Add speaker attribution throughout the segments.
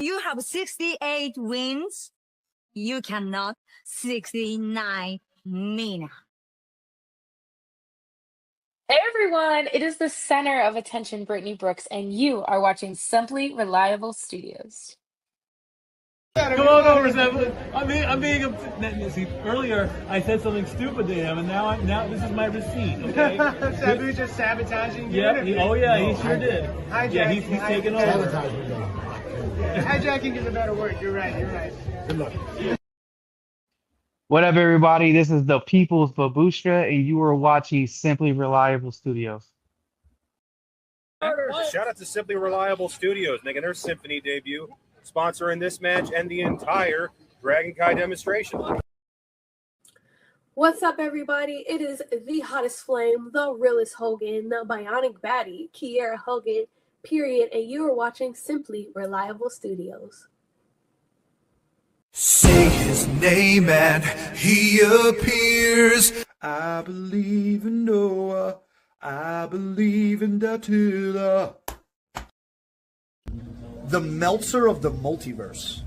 Speaker 1: You have 68 wins. You cannot 69 Mina.
Speaker 2: Hey everyone, it is the center of attention, Brittany Brooks, and you are watching Simply Reliable Studios.
Speaker 3: Come on over, Simply. I'm being see, earlier I said something stupid to him, and now this is my receipt. Okay.
Speaker 4: Sabu's just sabotaging you.
Speaker 3: Yeah. He sure did.
Speaker 4: Hijacking.
Speaker 3: Yeah, he's taking over.
Speaker 4: Hijacking is a better word. You're right.
Speaker 3: Good luck.
Speaker 5: What up, everybody? This is the People's Babushka, and you are watching Simply Reliable Studios.
Speaker 6: Shout out to Simply Reliable Studios making their Symphony debut, sponsoring this match and the entire Dragon Kai demonstration.
Speaker 7: What's up, everybody? It is the hottest flame, the realest Hogan, the bionic baddie, Kiera Hogan, period, and you are watching Simply Reliable Studios.
Speaker 8: Say his name and he appears. I believe in Noah. I believe in Datula. The Meltzer of the multiverse.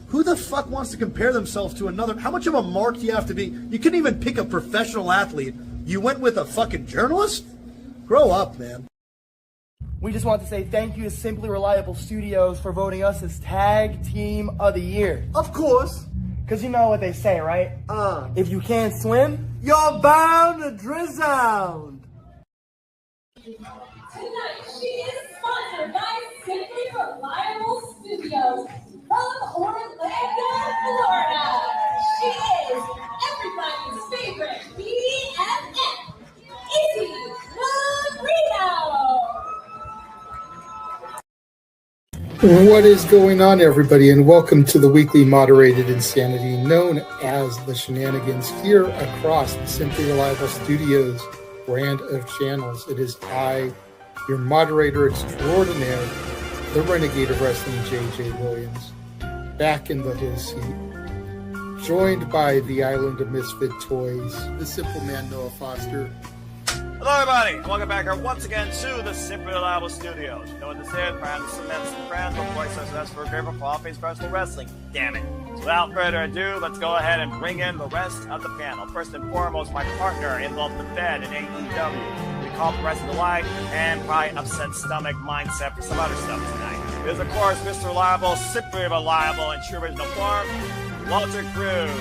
Speaker 8: Who the fuck wants to compare themselves to another? How much of a mark do you have to be? You couldn't even pick a professional athlete. You went with a fucking journalist? Grow up, man.
Speaker 4: We just want to say thank you to Simply Reliable Studios for voting us as Tag Team of the Year.
Speaker 8: Of course.
Speaker 4: Because you know what they say, right? If you can't swim,
Speaker 8: You're bound to drown.
Speaker 9: Tonight, she is sponsored by Simply Reliable Studios from Orlando, Florida. She is everybody's favorite BFF, Izzy Marino.
Speaker 10: What is going on, everybody, and welcome to the weekly moderated insanity known as the Shenanigans here across the Simply Reliable Studios brand of channels. It is I, your moderator extraordinaire, the renegade of wrestling, JJ Williams, back in the his seat, joined by the Island of Misfit Toys, the simple man Noah Foster.
Speaker 11: Hello, everybody. Welcome back here once again to the Simply Reliable Studios. You know what this is? Brands, cements, and brands. Of course, that's for favorite fall-faced professional wrestling. Damn it. So without further ado, let's go ahead and bring in the rest of the panel. First and foremost, my partner in Love the Bed in AEW. We call the rest of the light and probably upset stomach mindset for some other stuff tonight. It is, of course, Mr. Reliable, Simply Reliable in true original form, Walter Cruz.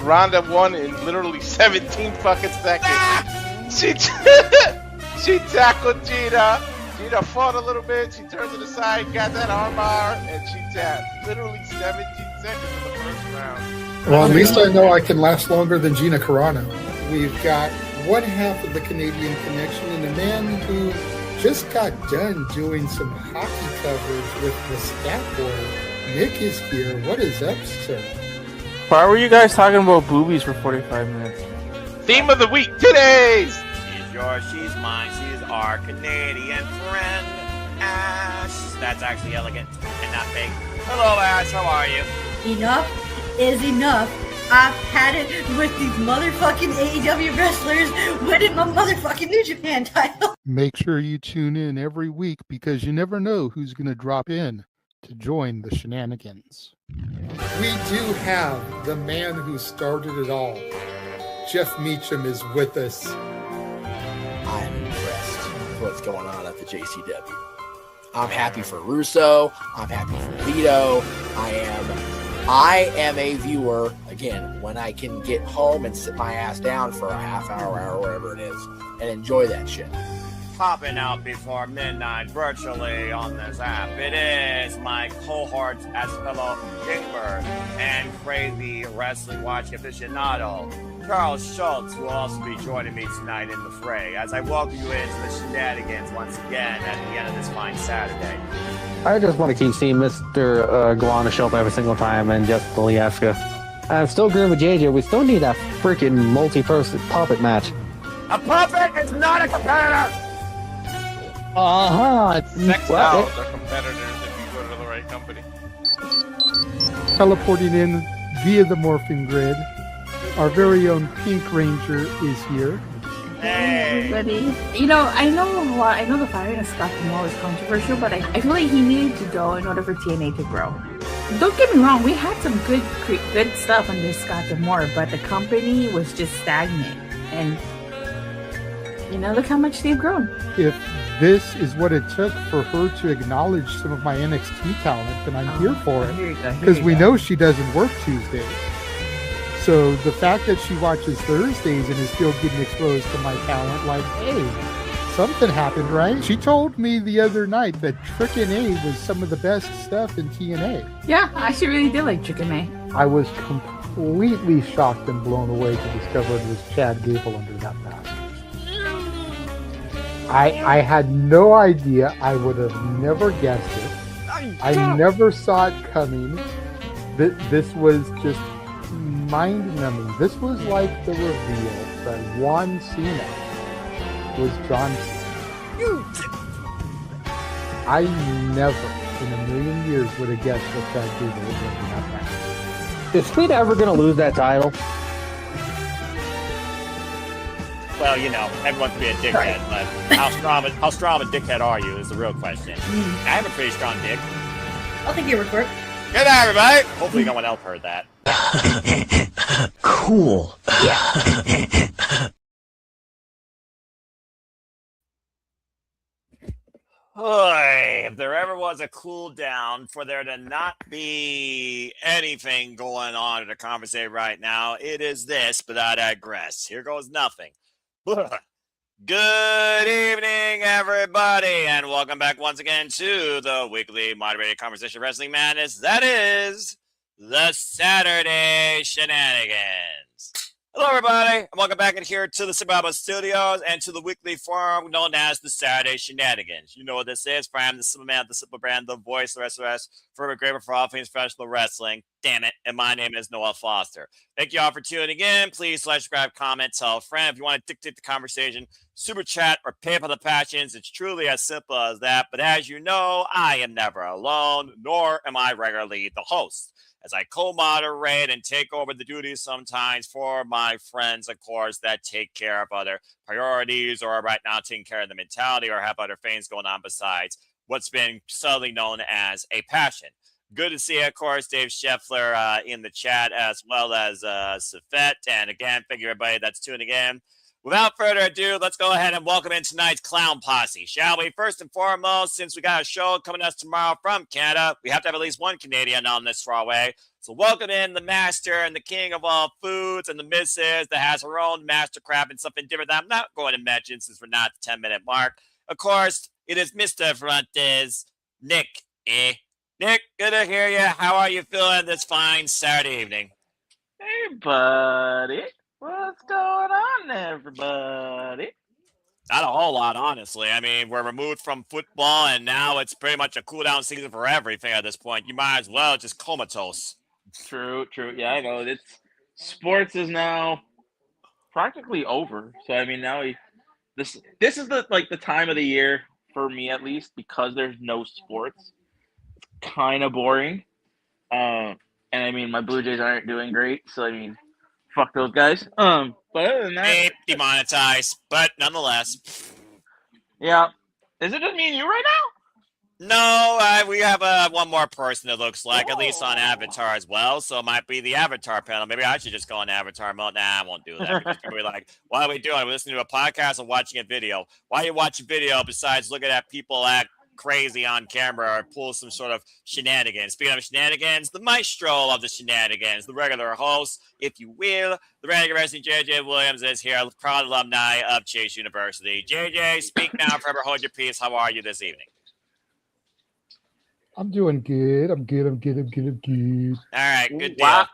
Speaker 12: Ronda won in literally 17 fucking seconds. She tackled Gina. Gina fought a little bit. She turned to the side, got that armbar, and she tapped. Literally 17 seconds in the first round.
Speaker 10: Well, at least I know I can last longer than Gina Carano. We've got one half of the Canadian connection and a man who just got done doing some hockey coverage with the Stat Boy. Nick is here. What is up, sir?
Speaker 13: Why were you guys talking about boobies for 45 minutes?
Speaker 12: Theme of the week, today's.
Speaker 11: She's yours, she's mine, she's our Canadian friend, Ash. That's actually elegant and not fake. Hello, Ash, how are you?
Speaker 1: Enough is enough. I've had it with these motherfucking AEW wrestlers winning my motherfucking New Japan title.
Speaker 10: Make sure you tune in every week because you never know who's going to drop in to join the Shenanigans. We do have the man who started it all. Jeff Meacham is with us.
Speaker 14: I am impressed with what's going on at the JCW. I'm happy for Russo. I'm happy for Vito. I am a viewer, again, when I can get home and sit my ass down for a half hour, whatever it is, and enjoy that shit.
Speaker 11: Popping out before midnight virtually on this app. It is my cohort as fellow gamer and crazy wrestling watching aficionado, Carl Schultz, will also be joining me tonight in the fray as I welcome you into the Shenanigans once again at the end of this fine Saturday.
Speaker 13: I just want to keep seeing Mr. Guana show up every single time and just Polyaska. I'm still agreeing with JJ. We still need that freaking multi-person puppet match.
Speaker 11: A puppet is not a competitor!
Speaker 12: Sex dolls are competitors if you go to the right company.
Speaker 10: Teleporting in via the morphing grid, our very own Pink Ranger is here.
Speaker 15: everybody. You know, I know the firing of Scott Moore is controversial, but I feel like he needed to go in order for TNA to grow. Don't get me wrong, we had some good stuff under Scott Moore, but the company was just stagnant. And look how much they've grown.
Speaker 10: If this is what it took for her to acknowledge some of my NXT talent, then I'm here for it. Because we know she doesn't work Tuesdays. So the fact that she watches Thursdays and is still getting exposed to my talent, like, hey, something happened, right? She told me the other night that Trick A was some of the best stuff in TNA.
Speaker 15: Yeah, I actually really did like Trick A.
Speaker 10: I was completely shocked and blown away to discover it was Chad Gable under that mask. I had no idea. I would have never guessed it. I never saw it coming. This was just mind-numbing. This was like the reveal that Juan Cena was John Cena. I never in a million years would have guessed that Chad Gable was going to be that match.
Speaker 13: Is Tweet ever going to lose that title?
Speaker 11: Well, everyone can be a dickhead, but how strong a dickhead are you is the real question. I have a pretty strong dick.
Speaker 1: I'll take your report.
Speaker 11: Good night, everybody. Hopefully no one else heard that.
Speaker 16: Cool.
Speaker 11: Boy, if there ever was a cool down for there to not be anything going on in the conversation right now, it is this, but I digress. Here goes nothing. Good evening, everybody, and welcome back once again to the weekly moderated conversation wrestling madness. That is the Saturday Shenanigans. Hello, everybody, and welcome back in here to the Superchatted Studios and to the weekly forum known as the Saturday Shenanigans. You know what this is. I'm the simple man, the simple brand, the voice, the rest of us, forever grateful for all things professional wrestling. Damn it. And my name is Noah Foster. Thank you all for tuning in. Please subscribe, comment, tell a friend. If you want to dictate the conversation, super chat or PayPal the passions. It's truly as simple as that. But as you know, I am never alone, nor am I regularly the host, as I co-moderate and take over the duties sometimes for my friends, of course, that take care of other priorities or right now taking care of the mentality or have other things going on besides what's been subtly known as a passion. Good to see, of course, Dave Scheffler in the chat, as well as Safet. And again, thank you, everybody that's tuning in. Without further ado, let's go ahead and welcome in tonight's clown posse, shall we? First and foremost, since we got a show coming us tomorrow from Canada, we have to have at least one Canadian on this strawway. So welcome in the master and the king of all foods and the missus that has her own master craft and something different that I'm not going to mention since we're not at the 10-minute mark. Of course, it is Mr. Frontes, Nick. Nick, good to hear you. How are you feeling this fine Saturday evening?
Speaker 17: Hey, buddy. What's going on, everybody?
Speaker 11: Not a whole lot, honestly. I mean, we're removed from football, and now it's pretty much a cool-down season for everything at this point. You might as well just comatose.
Speaker 17: True. Yeah, I know. Sports is now practically over. So, I mean, now this is the time of the year, for me at least, because there's no sports. It's kind of boring. And, I mean, my Blue Jays aren't doing great, so, I mean, fuck those guys. But other than that,
Speaker 11: demonetized, but nonetheless.
Speaker 17: Yeah. Is it just me and you right now?
Speaker 11: No, we have one more person, it looks like, at least on Avatar as well. So it might be the Avatar panel. Maybe I should just go on Avatar mode. Nah, I won't do that. Because people are like, what are we doing? Are we listening to a podcast or watching a video? Why are you watching video besides looking at people act crazy on camera or pull some sort of shenanigans? Speaking of shenanigans, the maestro of the shenanigans, the regular host, if you will, the Renegade Wrestling JJ Williams is here, proud alumni of Chase University. JJ, speak now, forever hold your peace. How are you this evening?
Speaker 10: I'm doing good. I'm good.
Speaker 11: All right, good deal.
Speaker 17: Wow.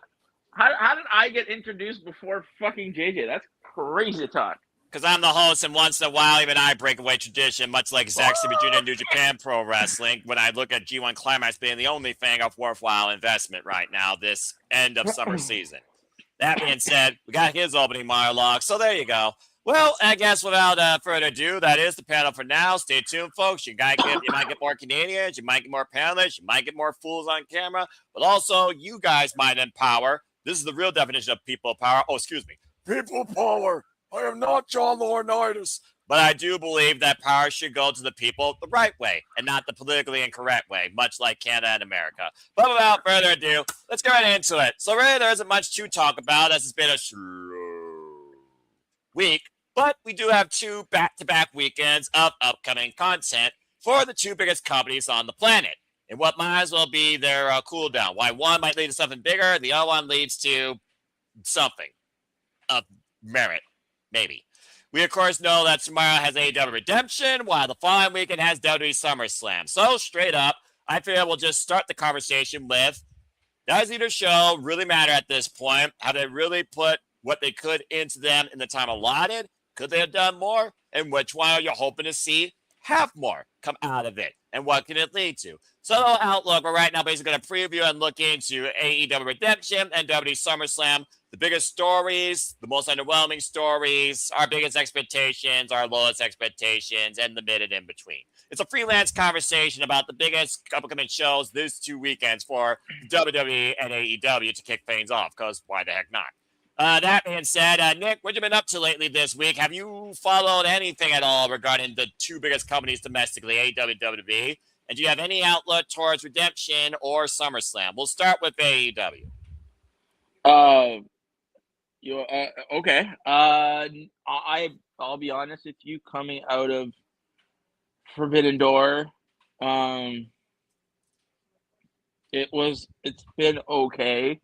Speaker 17: How did I get introduced before fucking JJ? That's crazy talk.
Speaker 11: Because I'm the host, and once in a while, even I break away tradition, much like Zack Sabre Jr. in New Japan Pro Wrestling, when I look at G1 Climax being the only thing of worthwhile investment right now, this end of summer season. That being said, we got his opening monologue, so there you go. Well, I guess without further ado, that is the panel for now. Stay tuned, folks. You might get more Canadians, you might get more panelists, you might get more fools on camera, but also you guys might empower. This is the real definition of people power. Oh, excuse me. People power. I am not John Laurinaitis. But I do believe that power should go to the people the right way and not the politically incorrect way, much like Canada and America. But without further ado, let's get right into it. So really, there isn't much to talk about as it's been a slow week, but we do have 2 back-to-back weekends of upcoming content for the 2 biggest companies on the planet, and what might as well be their cooldown. Why one might lead to something bigger, the other one leads to something of merit, maybe. We, of course, know that tomorrow has AEW Redemption, while the following weekend has WWE SummerSlam. So, straight up, I feel we'll just start the conversation with, does either show really matter at this point? How they really put what they could into them in the time allotted? Could they have done more? And which one are you hoping to see have more come out of it? And what can it lead to? So, the outlook, we're right now basically going to preview and look into AEW Redemption and WWE SummerSlam. The biggest stories, the most underwhelming stories, our biggest expectations, our lowest expectations, and the mid and in between. It's a freelance conversation about the biggest upcoming shows this 2 weekends for WWE and AEW to kick things off, because why the heck not? That being said, Nick, what have you been up to lately this week? Have you followed anything at all regarding the 2 biggest companies domestically, AEW and WWE? And do you have any outlook towards Redemption or SummerSlam? We'll start with AEW.
Speaker 17: Okay. I'll be honest with you. Coming out of Forbidden Door, it's been okay.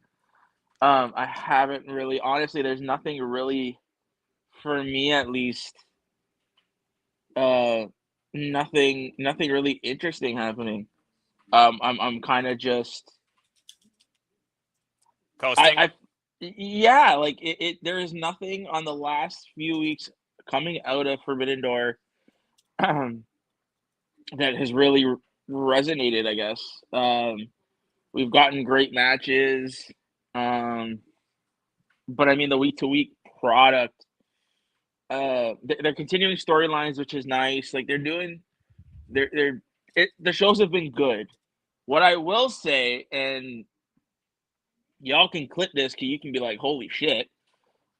Speaker 17: I haven't really, honestly. There's nothing really, for me at least. Nothing really interesting happening. I'm kind of just
Speaker 11: coasting.
Speaker 17: Yeah, like there is nothing on the last few weeks coming out of Forbidden Door that has really resonated, I guess. We've gotten great matches, but I mean the week-to-week product, they're continuing storylines, which is nice. Like the shows have been good. What I will say, and y'all can clip this because you can be like, holy shit.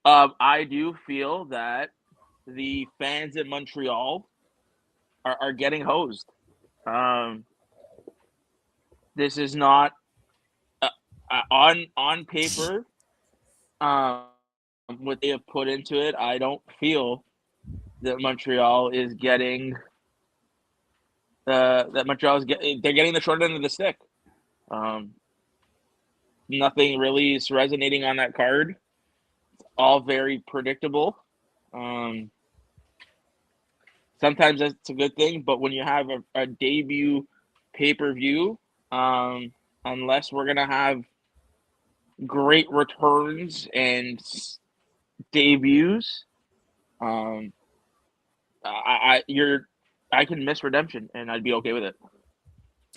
Speaker 17: I do feel that the fans in Montreal are getting hosed. This is not on paper. What they have put into it, I don't feel that Montreal is getting they're getting the short end of the stick. Nothing really is resonating on that card. It's all very predictable. Sometimes that's a good thing, but when you have a debut pay-per-view, unless we're gonna have great returns and debuts, I can miss Redemption and I'd be okay with it.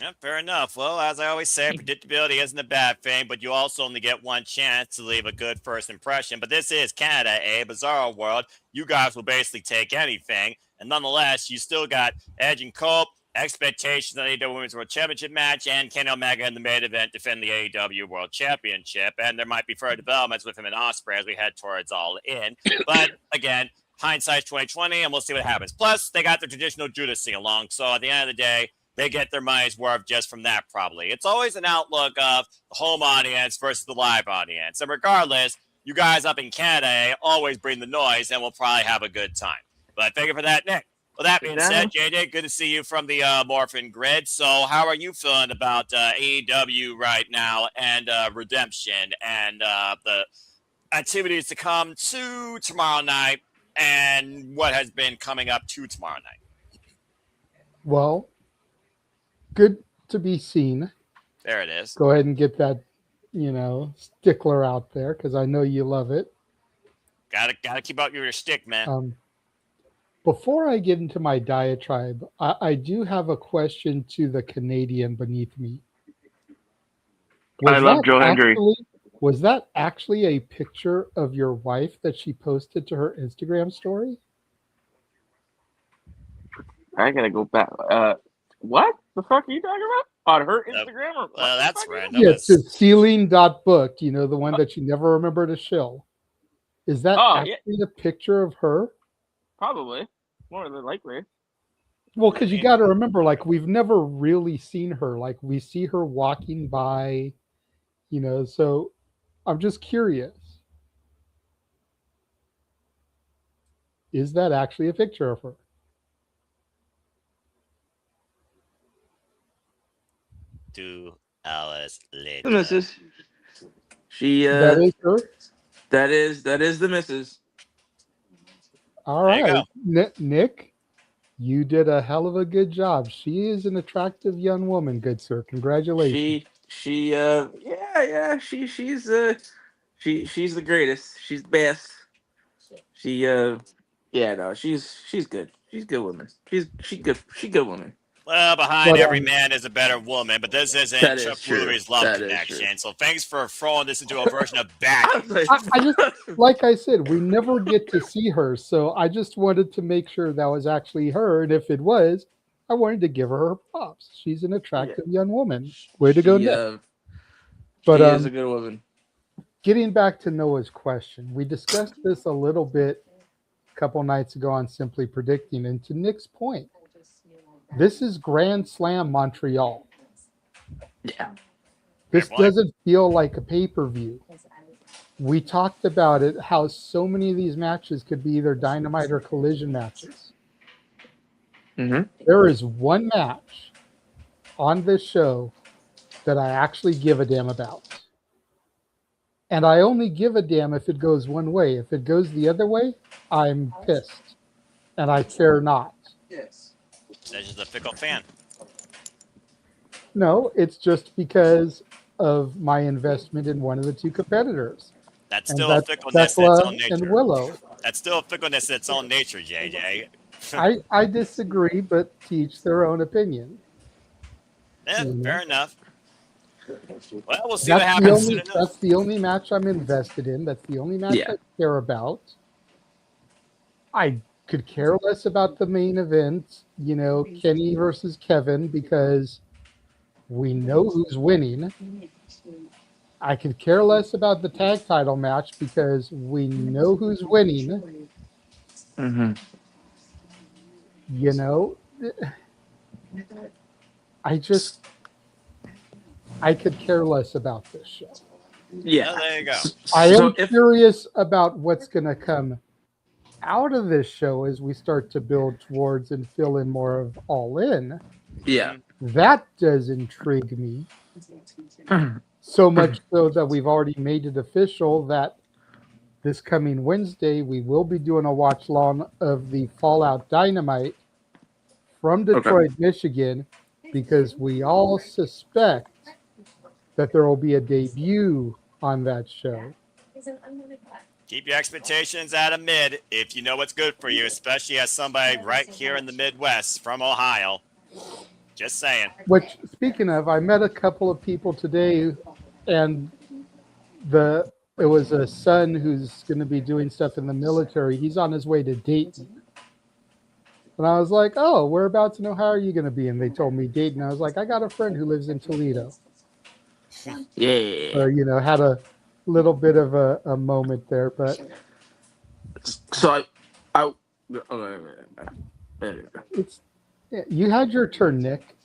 Speaker 11: Yeah, fair enough. Well, as I always say, predictability isn't a bad thing, but you also only get one chance to leave a good first impression. But this is Canada, a bizarre world. You guys will basically take anything, and nonetheless, you still got Edge and Cope, expectations on the AEW Women's World Championship match, and Kenny Omega in the main event defend the AEW World Championship. And there might be further developments with him and Ospreay as we head towards All In. But again, hindsight's 2020, and we'll see what happens. Plus, they got their traditional Judas sing along, so at the end of the day, they get their money's worth just from that, probably. It's always an outlook of the home audience versus the live audience. And regardless, you guys up in Canada always bring the noise, and we'll probably have a good time. But thank you for that, Nick. Well, that being said, JJ, good to see you from the Morphin Grid. So how are you feeling about AEW right now and Redemption and the activities to come to tomorrow night and what has been coming up to tomorrow night?
Speaker 10: Well, good to be seen.
Speaker 11: There it is.
Speaker 10: Go ahead and get that, stickler out there because I know you love it.
Speaker 11: Gotta keep up your stick, man.
Speaker 10: Before I get into my diatribe, I do have a question to the Canadian beneath me.
Speaker 17: I love Joe Hendry.
Speaker 10: Was that actually a picture of your wife that she posted to her Instagram story?
Speaker 17: I gotta go back. What the fuck are you talking about? On her Instagram?
Speaker 11: That's right.
Speaker 10: Yeah, it's Celine.book, the one that you never remember to shill. Is that
Speaker 17: Oh, yeah.
Speaker 10: actually a picture of her?
Speaker 17: Probably. More than likely.
Speaker 10: Well, because you got to remember, like, we've never really seen her. Like, we see her walking by, so I'm just curious. Is that actually a picture of her?
Speaker 16: To Alice later.
Speaker 17: The missus. She
Speaker 10: That is her?
Speaker 17: That is the missus.
Speaker 10: All
Speaker 16: There you
Speaker 10: right.
Speaker 16: go.
Speaker 10: Nick, you did a hell of a good job. She is an attractive young woman, good sir. Congratulations.
Speaker 17: She's she's the greatest. She's the best. She's good. She's a good woman. She good woman.
Speaker 16: Well, behind
Speaker 10: But,
Speaker 16: every man is a better woman, but this isn't
Speaker 17: That is
Speaker 16: Chuck
Speaker 17: true.
Speaker 16: Woolery's love
Speaker 17: That is
Speaker 16: connection. So thanks for throwing this into a version of back.
Speaker 10: I just, like I said, we never get to see her, so I just wanted to make sure that was actually her, and if it was, I wanted to give her props. She's an attractive young woman. Way to go, Nick. But
Speaker 17: she is a good woman.
Speaker 10: Getting back to Noah's question, we discussed this a little bit a couple nights ago on Simply Predicting, and to Nick's point, this is Grand Slam Montreal.
Speaker 17: Yeah.
Speaker 10: This doesn't feel like a pay-per-view. We talked about it, how so many of these matches could be either Dynamite or Collision matches.
Speaker 17: Mm-hmm.
Speaker 10: There is one match on this show that I actually give a damn about. And I only give a damn if it goes one way. If it goes the other way, I'm pissed. And I care not.
Speaker 16: That's just a fickle fan.
Speaker 10: No, it's just because of my investment in one of the two competitors.
Speaker 16: That's
Speaker 10: And
Speaker 16: still
Speaker 10: that's
Speaker 16: a fickleness in its own nature.
Speaker 10: and Willow.
Speaker 16: That's still a fickleness in its own nature, JJ.
Speaker 10: I disagree, but teach their own opinion.
Speaker 16: Yeah, fair enough. Well, we'll see
Speaker 10: That's
Speaker 16: what happens
Speaker 10: the
Speaker 16: soon
Speaker 10: only,
Speaker 16: enough.
Speaker 10: that's the only match I'm invested in. That's the only match I care about. I could care less about the main event, Kenny versus Kevin, because we know who's winning. I could care less about the tag title match because we know who's winning.
Speaker 17: Mm-hmm.
Speaker 10: I could care less about this show.
Speaker 17: Yeah.
Speaker 16: Well, there you go.
Speaker 10: I am curious about what's going to come out of this show as we start to build towards and fill in more of All In.
Speaker 17: Yeah.
Speaker 10: That does intrigue me. So much so that we've already made it official that this coming Wednesday, we will be doing a watch along of the Fallout Dynamite from Detroit, Michigan, because we all suspect that there will be a debut on that show.
Speaker 16: Keep your expectations at a mid if you know what's good for you, especially as somebody right here in the Midwest from Ohio. Just saying.
Speaker 10: Which, speaking of, I met a couple of people today, and it was a son who's going to be doing stuff in the military. He's on his way to Dayton. And I was like, oh, whereabouts in Ohio are you going to be? And they told me Dayton. I was like, I got a friend who lives in Toledo.
Speaker 17: Yeah.
Speaker 10: So, had a little bit of a moment there. But
Speaker 17: so
Speaker 10: you had your turn, Nick.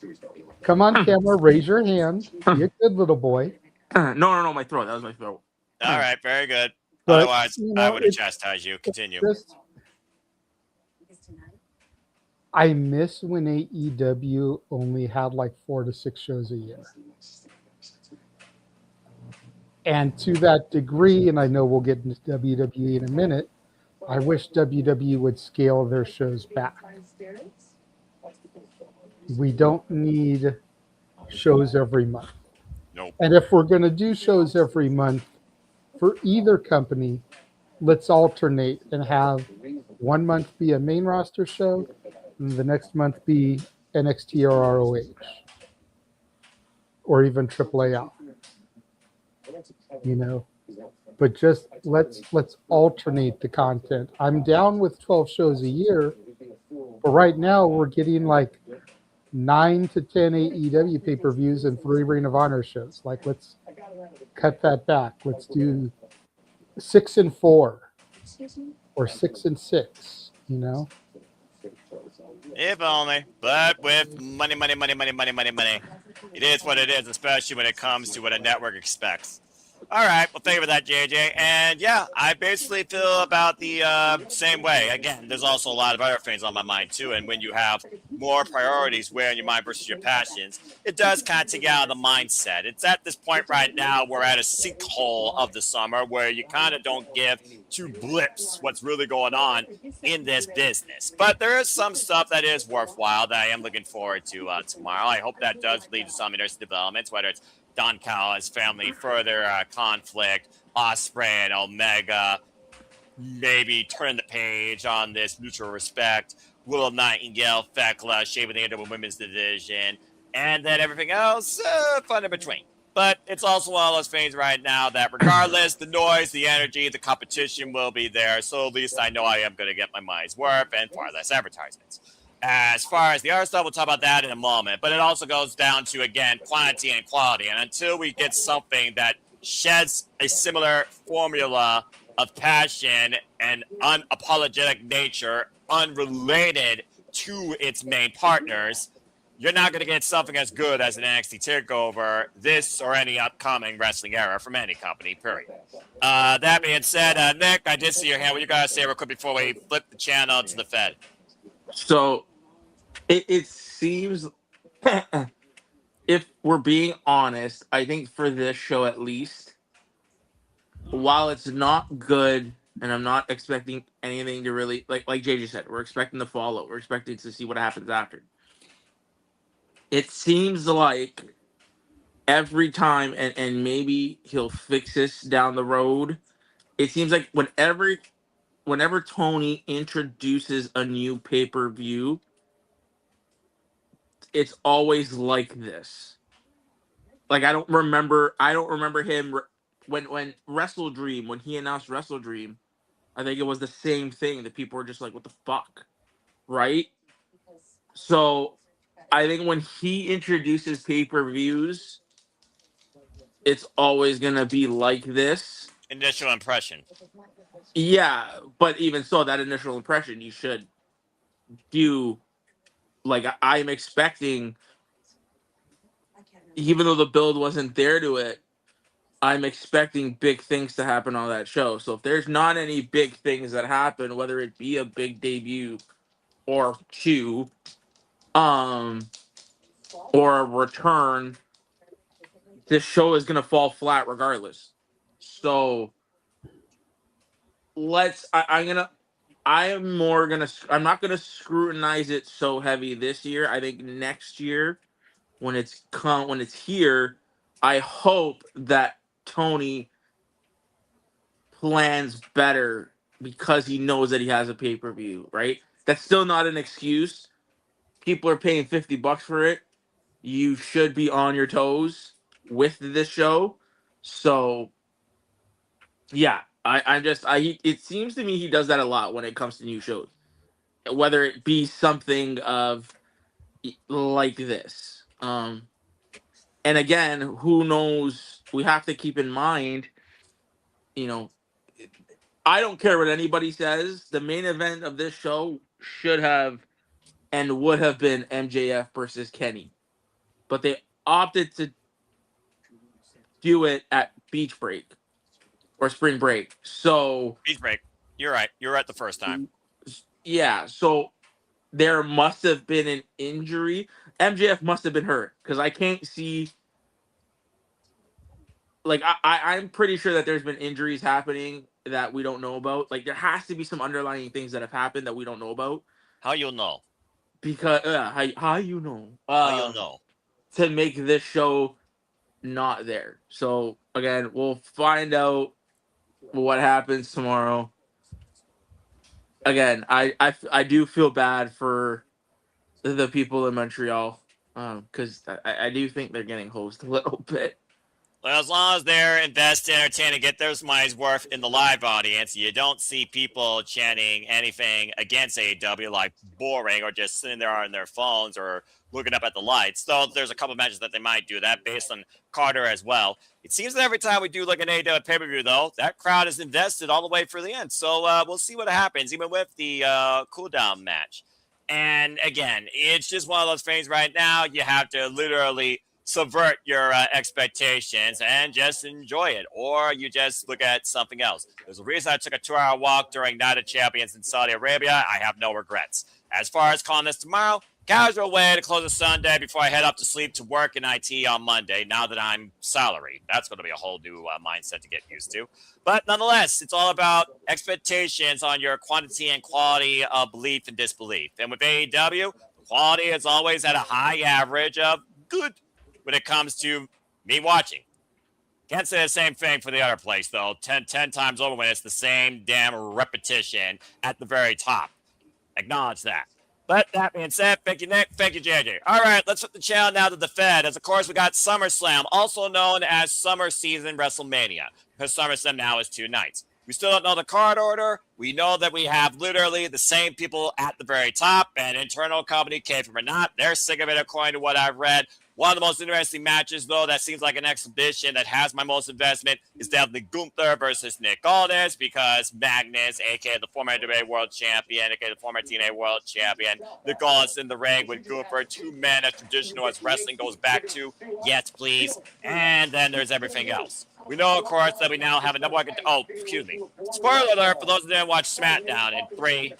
Speaker 10: Come on camera, raise your hand. Be a good little boy.
Speaker 17: No, my throat. That was my throat.
Speaker 16: All right, very good.
Speaker 10: But,
Speaker 16: Otherwise, I would have chastised you. Continue.
Speaker 10: I miss when AEW only had like 4 to 6 shows a year. And to that degree, and I know we'll get into WWE in a minute, I wish WWE would scale their shows back. We don't need shows every month.
Speaker 16: Nope.
Speaker 10: And if we're going to do shows every month for either company, let's alternate and have 1 month be a main roster show and the next month be NXT or ROH or even AAA. But just let's alternate the content. I'm down with 12 shows a year, but right now we're getting like 9 to 10 AEW pay-per-views and 3 Ring of Honor shows. Like, let's cut that back. Let's do 6 and 4. or 6-6. You know.
Speaker 16: If only. But with money, it is what it is, especially when it comes to what a network expects. All right, well, thank you for that, JJ. And yeah, I basically feel about the same way. Again, there's also a lot of other things on my mind too. And when you have more priorities weighing your mind versus your passions, it does kind of take you out of the mindset. It's at this point right now, we're at a sinkhole of the summer where you kind of don't give two blips what's really going on in this business. But there is some stuff that is worthwhile that I am looking forward to tomorrow. I hope that does lead to some interesting developments, whether it's Don Callis' family further conflict, Osprey and Omega maybe turn the page on this mutual respect, Willow Nightingale, Thekla, shaving the end of a women's division, and then everything else, fun in between. But it's also one of those things right now that regardless, the noise, the energy, the competition will be there. So at least I know I am going to get my money's worth and far less advertisements. As far as the other stuff, we'll talk about that in a moment. But it also goes down to, again, quantity and quality. And until we get something that sheds a similar formula of passion and unapologetic nature, unrelated to its main partners, you're not going to get something as good as an NXT TakeOver, this or any upcoming wrestling era from any company, period. That being said, Nick, I did see your hand. What you got to say real quick before we flip the channel to the Fed?
Speaker 17: So it seems, if we're being honest, I think for this show at least, while it's not good, and I'm not expecting anything to really, like JJ said, we're expecting the follow. We're expecting to see what happens after. It seems like every time, and maybe he'll fix this down the road, it seems like whenever Tony introduces a new pay-per-view, it's always like this. Like I don't remember him when Wrestle Dream, when he announced Wrestle Dream, I think it was the same thing that people were just like, what the fuck? Right? So I think when he introduces pay-per-views, it's always gonna be like this.
Speaker 16: Initial impression.
Speaker 17: Yeah, but even so, that initial impression you should do. Like I'm expecting, even though the build wasn't there to it, I'm expecting big things to happen on that show. So if there's not any big things that happen, whether it be a big debut or two, or a return, this show is gonna fall flat regardless. So I'm not gonna scrutinize it so heavy this year. I think next year, when it's here, I hope that Tony plans better because he knows that he has a pay-per-view, right? That's still not an excuse. People are paying $50 for it. You should be on your toes with this show. So yeah, it seems to me he does that a lot when it comes to new shows. Whether it be something of like this. And again, who knows? We have to keep in mind, I don't care what anybody says. The main event of this show should have and would have been MJF versus Kenny. But they opted to do it at Beach Break or Spring Break. So
Speaker 16: Beach Break. You're right. You're right the first time.
Speaker 17: Yeah, so there must have been an injury. MJF must have been hurt because I can't see. Like I'm pretty sure that there's been injuries happening that we don't know about. Like there has to be some underlying things that have happened that we don't know about.
Speaker 16: How you'll know?
Speaker 17: Because how you know?
Speaker 16: How you'll know?
Speaker 17: To make this show not there. So again, we'll find out what happens tomorrow. Again, I do feel bad for the people in Montreal because I do think they're getting hosed a little bit.
Speaker 16: Well, as long as they're invested, entertaining, get their money's worth in the live audience, you don't see people chanting anything against AEW like boring or just sitting there on their phones or looking up at the lights. Though there's a couple matches that they might do that based on Carter as well. It seems that every time we do like an AEW pay-per-view, though, that crowd is invested all the way for the end. So we'll see what happens, even with the cooldown match. And again, it's just one of those things right now. You have to literally subvert your expectations and just enjoy it, or you just look at something else. There's a reason I took a 2-hour walk during Night of Champions in Saudi Arabia. I have no regrets. As far as calling this tomorrow, casual way to close a Sunday before I head up to sleep to work in IT on Monday, now that I'm salaried. That's going to be a whole new mindset to get used to. But nonetheless, it's all about expectations on your quantity and quality of belief and disbelief. And with AEW, quality is always at a high average of good when it comes to me watching. Can't say the same thing for the other place, though. 10 times over when it's the same damn repetition at the very top. Acknowledge that. But that being said, thank you, Nick. Thank you, JJ. All right, let's flip the channel now to the Fed. As, of course, we got SummerSlam, also known as Summer Season WrestleMania, because SummerSlam now is 2 nights. We still don't know the card order. We know that we have literally the same people at the very top, and internal company, K-From or not, they're sick of it according to what I've read. One of the most interesting matches, though, that seems like an exhibition that has my most investment is definitely Gunther versus Nick Aldis, because Magnus, a.k.a. the former NWA World Champion, a.k.a. the former TNA World Champion, Nick Aldis in the ring with Gunther, 2 men as traditional as wrestling goes back to. Yes, please. And then there's everything else. We know, of course, that we now have a number one. Oh, excuse me. Spoiler alert for those who didn't watch SmackDown in 3,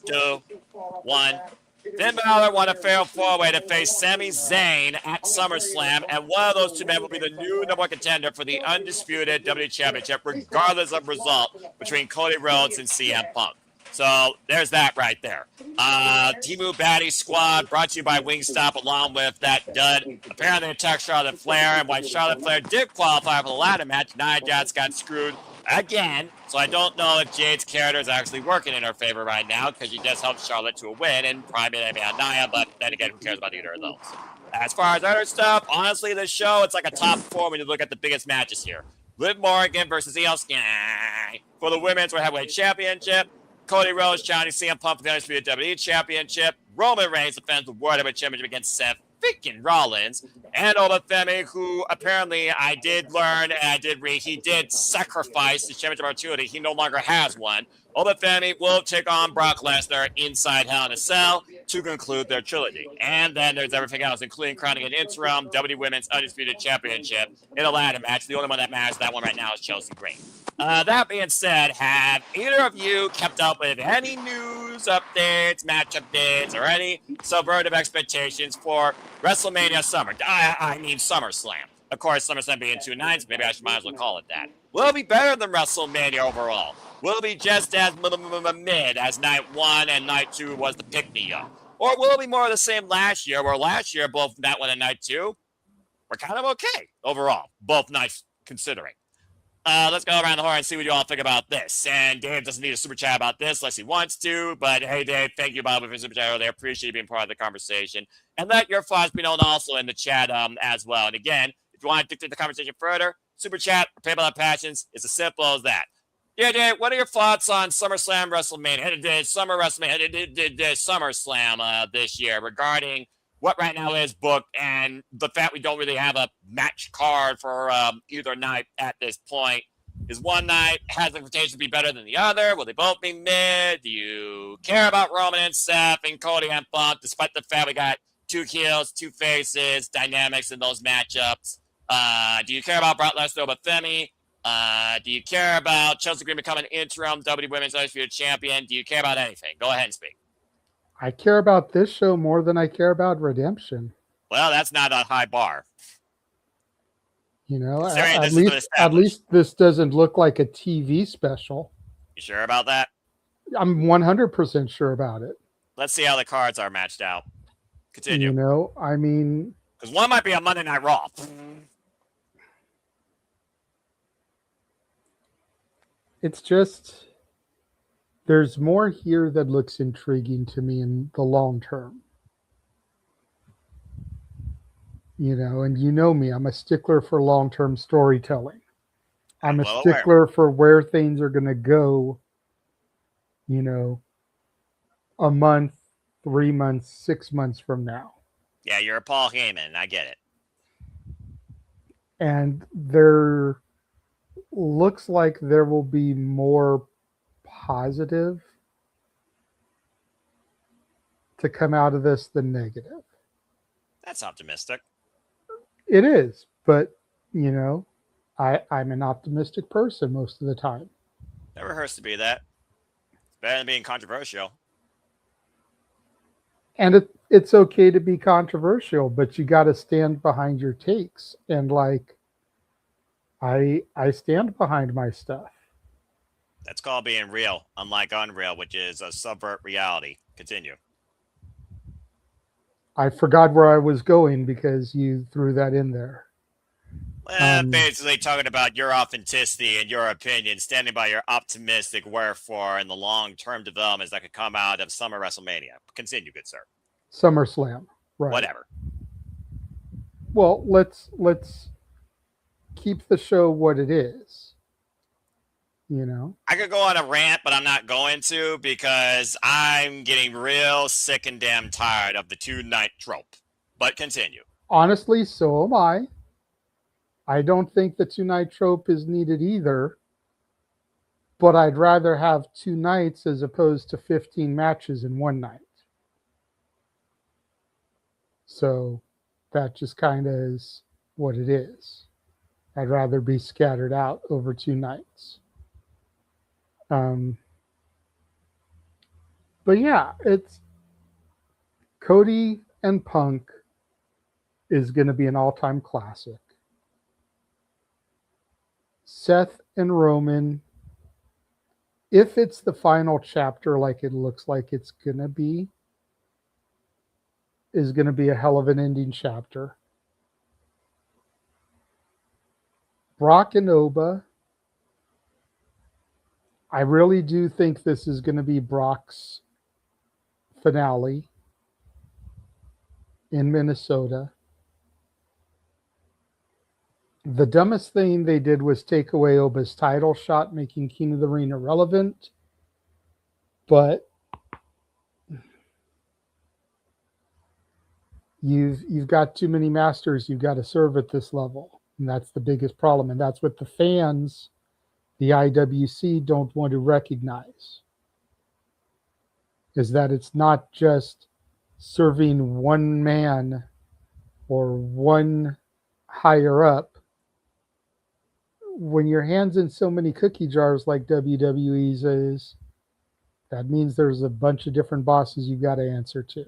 Speaker 16: 2, 1. Finn Balor won a fair 4-way to face Sami Zayn at SummerSlam, and one of those 2 men will be the new number 1 contender for the undisputed WWE Championship, regardless of result, between Cody Rhodes and CM Punk. So there's that right there. Timu Baddie Squad brought to you by Wingstop, along with that dud. Apparently it attacked Charlotte Flair, and while Charlotte Flair did qualify for the ladder match, Nia Jax got screwed again. So I don't know if Jade's character is actually working in her favor right now, because she just helped Charlotte to a win and primarily on Nia, but then again, who cares about either of those? As far as other stuff, honestly, this show, it's like a top 4 when you look at the biggest matches here. Liv Morgan versus Io Sky for the Women's World Heavyweight Championship. Cody Rhodes challenging CM Punk for the Undisputed WWE Championship. Roman Reigns defends the World Heavyweight Championship against Seth freaking Rollins. And Obafemi, who apparently I did learn and I did read, he did sacrifice the championship opportunity. He no longer has one. Obafemi will take on Brock Lesnar inside Hell in a Cell to conclude their trilogy. And then there's everything else, including crowning an interim WWE Women's Undisputed Championship in a ladder match. The only one that matters, that one right now, is Chelsea Green. That being said, have either of you kept up with any news updates, match updates, or any subvertive expectations for WrestleMania Summer? I mean SummerSlam. Of course, SummerSlam being 2 nights, maybe I might as well call it that. Will it be better than WrestleMania overall? Will it be just as mid as Night 1 and Night 2 was the pick-me-up? Or will it be more of the same last year, where last year, both Night 1 and Night 2 were kind of okay overall, both nights considering? Let's go around the horn and see what you all think about this. And Dave doesn't need a super chat about this unless he wants to. But hey, Dave, thank you, Bob, for your super chat earlier. Appreciate you being part of the conversation. And let your thoughts be known also in the chat as well. And again, if you want to dictate the conversation further, super chat or PayPal at Passions. It's as simple as that. Yeah, Dave, what are your thoughts on SummerSlam WrestleMania? Summer WrestleMania, SummerSlam this year regarding what right now is booked and the fact we don't really have a match card for either night at this point. Is one night has the potential to be better than the other? Will they both be mid? Do you care about Roman and Seth and Cody and Punk, despite the fact we got 2 heels, 2 faces, dynamics in those matchups? Do you care about Brock Lesnar but Femi? Do you care about Chelsea Green becoming interim WWE Women's Undisputed Champion? Do you care about anything? Go ahead and speak.
Speaker 10: I care about this show more than I care about Redemption.
Speaker 16: Well, that's not a high bar.
Speaker 10: You know,
Speaker 16: Considering
Speaker 10: at least this doesn't look like a TV special.
Speaker 16: You sure about that?
Speaker 10: I'm 100% sure about it.
Speaker 16: Let's see how the cards are matched out. Continue.
Speaker 10: You know, I mean,
Speaker 16: because one might be a Monday Night Raw.
Speaker 10: It's just, there's more here that looks intriguing to me in the long term. You know, and you know me, I'm a stickler for long-term storytelling. I'm a
Speaker 16: well aware.
Speaker 10: stickler for where things are going to go, you know, a month, 3 months, 6 months from now.
Speaker 16: Yeah, you're a Paul Heyman. I get it.
Speaker 10: And there looks like there will be more positive to come out of this than negative.
Speaker 16: That's optimistic.
Speaker 10: It is, but you know, I'm an optimistic person most of the time.
Speaker 16: Never hurts to be that. It's better than being controversial.
Speaker 10: And it's okay to be controversial, but you got to stand behind your takes. And like, I stand behind my stuff.
Speaker 16: That's called being real, unlike Unreal, which is a subvert reality. Continue.
Speaker 10: I forgot where I was going because you threw that in there.
Speaker 16: Basically talking about your authenticity and your opinion, standing by your optimistic wherefore and the long-term developments that could come out of Summer WrestleMania. Continue, good sir.
Speaker 10: SummerSlam, right?
Speaker 16: Whatever.
Speaker 10: Well, let's keep the show what it is. You know,
Speaker 16: I could go on a rant, but I'm not going to because I'm getting real sick and damn tired of the 2-night trope. But continue.
Speaker 10: Honestly, so am I. I don't think the 2-night trope is needed either, but I'd rather have 2 nights as opposed to 15 matches in one night. So that just kind of is what it is. I'd rather be scattered out over 2 nights. But yeah, it's Cody and Punk is going to be an all-time classic. Seth and Roman, if it's the final chapter like it looks like it's going to be, is going to be a hell of an ending chapter. Brock and Oba, I really do think this is going to be Brock's finale in Minnesota. The dumbest thing they did was take away Oba's title shot, making King of the Ring irrelevant. But you've got too many masters you've got to serve at this level. And that's the biggest problem. And that's what the fans, the IWC, don't want to recognize. Is that it's not just serving one man or one higher up. When your hand's in so many cookie jars like WWE's is, that means there's a bunch of different bosses you got to answer to.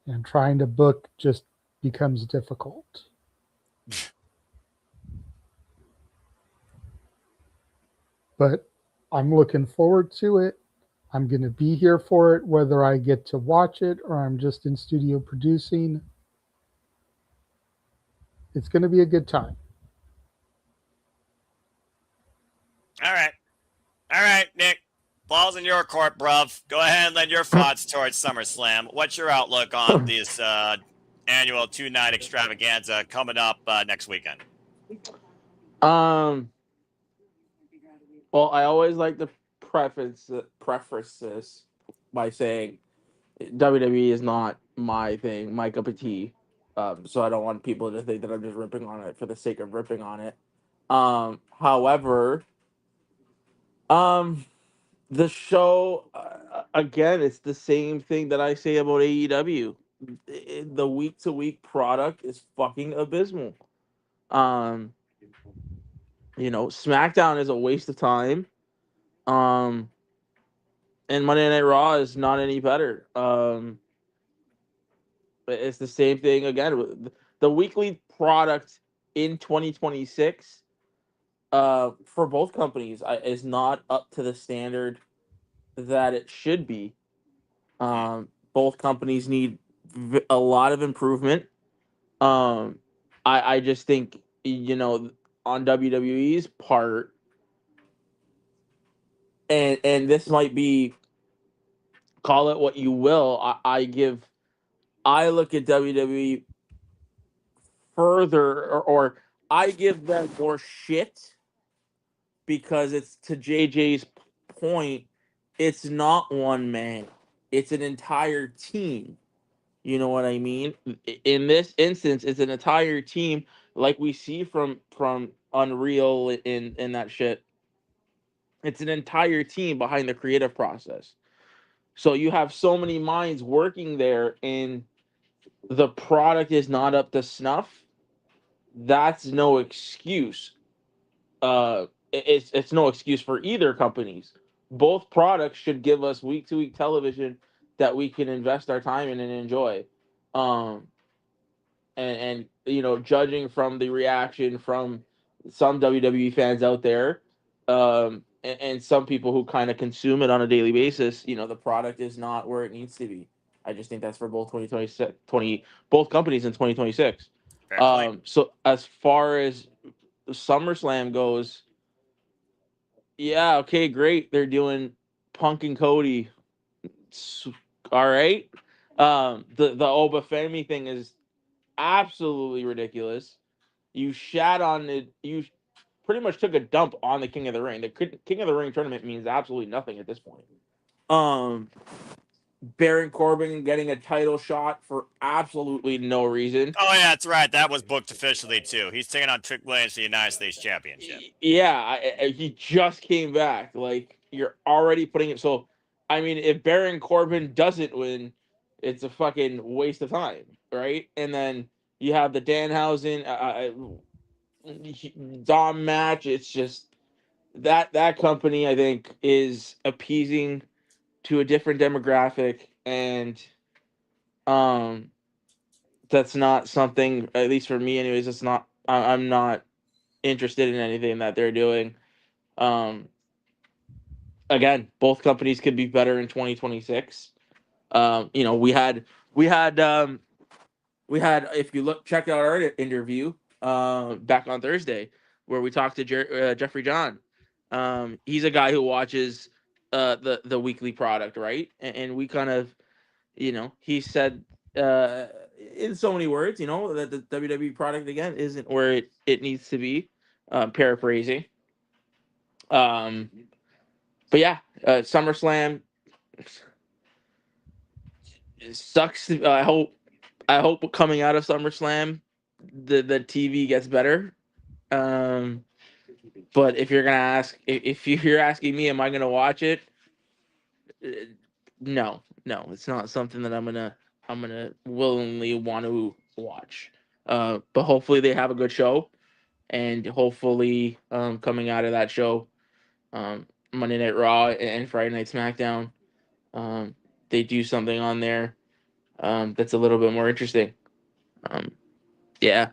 Speaker 10: And trying to book just becomes difficult. But I'm looking forward to it. I'm going to be here for it, whether I get to watch it or I'm just in studio producing. It's going to be a good time.
Speaker 16: All right, Nick. Ball's in your court, bruv. Go ahead and lend your thoughts towards SummerSlam. What's your outlook on this annual 2-night extravaganza coming up next weekend?
Speaker 17: Well, I always like to preface this by saying WWE is not my thing, my cup of tea. So I don't want people to think that I'm just ripping on it for the sake of ripping on it. However, the show, again, it's the same thing that I say about AEW. The week-to-week product is fucking abysmal. SmackDown is a waste of time. And Monday Night Raw is not any better. It's the same thing again. The weekly product in 2026 for both companies is not up to the standard that it should be. Both companies need a lot of improvement. I just think, on WWE's part, and this might be, call it what you will, I look at WWE
Speaker 18: further, or I give them more shit because it's to JJ's point. It's not one man; it's an entire team. You know what I mean? In this instance, it's an entire team, like we see from Unreal in that shit. It's an entire team behind the creative process. So you have so many minds working there, and the product is not up to snuff. That's no excuse. It's no excuse for either companies. Both products should give us week to week television that we can invest our time in and enjoy. Um, and judging from the reaction from some WWE fans out there, and some people who kind of consume it on a daily basis, the product is not where it needs to be. I just think that's for both both companies in 2026. So as far as SummerSlam goes, yeah, okay, great. They're doing Punk and Cody. All right. The Obafemi thing is absolutely ridiculous. You shat on it. You pretty much took a dump on the King of the Ring. The King of the Ring tournament means absolutely nothing at this point. Baron Corbin getting a title shot for absolutely no reason.
Speaker 16: Oh yeah, that's right. That was booked officially too. He's taking on Trick Williams for the United States Championship.
Speaker 18: Yeah, he just came back. Like, you're already putting it. So, I mean, if Baron Corbin doesn't win, it's a fucking waste of time, right? And then you have the Danhausen Dom match. It's just that company, I think, is appeasing to a different demographic, and that's not something, at least for me, anyways. It's not. I'm not interested in anything that they're doing. Again, both companies could be better in 2026. We had if you check out our interview back on Thursday where we talked to Jeffrey John. He's a guy who watches the weekly product, right? And we kind of, he said in so many words, that the WWE product again isn't where it needs to be. Paraphrasing. But yeah, SummerSlam sucks. I hope coming out of SummerSlam, the TV gets better. But if you're asking me, am I gonna watch it? No, it's not something that I'm gonna willingly want to watch. But hopefully they have a good show, and hopefully coming out of that show, Monday Night Raw and Friday Night SmackDown, they do something on there that's a little bit more interesting. Yeah.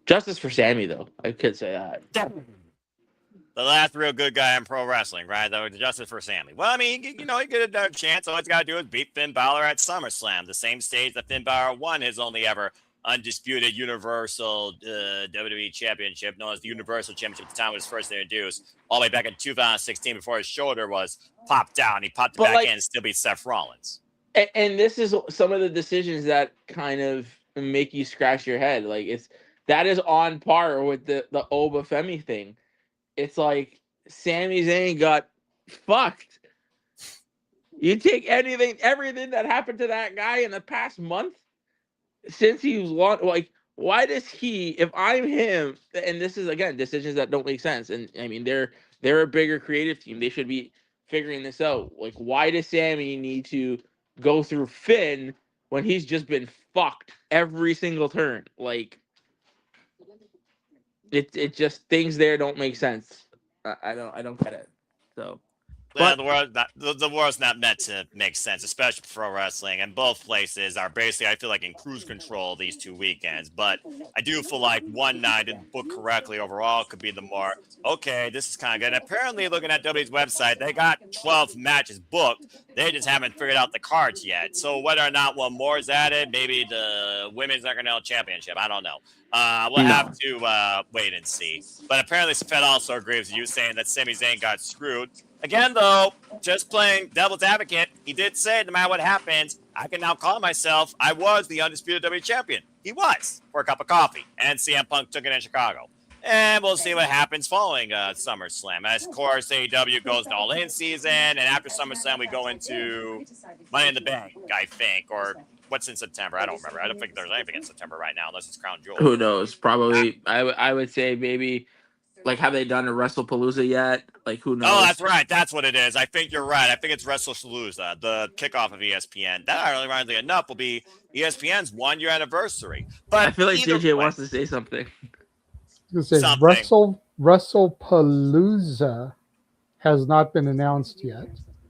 Speaker 18: Justice for Sammy, though. I could say that.
Speaker 16: The last real good guy in pro wrestling, right? Though, Justice for Sammy. Well, I mean, he get a chance. All he's got to do is beat Finn Balor at SummerSlam, the same stage that Finn Balor won his only ever undisputed Universal WWE Championship, known as the Universal Championship at the time it was first introduced, all the way back in 2016 before his shoulder was popped out, and he popped it back in and still beat Seth Rollins.
Speaker 18: And this is some of the decisions that kind of make you scratch your head. Like, that is on par with the Obafemi thing. It's like Sami Zayn got fucked. You take everything that happened to that guy in the past month since he was launched. Like, why does he? If I'm him, and this is again decisions that don't make sense. And I mean, they're a bigger creative team. They should be figuring this out. Like, why does Sammy need to go through Finn when he's just been fucked every single turn? Like, it just, things there don't make sense. I don't get it. So,
Speaker 16: the world's not meant to make sense, especially for pro wrestling. And both places are basically, I feel like, in cruise control these 2 weekends. But I do feel like one night, and booked correctly overall, could be the more, okay, this is kind of good. And apparently, looking at WWE's website, they got 12 matches booked. They just haven't figured out the cards yet. So whether or not one more is added, maybe the Women's Intercontinental Championship, I don't know. We'll have to wait and see. But apparently, Fed also agrees with you, saying that Sami Zayn got screwed. Again, though, just playing devil's advocate, he did say no matter what happens, I can now call myself, I was the undisputed WWE champion. he was for a cup of coffee, and CM Punk took it in Chicago. And we'll see what happens following SummerSlam. As, of course, AEW goes to All-In season, and after SummerSlam, we go into Money in the Bank, I think, or what's in September? I don't remember. I don't think there's anything in September right now, unless it's Crown Jewel.
Speaker 18: Who knows? Probably. I would say maybe. Like, have they done a WrestlePalooza yet? Like, who knows?
Speaker 16: Oh, that's right. That's what it is. I think you're right. I think it's WrestlePalooza, the kickoff of ESPN. That, ironically enough, will be ESPN's 1-year anniversary. But
Speaker 18: I feel like
Speaker 16: either
Speaker 18: JJ
Speaker 16: way,
Speaker 18: wants to say something.
Speaker 10: This is WrestlePalooza has not been announced yet.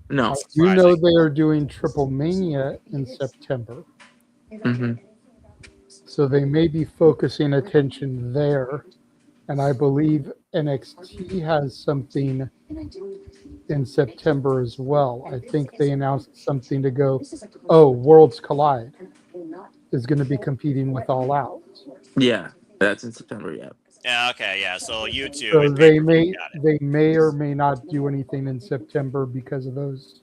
Speaker 18: No.
Speaker 10: I do know they are doing Triple Mania in September.
Speaker 18: Mm-hmm.
Speaker 10: So they may be focusing attention there. And I believe NXT has something in September as well. I think they announced something to go, Worlds Collide is going to be competing with All Out.
Speaker 18: Yeah, that's in September, yeah.
Speaker 16: Yeah, okay, yeah. So you two.
Speaker 10: So they may or may not do anything in September because of those.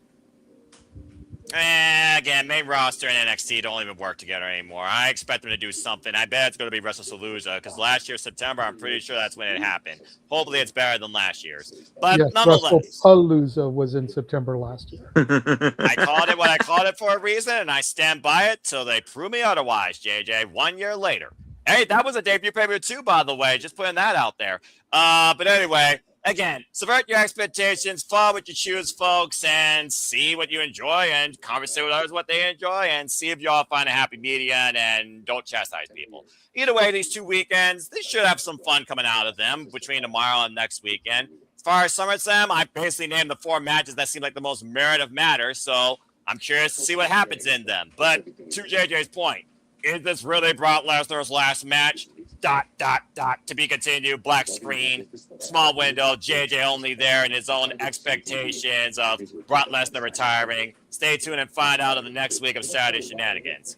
Speaker 16: Again, main roster and NXT don't even work together anymore. I expect them to do something. I bet it's going to be WrestlePalooza because last year, September, I'm pretty sure that's when it happened. Hopefully, it's better than last year's. But
Speaker 10: Yes,
Speaker 16: nonetheless,
Speaker 10: WrestlePalooza was in September last year.
Speaker 16: I called it what I called it for a reason, and I stand by it till they prove me otherwise, JJ. 1 year later. Hey, that was a debut pay-per-view too, by the way. Just putting that out there. But anyway, again, subvert your expectations, follow what you choose, folks, and see what you enjoy and conversate with others what they enjoy and see if you all find a happy median and don't chastise people. Either way, these 2 weekends, they should have some fun coming out of them between tomorrow and next weekend. As far as SummerSlam, I basically named the 4 matches that seem like the most merit of matter, so I'm curious to see what happens in them. But to JJ's point, is this really Brock Lesnar's last match? ... To be continued. Black screen, small window. JJ only there in his own expectations of Brock Lesnar retiring. Stay tuned and find out in the next week of Saturday Shenanigans,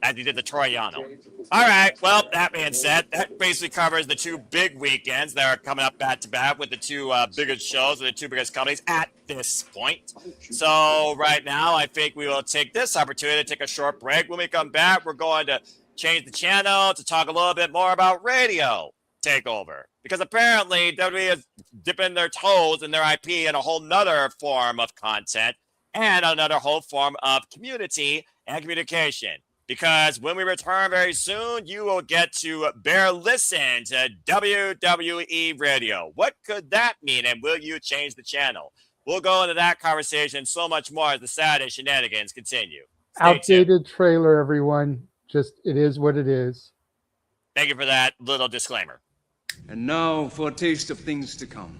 Speaker 16: as he did the Troy Yano. All right. Well, that being said, that basically covers the 2 big weekends that are coming up back to back with the 2 biggest shows and the 2 biggest companies at this point. So right now, I think we will take this opportunity to take a short break. When we come back, we're going to change the channel to talk a little bit more about radio takeover, because apparently WWE is dipping their toes in their IP in a whole nother form of content and another whole form of community and communication. Because when we return very soon, you will get to bear listen to WWE Radio. What could that mean, and will you change the channel? We'll go into that conversation and so much more as the Saturday Shenanigans continue.
Speaker 10: Outdated trailer, everyone. Just, it is what it is.
Speaker 16: Thank you for that little disclaimer.
Speaker 19: And now for a taste of things to come.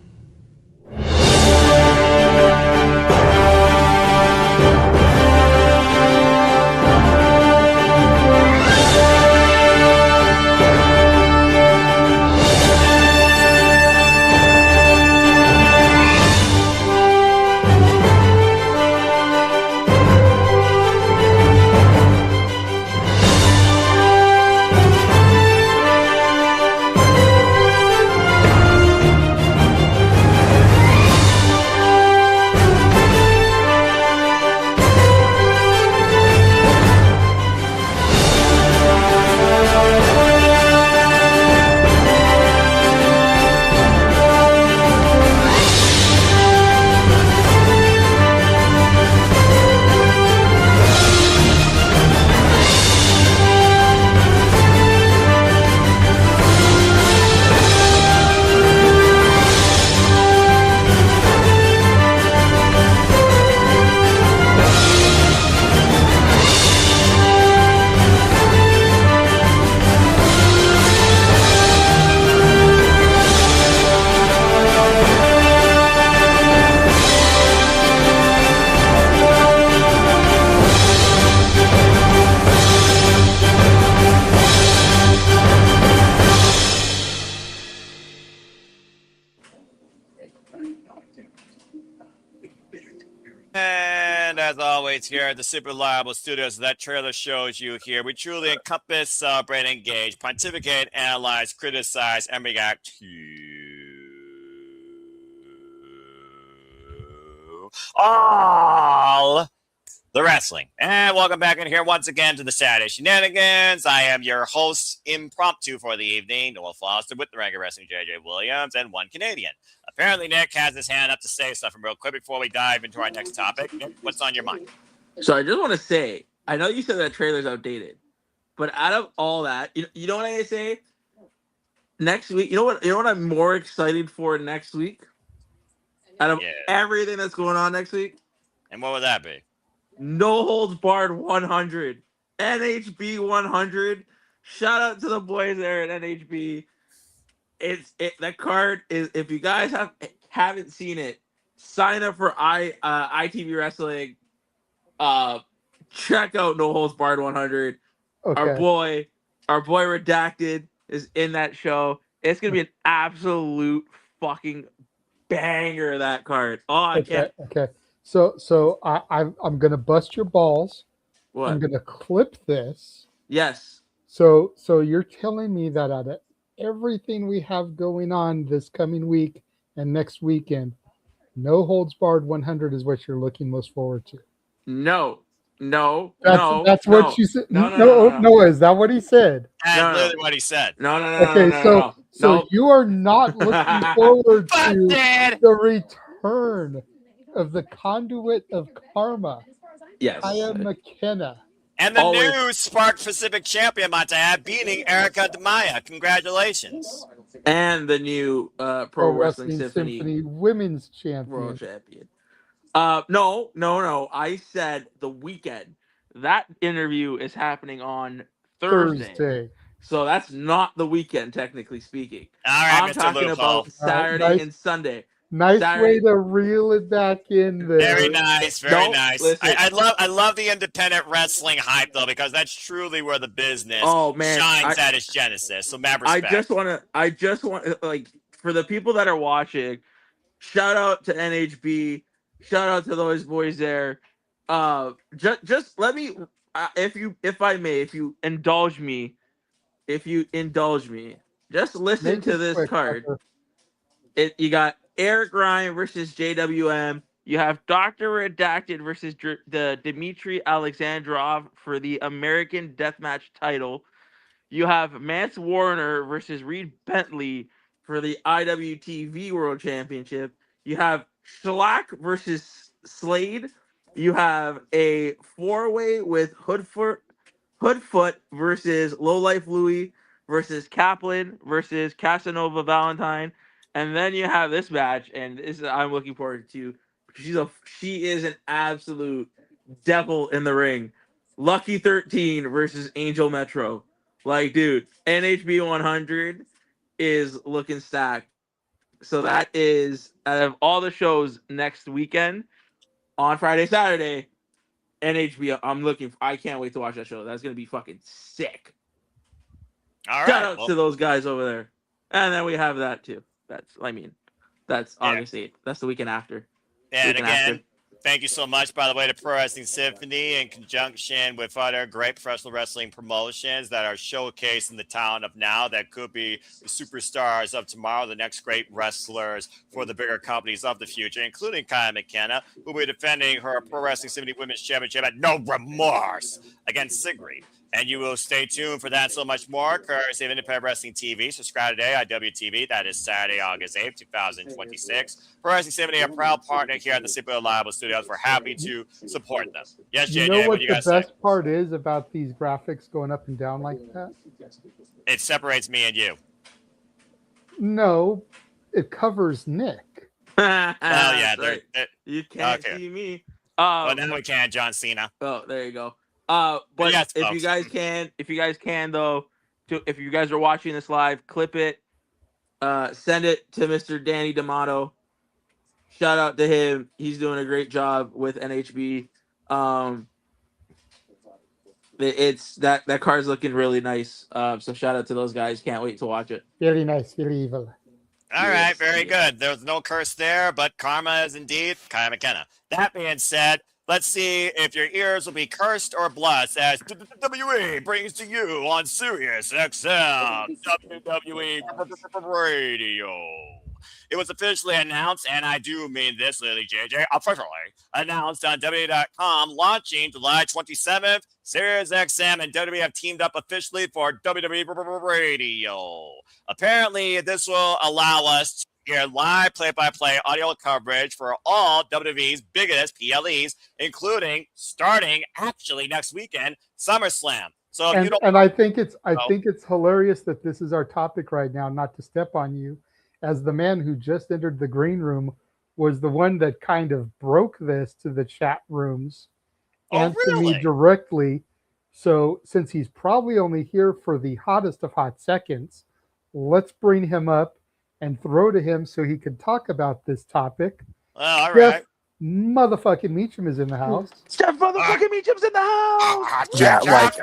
Speaker 16: And as always, here at the Super Reliable Studios, that trailer shows you here. We truly encompass, celebrate, engage, pontificate, analyze, criticize, and react to all the wrestling. And welcome back in here once again to the Saturday Shenanigans. I am your host, impromptu for the evening, Noel Foster, with the Ranker Wrestling, JJ Williams, and one Canadian. Apparently, Nick has his hand up to say something real quick before we dive into our next topic. Nick, what's on your mind?
Speaker 18: So I just want to say, I know you said that trailer's outdated, but out of all that, you know what I say? Next week, you know what I'm more excited for next week? Out of everything that's going on next week?
Speaker 16: And what would that be?
Speaker 18: No Holds Barred 100. NHB 100. Shout out to the boys there at NHB. That card is, if you guys haven't seen it, sign up for ITV Wrestling. Check out No Holds Barred 100.
Speaker 10: Okay.
Speaker 18: Our boy Redacted is in that show. It's gonna be an absolute fucking banger, that card. Oh, I can't.
Speaker 10: Okay. So I'm gonna bust your balls.
Speaker 18: What?
Speaker 10: I'm gonna clip this.
Speaker 18: Yes.
Speaker 10: So you're telling me that out of everything we have going on this coming week and next weekend, No Holds Barred 100 is what you're looking most forward to?
Speaker 18: No.
Speaker 10: That's what you said. No. Is that what he said?
Speaker 16: That's literally what he said.
Speaker 18: No.
Speaker 10: Okay, so you are not looking forward to the return of the conduit of karma.
Speaker 18: Yes.
Speaker 10: Kaya McKenna.
Speaker 16: And the new Spark Pacific champion, might I add, beating Erica Demaya. Congratulations.
Speaker 18: And the new Pro Wrestling Symphony
Speaker 10: Women's Champion.
Speaker 18: World Champion. No. I said the weekend. That interview is happening on Thursday. So that's not the weekend, technically speaking.
Speaker 16: All right,
Speaker 18: I'm
Speaker 16: Mr.
Speaker 18: talking
Speaker 16: Loophole.
Speaker 18: about Saturday and Sunday.
Speaker 10: Nice
Speaker 18: Saturday.
Speaker 10: way to reel it back in there.
Speaker 16: Very nice, very nice.
Speaker 18: Listen.
Speaker 16: I love the independent wrestling hype though, because that's truly where the business shines at its genesis. So mad respect.
Speaker 18: I just want like, for the people that are watching, shout out to NHB, shout out to those boys there. Just let me, if you indulge me, just listen to this card. You got Eric Ryan versus JWM. You have Dr. Redacted versus the Dmitry Alexandrov for the American Deathmatch title. You have Mance Warner versus Reed Bentley for the IWTV World Championship. You have Schlack versus Slade. You have a four-way with Hoodfoot versus Lowlife Louie versus Kaplan versus Casanova Valentine. And then you have this match, and this I'm looking forward to. She is an absolute devil in the ring. Lucky 13 versus Angel Metro. Like, dude, NHB 100 is looking stacked. So that is, out of all the shows next weekend, on Friday, Saturday, NHB, I can't wait to watch that show. That's going to be fucking sick.
Speaker 16: All right.
Speaker 18: Shout out to those guys over there. And then we have that too. That's August 8th. That's the weekend after.
Speaker 16: And again, thank you so much, by the way, to Pro Wrestling Symphony in conjunction with other great professional wrestling promotions that are showcased in the town of now that could be the superstars of tomorrow, the next great wrestlers for the bigger companies of the future, including Kaya McKenna, who will be defending her Pro Wrestling Symphony Women's Championship at no remorse against Sigrid. And you will stay tuned for that and so much more, courtesy of Independent Wrestling TV. Subscribe today on WTV. That is Saturday, August 8th, 2026. Pro Wrestling 70, a proud partner here at the Super Reliable Studios. We're happy to support them. Yes, JJ,
Speaker 10: You know what
Speaker 16: you
Speaker 10: the
Speaker 16: guys
Speaker 10: best
Speaker 16: say?
Speaker 10: part is about these graphics going up and down like that?
Speaker 16: It separates me and you.
Speaker 10: No, it covers Nick.
Speaker 16: Well, yeah.
Speaker 18: You can't see me.
Speaker 16: Well, now we can, John Cena.
Speaker 18: Oh, there you go. But
Speaker 16: yes,
Speaker 18: if
Speaker 16: folks.
Speaker 18: you guys can though, if you guys are watching this live, clip it, send it to Mr. Danny D'Amato. Shout out to him. He's doing a great job with NHB. It's that card's looking really nice. So shout out to those guys. Can't wait to watch it.
Speaker 10: Very nice, very evil.
Speaker 16: All right, very good. There's no curse there, but karma is indeed Kaya McKenna. That being said, Let's see if your ears will be cursed or blessed as WWE brings to you on Sirius XM WWE Radio. It was officially announced, and I do mean this, Lily JJ, officially announced on WWE.com, launching July 27th. Sirius XM and WWE have teamed up officially for WWE Radio. Apparently, this will allow us to hear live play-by-play audio coverage for all WWE's biggest PLEs, including starting actually next weekend, SummerSlam. So if you don't,
Speaker 10: I think it's hilarious that this is our topic right now. Not to step on you, as the man who just entered the green room was the one that kind of broke this to the chat rooms and to me directly. So since he's probably only here for the hottest of hot seconds, let's bring him up and throw to him so he can talk about this topic.
Speaker 16: All
Speaker 10: Jeff
Speaker 16: right.
Speaker 10: motherfucking Meacham is in the house.
Speaker 18: Jeff motherfucking Meacham's in the house.
Speaker 14: Yeah, that's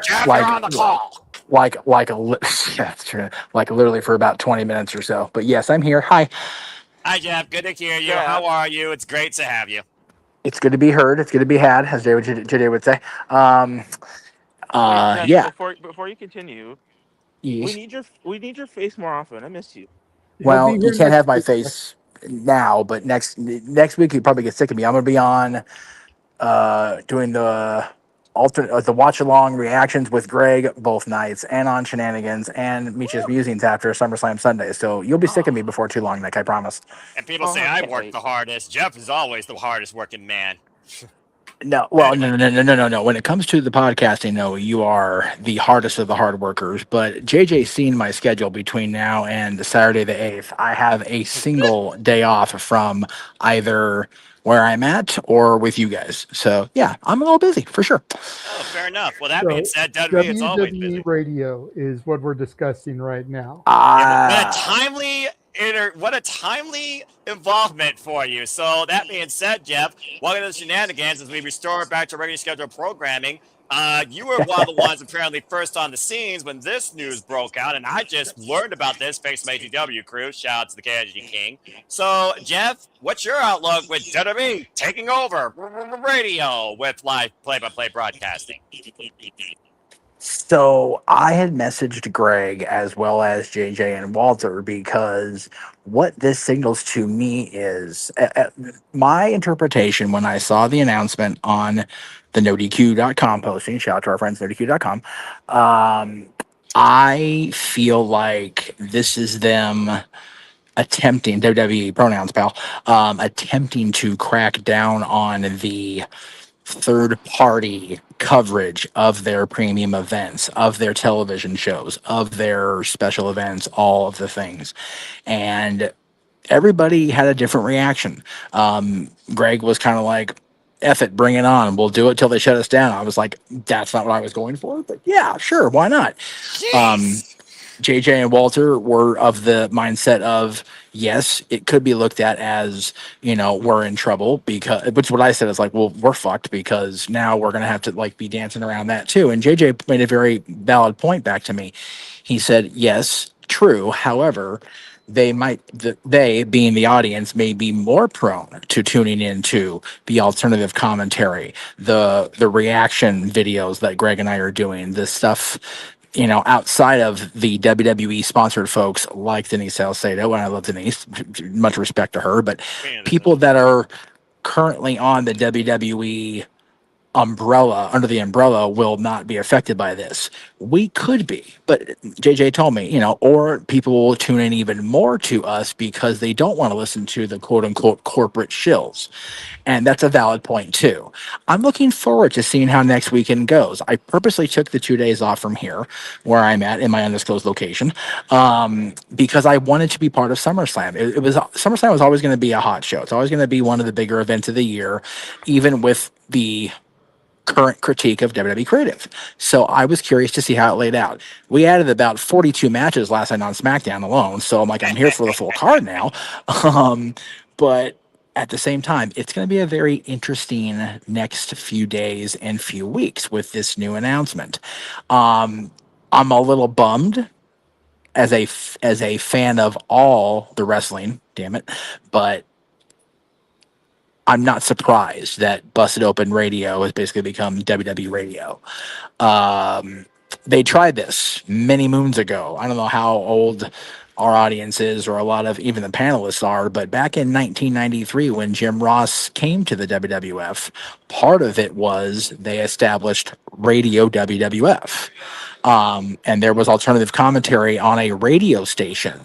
Speaker 14: true. Like literally for about 20 minutes or so. But yes, I'm here. Hi.
Speaker 16: Hi, Jeff. Good to hear you. How are you? It's great to have you.
Speaker 14: It's good to be heard. It's good to be had, as JJ would say. Yeah.
Speaker 17: Before you continue,
Speaker 14: Yes.
Speaker 17: we need your face more often. I miss you.
Speaker 14: Well, you can't have my face now, but next week you probably get sick of me. I'm gonna be on doing the watch along reactions with Greg both nights, and on Shenanigans and Meech's musings after SummerSlam Sunday. So you'll be sick of me before too long, Nick. I promise.
Speaker 16: And people say I work the hardest. Jeff is always the hardest working man.
Speaker 14: No, well, no. When it comes to the podcasting, no, you are the hardest of the hard workers. But JJ's seen my schedule between now and Saturday the 8th. I have a single day off from either where I'm at or with you guys. So, yeah, I'm a little busy for sure.
Speaker 16: Oh, fair enough. Well, that being said, WWE is always busy.
Speaker 10: Radio is what we're discussing right now.
Speaker 16: What a timely involvement for you. So that being said, Jeff, welcome to the Shenanigans as we restore back to regular scheduled programming. You were one of the ones apparently first on the scenes when this news broke out, and I just learned about this thanks to my ATW crew. Shout out to the KG King. So, Jeff, what's your outlook with WWE taking over radio with live play-by-play broadcasting?
Speaker 14: So I had messaged Greg as well as JJ and Walter because what this signals to me is my interpretation when I saw the announcement on the NoDQ.com posting. Shout out to our friends NoDQ.com. I feel like this is them attempting, WWE pronouns, pal, attempting to crack down on the third-party coverage of their premium events, of their television shows, of their special events, all of the things. And everybody had a different reaction. Greg was kind of like, F it, bring it on. We'll do it till they shut us down. I was like, that's not what I was going for, but yeah, sure, why not? JJ and Walter were of the mindset of, yes, it could be looked at as, we're in trouble because, which what I said is like, well, we're fucked because now we're going to have to like be dancing around that too. And JJ made a very valid point back to me. He said, yes, true. However, they being the audience may be more prone to tuning into the alternative commentary, the reaction videos that Greg and I are doing, the stuff outside of the WWE sponsored folks like Denise Salcedo, and I love Denise, much respect to her, but people that are currently on the WWE under the umbrella will not be affected by this. We could be, but JJ told me, or people will tune in even more to us because they don't want to listen to the quote unquote corporate shills. And that's a valid point too. I'm looking forward to seeing how next weekend goes. I purposely took the 2 days off from here where I'm at in my undisclosed location because I wanted to be part of SummerSlam. SummerSlam was always going to be a hot show. It's always going to be one of the bigger events of the year, even with the current critique of WWE Creative. So I was curious to see how it laid out. We added about 42 matches last night on SmackDown alone. So I'm like, I'm here for the full card now. But at the same time, it's going to be a very interesting next few days and few weeks with this new announcement. I'm a little bummed as a fan of all the wrestling, damn it. But I'm not surprised that Busted Open Radio has basically become WWE Radio. They tried this many moons ago. I don't know how old our audience is, or a lot of even the panelists are, but back in 1993, when Jim Ross came to the WWF, part of it was they established Radio WWF. And there was alternative commentary on a radio station.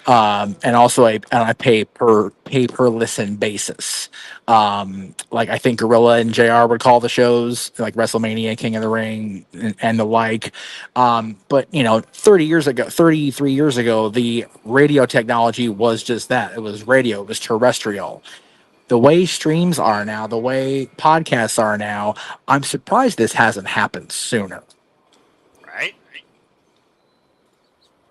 Speaker 14: And also on a pay per listen basis. Like I think Gorilla and JR would call the shows like WrestleMania, King of the Ring, and the like. But 33 years ago, the radio technology was just that. It was radio. It was terrestrial. The way streams are now, the way podcasts are now, I'm surprised this hasn't happened sooner.
Speaker 16: Right?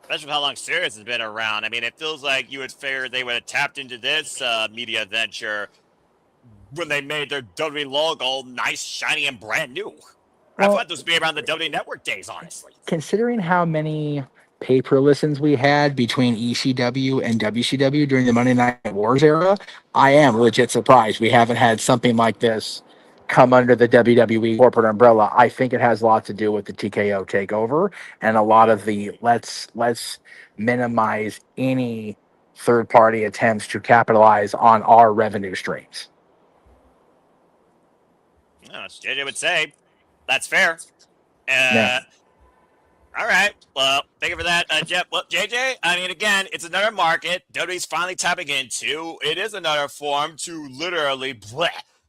Speaker 16: Especially with how long Sirius has been around. I mean, it feels like you would figure they would have tapped into this media venture when they made their WWE logo nice, shiny, and brand new. I thought this would be around the WWE Network days, honestly.
Speaker 14: Considering how many pay-per-listens we had between ECW and WCW during the Monday Night Wars era, I am legit surprised we haven't had something like this come under the WWE corporate umbrella. I think it has a lot to do with the TKO takeover and a lot of the let's minimize any third-party attempts to capitalize on our revenue streams.
Speaker 16: As JJ would say, that's fair.
Speaker 14: Yeah.
Speaker 16: All right. Well, thank you for that, Jeff. Well, JJ, I mean, again, it's another market WWE's finally tapping into. It is another form to literally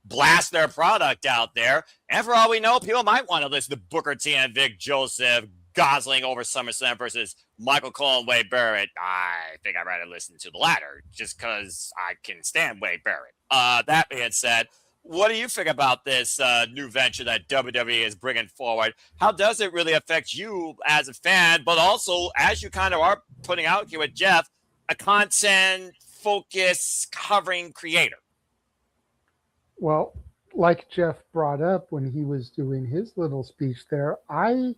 Speaker 16: blast their product out there. And for all we know, people might want to listen to Booker T and Vic Joseph Gosling over SummerSlam versus Michael Cole and Wade Barrett. I think I'd rather listen to the latter just because I can stand Wade Barrett. That being said, what do you think about this new venture that WWE is bringing forward? How does it really affect you as a fan, but also, as you kind of are putting out here with Jeff, a content focus covering creator?
Speaker 10: Well, like Jeff brought up when he was doing his little speech there, I'm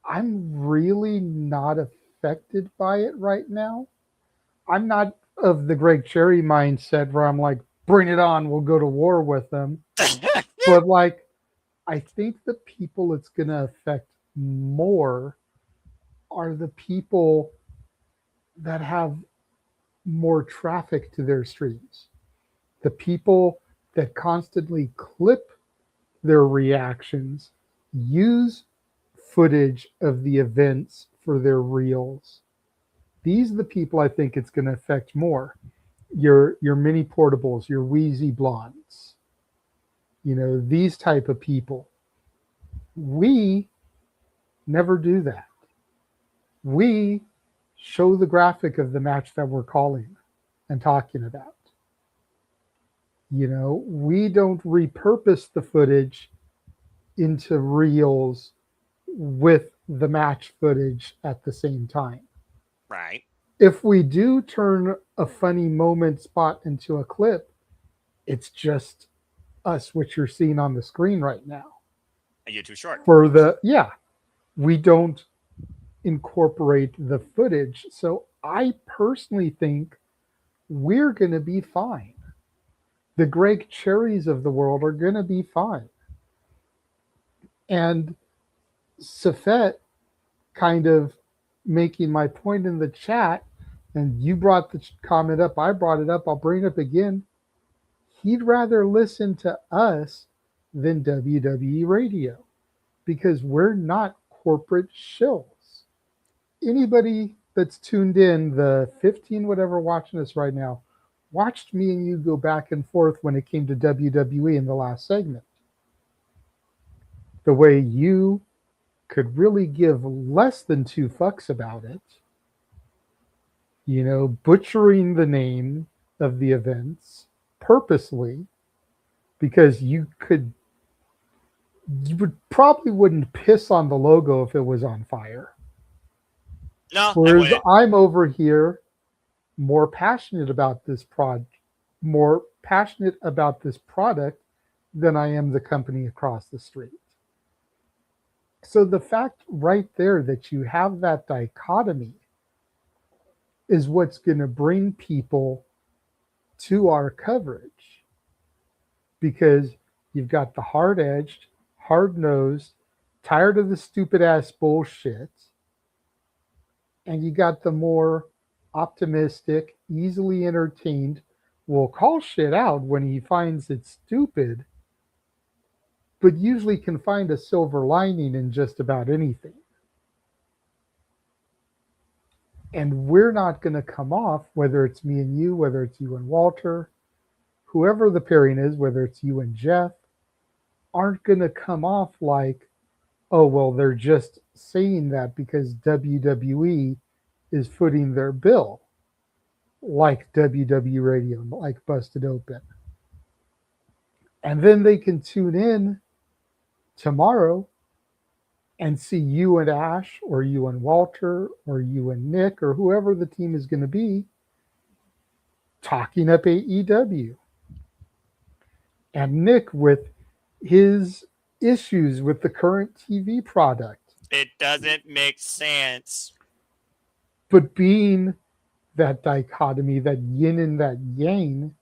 Speaker 10: really not affected by it right now. I'm not of the Greg Cherry mindset where I'm like, bring it on, we'll go to war with them. But like, I think the people it's going to affect more are the people that have more traffic to their streams. The people that constantly clip their reactions, use footage of the events for their reels. These are the people I think it's going to affect more. Your mini portables, your wheezy blondes, these type of people. We never do that. We show the graphic of the match that we're calling and talking about. We don't repurpose the footage into reels with the match footage at the same time.
Speaker 16: Right.
Speaker 10: If we do turn a funny moment spot into a clip, it's just us, what you're seeing on the screen right now.
Speaker 16: And you're too short.
Speaker 10: We don't incorporate the footage. So I personally think we're going to be fine. The Greg Cherries of the world are going to be fine. And Safet kind of making my point in the chat, and you brought the comment up, I brought it up, I'll bring it up again. He'd rather listen to us than WWE Radio because we're not corporate shills. Anybody that's tuned in, the 15 whatever watching us right now, watched me and you go back and forth when it came to WWE in the last segment. The way you could really give less than two fucks about it, butchering the name of the events purposely because you probably wouldn't piss on the logo if it was on fire.
Speaker 16: No.
Speaker 10: Whereas I'm over here more passionate about this product than I am the company across the street. So the fact right there that you have that dichotomy is what's going to bring people to our coverage, because you've got the hard-edged, hard-nosed, tired of the stupid-ass bullshit, and you got the more optimistic, easily entertained, will call shit out when he finds it stupid, but usually can find a silver lining in just about anything. And we're not going to come off, whether it's me and you, whether it's you and Walter, whoever the pairing is, whether it's you and Jeff, aren't going to come off like, oh, well, they're just saying that because WWE is footing their bill, like WWE Radio, like Busted Open. And then they can tune in tomorrow and see you and Ash, or you and Walter, or you and Nick, or whoever the team is going to be, talking up AEW. And Nick with his issues with the current TV product.
Speaker 16: It doesn't make sense.
Speaker 10: But being that dichotomy, that yin and that yang,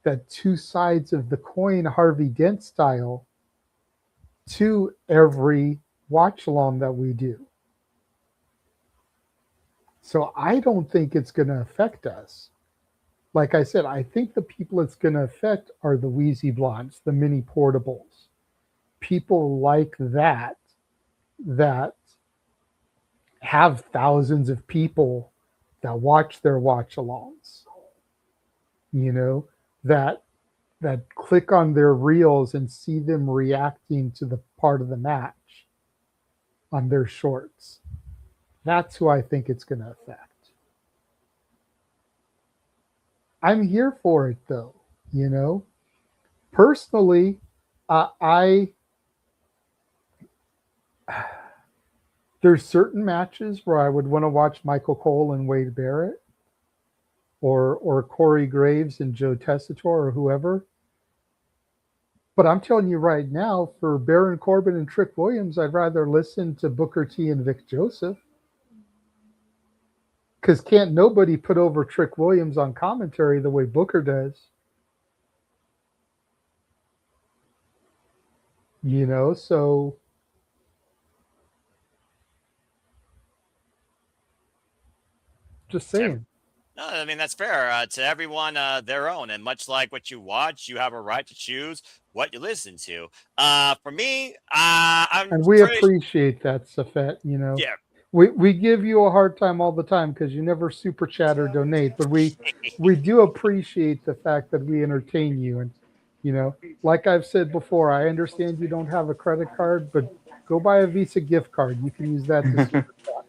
Speaker 10: that two sides of the coin, Harvey Dent style, to every watch along that we do. So I don't think it's going to affect us. Like I said, I think the people it's going to affect are the Wheezy Blondes, the mini portables. People like that have thousands of people that watch their watch alongs. You know, that click on their reels and see them reacting to the part of the match on their shorts. That's who I think it's going to affect. I'm here for it, though. You know, personally, there's certain matches where I would want to watch Michael Cole and Wade Barrett, or Corey Graves and Joe Tessitore, or whoever. But I'm telling you right now, for Baron Corbin and Trick Williams, I'd rather listen to Booker T and Vic Joseph. Because can't nobody put over Trick Williams on commentary the way Booker does. You know, so just saying.
Speaker 16: No, I mean, that's fair. To everyone, their own. And much like what you watch, you have a right to choose what you listen to. For me,
Speaker 10: and we appreciate that, Safet. You know,
Speaker 16: yeah.
Speaker 10: We give you a hard time all the time because you never super chat or donate, but we do appreciate the fact that we entertain you. And, you know, like I've said before, I understand you don't have a credit card, but go buy a Visa gift card. You can use that to super chat.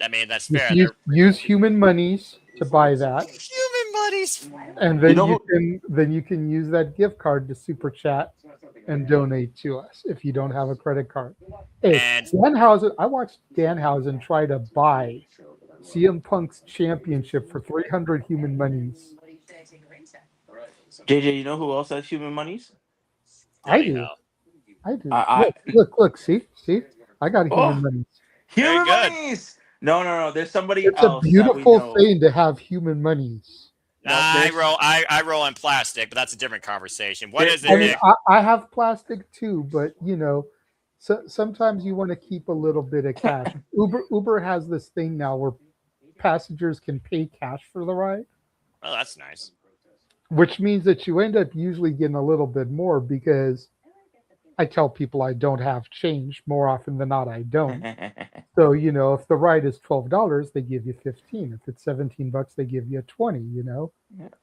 Speaker 16: I mean, that's fair.
Speaker 10: Use human monies to buy that.
Speaker 16: Human monies.
Speaker 10: And then you can use that gift card to super chat and donate to us if you don't have a credit card. Hey, Danhausen, I watched Danhausen try to buy CM Punk's championship for 300 human monies.
Speaker 18: JJ, you know who else has human monies?
Speaker 10: I do. Look, see? I got human monies.
Speaker 18: Human monies! No. There's somebody
Speaker 10: it's
Speaker 18: else.
Speaker 10: It's a beautiful thing to have human monies.
Speaker 16: I roll in plastic, but that's a different conversation. What is it,
Speaker 10: I mean,
Speaker 16: Nick?
Speaker 10: I have plastic too, but you know, sometimes you want to keep a little bit of cash. Uber has this thing now where passengers can pay cash for the ride.
Speaker 16: Oh, that's nice.
Speaker 10: Which means that you end up usually getting a little bit more, because I tell people I don't have change. More often than not, I don't. So, you know, if the ride is $12, they give you 15. If it's $17, they give you 20, you know?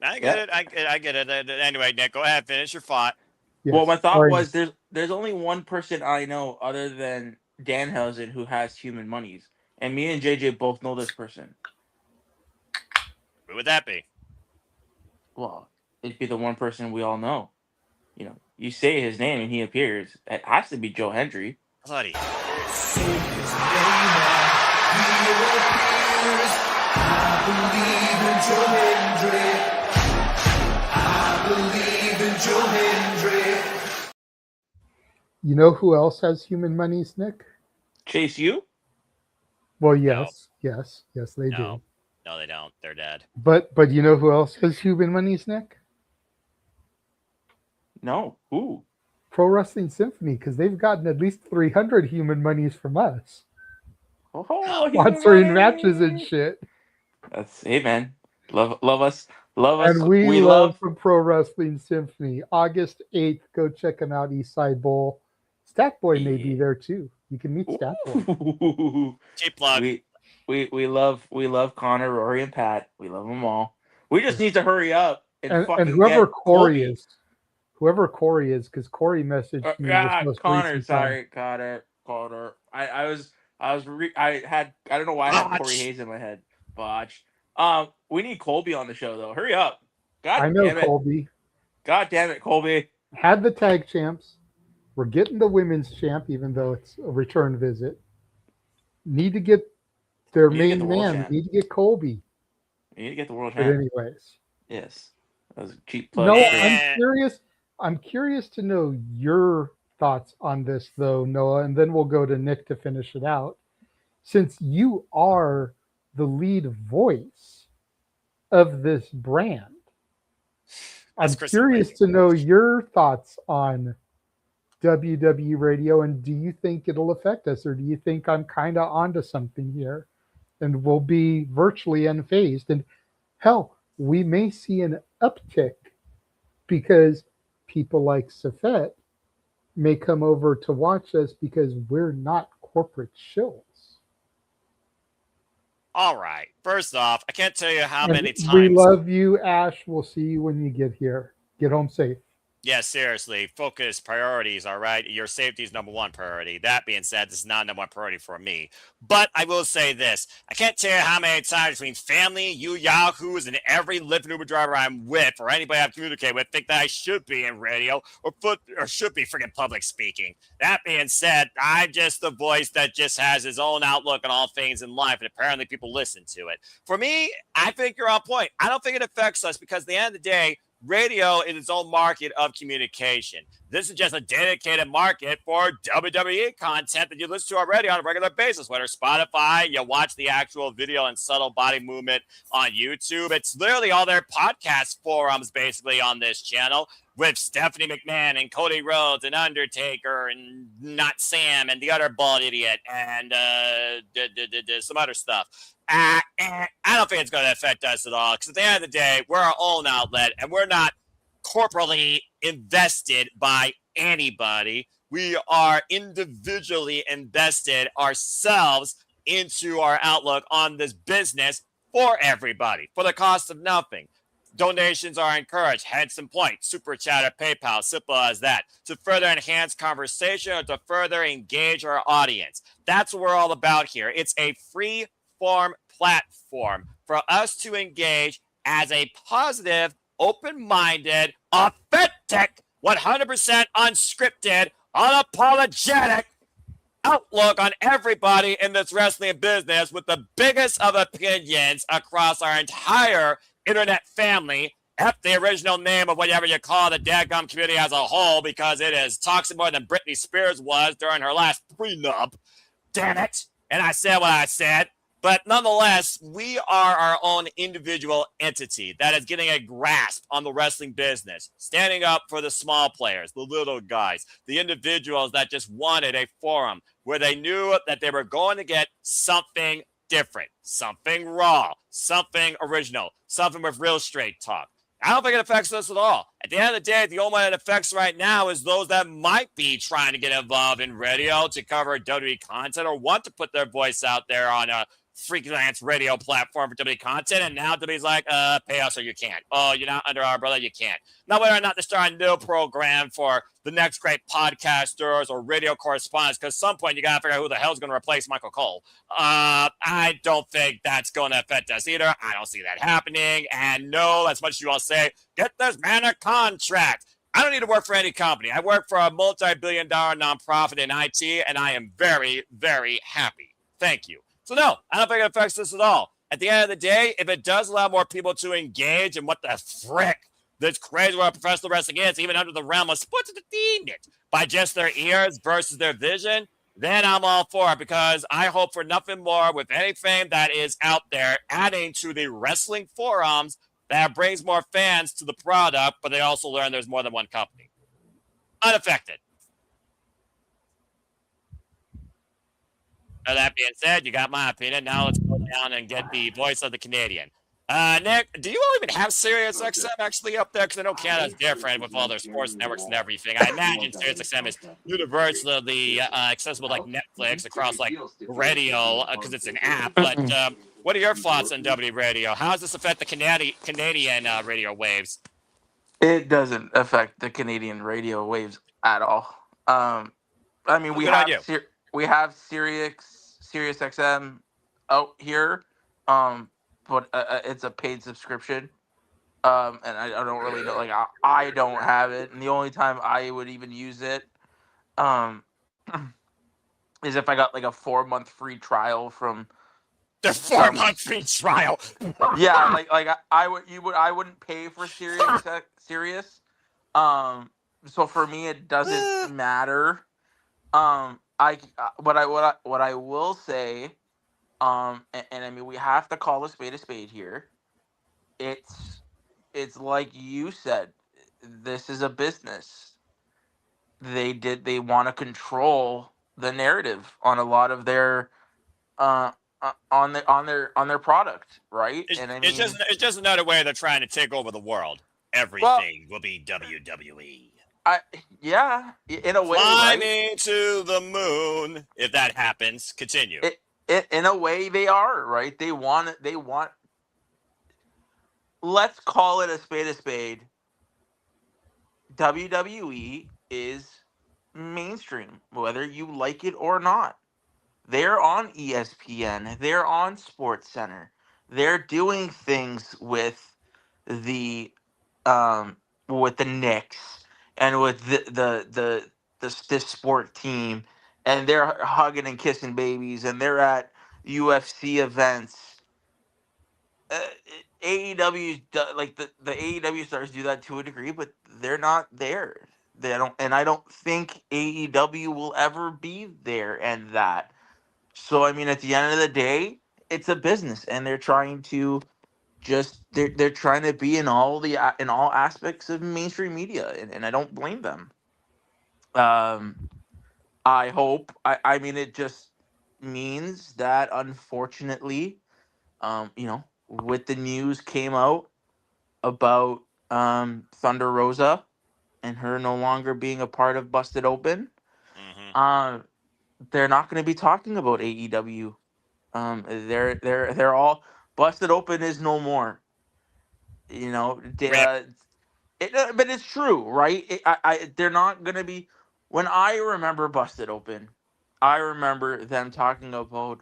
Speaker 16: I get it. I get it. Anyway, Nick, go ahead. Finish your thought.
Speaker 10: Yes.
Speaker 18: Well, my thought was there's only one person I know other than Danhausen who has human monies. And me and JJ both know this person.
Speaker 16: Who would that be?
Speaker 18: Well, it'd be the one person we all know. You know, you say his name and he appears. It has to be Joe Hendry.
Speaker 16: I thought he...
Speaker 10: You know who else has human monies, Nick?
Speaker 18: Chase U?
Speaker 10: Well, yes, they do.
Speaker 16: No, they don't. They're dead.
Speaker 10: But you know who else has human monies, Nick?
Speaker 18: No, who?
Speaker 10: Pro Wrestling Symphony, because they've gotten at least 300 human monies from us.
Speaker 18: Oh,
Speaker 10: Sponsoring matches and shit.
Speaker 18: Hey man, love us.
Speaker 10: And we
Speaker 18: love
Speaker 10: love from Pro Wrestling Symphony. August 8th, go check them out, Eastside Bowl. Stat Boy may be there too. You can meet Stat Boy.
Speaker 16: Cheap plug.
Speaker 18: We love Connor, Rory, and Pat. We love them all. We just need to hurry up and
Speaker 10: whoever
Speaker 18: get
Speaker 10: Corey
Speaker 18: Colby.
Speaker 10: is, because Corey messaged me. this most
Speaker 18: Connor,
Speaker 10: recent
Speaker 18: sorry,
Speaker 10: time.
Speaker 18: Connor. I don't know why I had Corey Hayes in my head. Botch. We need Colby on the show though. Hurry up. God
Speaker 10: I know
Speaker 18: damn it.
Speaker 10: Colby.
Speaker 18: God damn it, Colby.
Speaker 10: Had the tag champs. We're getting the women's champ, even though it's a return visit. Need to get their
Speaker 18: Need to get
Speaker 10: main
Speaker 18: the world
Speaker 10: man.
Speaker 18: champ.
Speaker 10: Need to get Colby.
Speaker 18: You need to get the world
Speaker 10: But
Speaker 18: champ.
Speaker 10: anyways.
Speaker 18: Yes. That was a cheap plug.
Speaker 10: No, I'm curious to know your thoughts on this though, Noah, and then we'll go to Nick to finish it out. Since you are the lead voice of this brand, I'm curious to know your thoughts on WWE radio, and do you think it'll affect us, or do you think I'm kind of onto something here and we'll be virtually unfazed? And hell, we may see an uptick because people like Safet may come over to watch us because we're not corporate shills.
Speaker 16: All right. First off, I can't tell you how many times.
Speaker 10: We love you, Ash. We'll see you when you get here. Get home safe.
Speaker 16: Yeah, seriously, focus priorities, all right? Your safety is number one priority. That being said, this is not number one priority for me. But I will say this. I can't tell you how many times between family, you yahoos, and every Lyft and Uber driver I'm with, or anybody I've communicated with, think that I should be in radio or should be freaking public speaking. That being said, I'm just the voice that just has his own outlook on all things in life, and apparently people listen to it. For me, I think you're on point. I don't think it affects us because at the end of the day, radio is its own market of communication. This is just a dedicated market for WWE content that you listen to already on a regular basis, whether Spotify, you watch the actual video and subtle body movement on YouTube. It's literally all their podcast forums basically on this channel with Stephanie McMahon and Cody Rhodes and Undertaker and Not Sam and the other bald idiot and some other stuff. I don't think it's going to affect us at all because at the end of the day, we're our own outlet and we're not corporately invested by anybody. We are individually invested ourselves into our outlook on this business for everybody for the cost of nothing. Donations are encouraged, hence in point, Superchatted, PayPal, simple as that, to further enhance conversation or to further engage our audience. That's what we're all about here. It's a free form platform for us to engage as a positive, open-minded, authentic, 100% unscripted, unapologetic outlook on everybody in this wrestling business with the biggest of opinions across our entire internet family. F the original name of whatever you call the dadgum community as a whole because it is toxic more than Britney Spears was during her last prenup. Damn it. And I said what I said. But nonetheless, we are our own individual entity that is getting a grasp on the wrestling business, standing up for the small players, the little guys, the individuals that just wanted a forum where they knew that they were going to get something different, something raw, something original, something with real straight talk. I don't think it affects us at all. At the end of the day, the only one it affects right now is those that might be trying to get involved in radio to cover WWE content or want to put their voice out there on a freelance radio platform for WWE content, and now WWE's like, pay us or you can't. Oh, you're not under our umbrella, you can't. Now, whether or not to start a new program for the next great podcasters or radio correspondents, because at some point you got to figure out who the hell's going to replace Michael Cole. I don't think that's going to affect us either. I don't see that happening. And no, as much as you all say, get this man a contract. I don't need to work for any company. I work for a multi-billion-dollar nonprofit in IT, and I am very, very happy. Thank you. So no, I don't think it affects us at all. At the end of the day, if it does allow more people to engage in what the frick this crazy what professional wrestling is, even under the realm of sports entertainment, by just their ears versus their vision, then I'm all for it, because I hope for nothing more with anything that is out there adding to the wrestling forums that brings more fans to the product, but they also learn there's more than one company. Unaffected. Now, that being said, you got my opinion. Now let's go down and get the voice of the Canadian. Nick, do you all even have Sirius XM actually up there? Because I know Canada's different with all their sports networks and everything. I imagine Sirius XM is universally accessible like Netflix across like radio because it's an app. But what are your thoughts on W Radio? How does this affect the Canadian radio waves?
Speaker 18: It doesn't affect the Canadian radio waves at all. I mean, we
Speaker 16: Good on
Speaker 18: have
Speaker 16: you.
Speaker 18: we have Sirius XM out here, but it's a paid subscription. And I don't really know. Like I don't have it, and the only time I would even use it, is if I got like a 4-month free trial from.
Speaker 16: The 4-month free trial.
Speaker 18: Yeah, like I wouldn't pay for Sirius. So for me it doesn't matter. What I will say, and I mean we have to call a spade here. It's like you said, this is a business. They want to control the narrative on a lot of their on their product, right?
Speaker 16: It's,
Speaker 18: and I mean,
Speaker 16: it's just another way they're trying to take over the world. Everything will be WWE.
Speaker 18: Yeah, in a way,
Speaker 16: Fly
Speaker 18: right?
Speaker 16: me to the moon. If that happens, continue.
Speaker 18: In a way, they are right. They want. Let's call it a spade a spade. WWE is mainstream, whether you like it or not. They're on ESPN. They're on Sports Center. They're doing things with the Knicks and with this sport team, and they're hugging and kissing babies, and they're at UFC events. AEW, like the AEW stars do that to a degree, but they're not there. They don't, and I don't think AEW will ever be there. And that. So I mean, at the end of the day, it's a business, and they're trying to they're trying to be in all aspects of mainstream media, and I don't blame them. I hope. I mean, it just means that unfortunately, with the news came out about Thunder Rosa and her no longer being a part of Busted Open, they're not going to be talking about AEW. They're all Busted Open is no more. But it's true, right? They're not going to be. When I remember Busted Open, I remember them talking about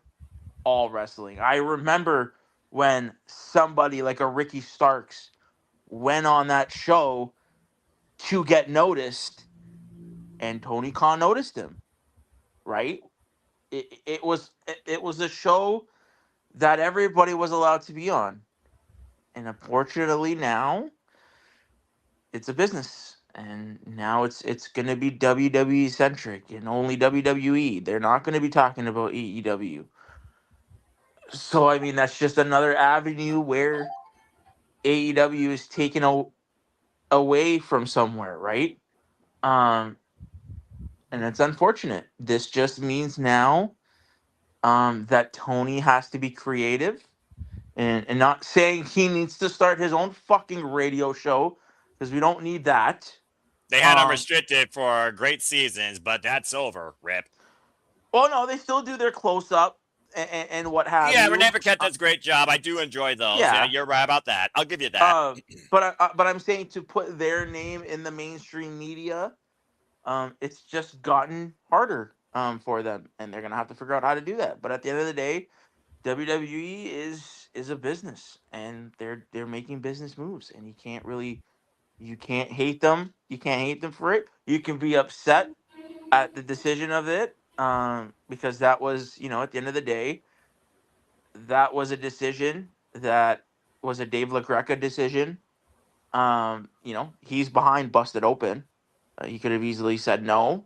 Speaker 18: all wrestling. I remember when somebody like a Ricky Starks went on that show to get noticed, and Tony Khan noticed him, right? It was a show that everybody was allowed to be on, and unfortunately now it's a business, and now it's going to be WWE centric and only WWE. They're not going to be talking about AEW. So I mean, that's just another avenue where AEW is taken away from somewhere, right? And it's unfortunate. This just means now that Tony has to be creative, and not saying he needs to start his own fucking radio show, because we don't need that.
Speaker 16: They had him restricted for great seasons, but that's over. Rip.
Speaker 18: Well, no, they still do their close up and what have you.
Speaker 16: Yeah, Renee Paquette does a great job. I do enjoy those. Yeah, you're right about that. I'll give you that.
Speaker 18: But I'm saying, to put their name in the mainstream media, it's just gotten harder for them, and they're gonna have to figure out how to do that. But at the end of the day, WWE is a business, and they're making business moves, and you can't hate them. You can't hate them for it. You can be upset at the decision of it, because that was, at the end of the day, that was a decision that was a Dave LaGreca decision. He's behind Busted Open. He could have easily said no,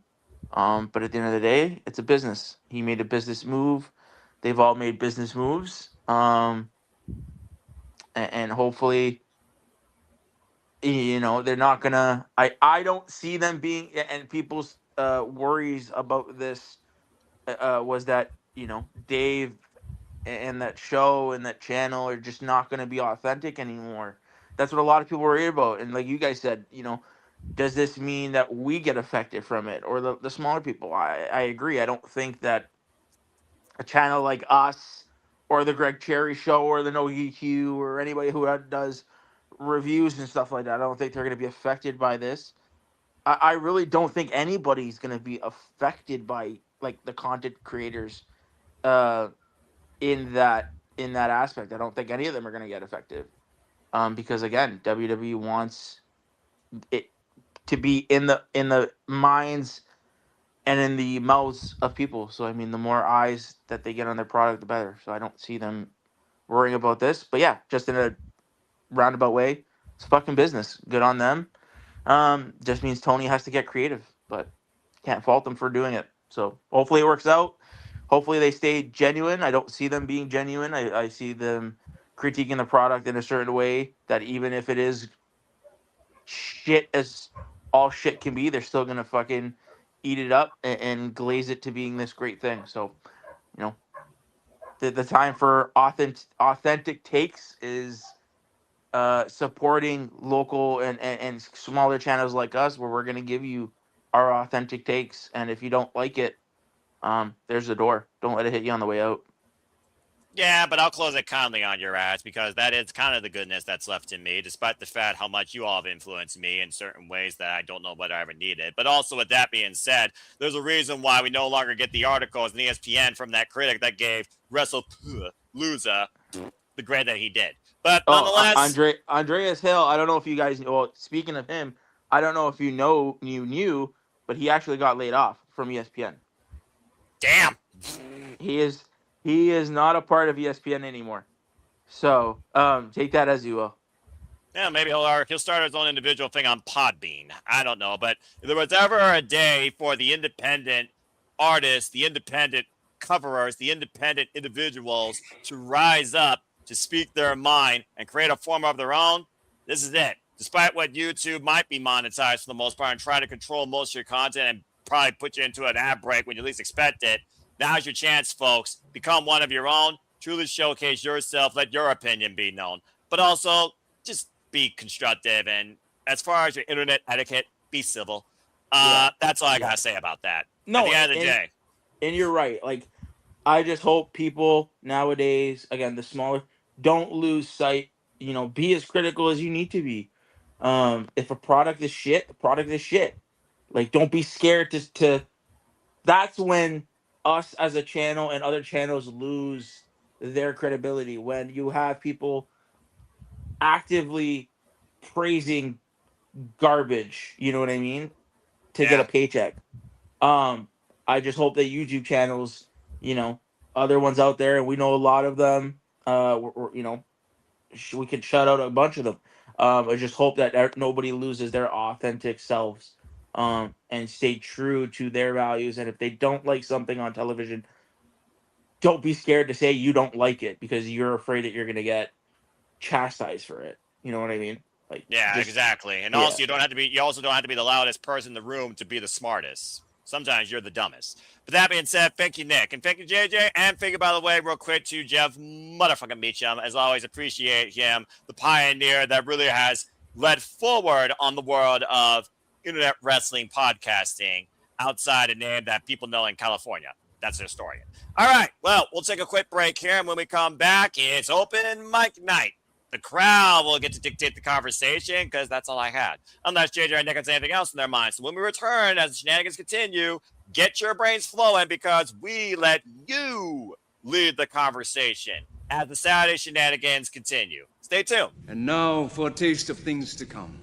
Speaker 18: But at the end of the day, it's a business. He made a business move. They've all made business moves. And hopefully, they're not gonna. I don't see them being. And people's worries about this was that Dave and that show and that channel are just not going to be authentic anymore. That's what a lot of people worry about. And like you guys said, does this mean that we get affected from it or the smaller people? I agree. I don't think that a channel like us or the Greg Cherry show or the No EQ or anybody who does reviews and stuff like that, I don't think they're going to be affected by this. I really don't think anybody's going to be affected by like the content creators in that aspect. I don't think any of them are going to get affected because again, WWE wants it to be in the minds and in the mouths of people. So I mean, the more eyes that they get on their product, the better. So I don't see them worrying about this. But yeah, just in a roundabout way, it's fucking business. Good on them. Just means Tony has to get creative, but can't fault them for doing it. So hopefully it works out. Hopefully they stay genuine. I don't see them being genuine. I see them critiquing the product in a certain way that even if it is shit as all shit can be, they're still gonna fucking eat it up and glaze it to being this great thing. So, the time for authentic takes is supporting local and smaller channels like us, where we're gonna give you our authentic takes. And if you don't like it, there's the door. Don't let it hit you on the way out.
Speaker 16: Yeah, but I'll close it kindly on your ass because that is kind of the goodness that's left in me, despite the fact how much you all have influenced me in certain ways that I don't know whether I ever needed. But also, with that being said, there's a reason why we no longer get the articles in ESPN from that critic that gave WrestlePalooza the grade that he did. But nonetheless,
Speaker 18: Andreas Hill. I don't know if you guys. Well, speaking of him, I don't know if you knew, but he actually got laid off from ESPN.
Speaker 16: Damn.
Speaker 18: He is not a part of ESPN anymore. So take that as you will.
Speaker 16: Yeah, maybe he'll start his own individual thing on Podbean. I don't know, but if there was ever a day for the independent artists, the independent coverers, the independent individuals to rise up, to speak their mind, and create a form of their own, this is it. Despite what YouTube might be monetized for the most part and try to control most of your content and probably put you into an ad break when you least expect it, now's your chance, folks. Become one of your own. Truly showcase yourself. Let your opinion be known. But also, just be constructive. And as far as your internet etiquette, be civil. That's all I got to say about that.
Speaker 18: No,
Speaker 16: at the end of the day.
Speaker 18: And you're right. Like, I just hope people nowadays, again, the smaller, don't lose sight. Be as critical as you need to be. If a product is shit, the product is shit. Like, don't be scared to that's when us as a channel and other channels lose their credibility, when you have people actively praising garbage, you know what I mean, to get a paycheck. I just hope that YouTube channels, other ones out there, and we know a lot of them, we could shout out a bunch of them. I just hope that nobody loses their authentic selves. And stay true to their values. And if they don't like something on television, don't be scared to say you don't like it because you're afraid that you're going to get chastised for it. You know what I mean? Like,
Speaker 16: exactly. And also, you also don't have to be the loudest person in the room to be the smartest. Sometimes you're the dumbest. But that being said, thank you, Nick. And thank you, JJ. And thank you, by the way, real quick, to Jeff motherfucking Meacham. As always, appreciate him, the pioneer that really has led forward on the world of internet wrestling podcasting outside a name that people know in California. That's their story. All right. Well, we'll take a quick break here. And when we come back, it's open mic night. The crowd will get to dictate the conversation because that's all I had. Unless JJ and Nick has anything else in their minds. So when we return, as the shenanigans continue, get your brains flowing because we let you lead the conversation as the Saturday shenanigans continue. Stay tuned.
Speaker 19: And now for a taste of things to come.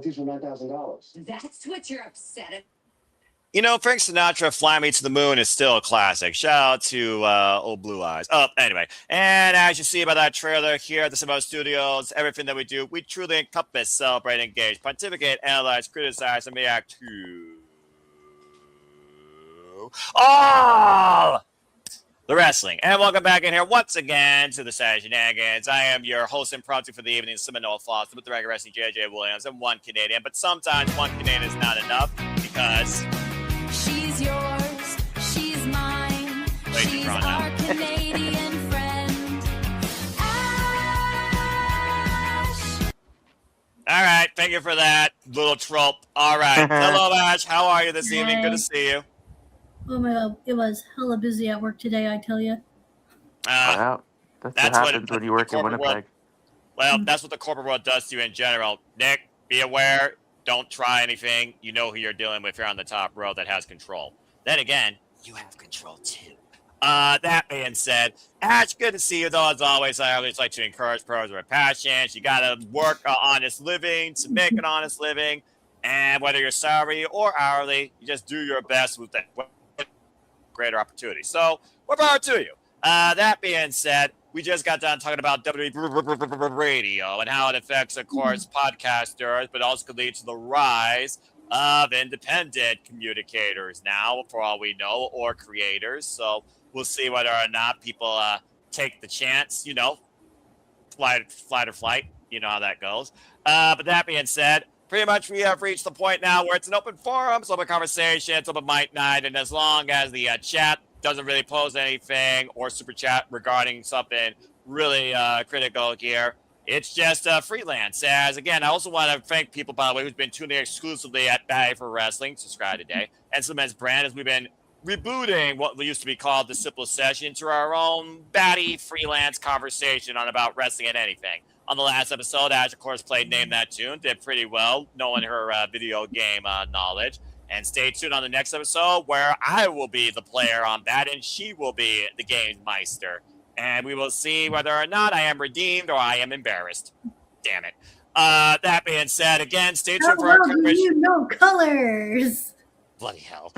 Speaker 20: teach her $9,000.
Speaker 9: That's what you're upset at.
Speaker 16: You know, Frank Sinatra, Fly Me to the Moon is still a classic. Shout out to Old Blue Eyes. Oh, anyway. And as you see by that trailer here at the Cinema Studios, everything that we do, we truly encompass, celebrate, engage, pontificate, analyze, criticize, and react to all the wrestling. And welcome back in here once again to the Shenanigans. I am your host and prompter for the evening, Seminole Foster, with the regular wrestling JJ Williams and one Canadian. But sometimes one Canadian is not enough because
Speaker 9: She's yours, she's mine. She's our Canadian friend. Ash.
Speaker 16: All right, thank you for that little trope. All right. Hello, Ash. How are you this evening? Good to see you.
Speaker 1: Oh my god, it was hella busy at work today, I tell you.
Speaker 13: That's what happens when you work in Winnipeg.
Speaker 16: World, well, that's what the corporate world does to you in general. Nick, be aware. Don't try anything. You know who you're dealing with. You're on the top row that has control. Then again, you have control too. That being said, Ash, good to see you though. As always, I always like to encourage pros with passions. You got to work an honest living to make an honest living. And whether you're salary or hourly, you just do your best with that greater opportunity. So, more power to you. That being said, we just got done talking about WWE radio and how it affects, of course, podcasters, but also could lead to the rise of independent communicators now, for all we know, or creators. So we'll see whether or not people take the chance, you know, flight or flight, you know how that goes. But that being said, pretty much we have reached the point now where it's an open forum, it's open conversation, it's open mic night, and as long as the chat doesn't really pose anything or super chat regarding something really critical here, it's just freelance. As again, I also want to thank people, by the way, who's been tuning in exclusively at Batty for Wrestling, subscribe today, and Cements Brand, as we've been rebooting what used to be called the Simple Session to our own Batty freelance conversation on about wrestling and anything. On the last episode, Ash, of course, played Name That Tune, did pretty well, knowing her video game knowledge. And stay tuned on the next episode where I will be the player on that and she will be the game meister. And we will see whether or not I am redeemed or I am embarrassed. Damn it. That being said, again, stay tuned for our coverage.
Speaker 1: You know colors.
Speaker 16: Bloody hell.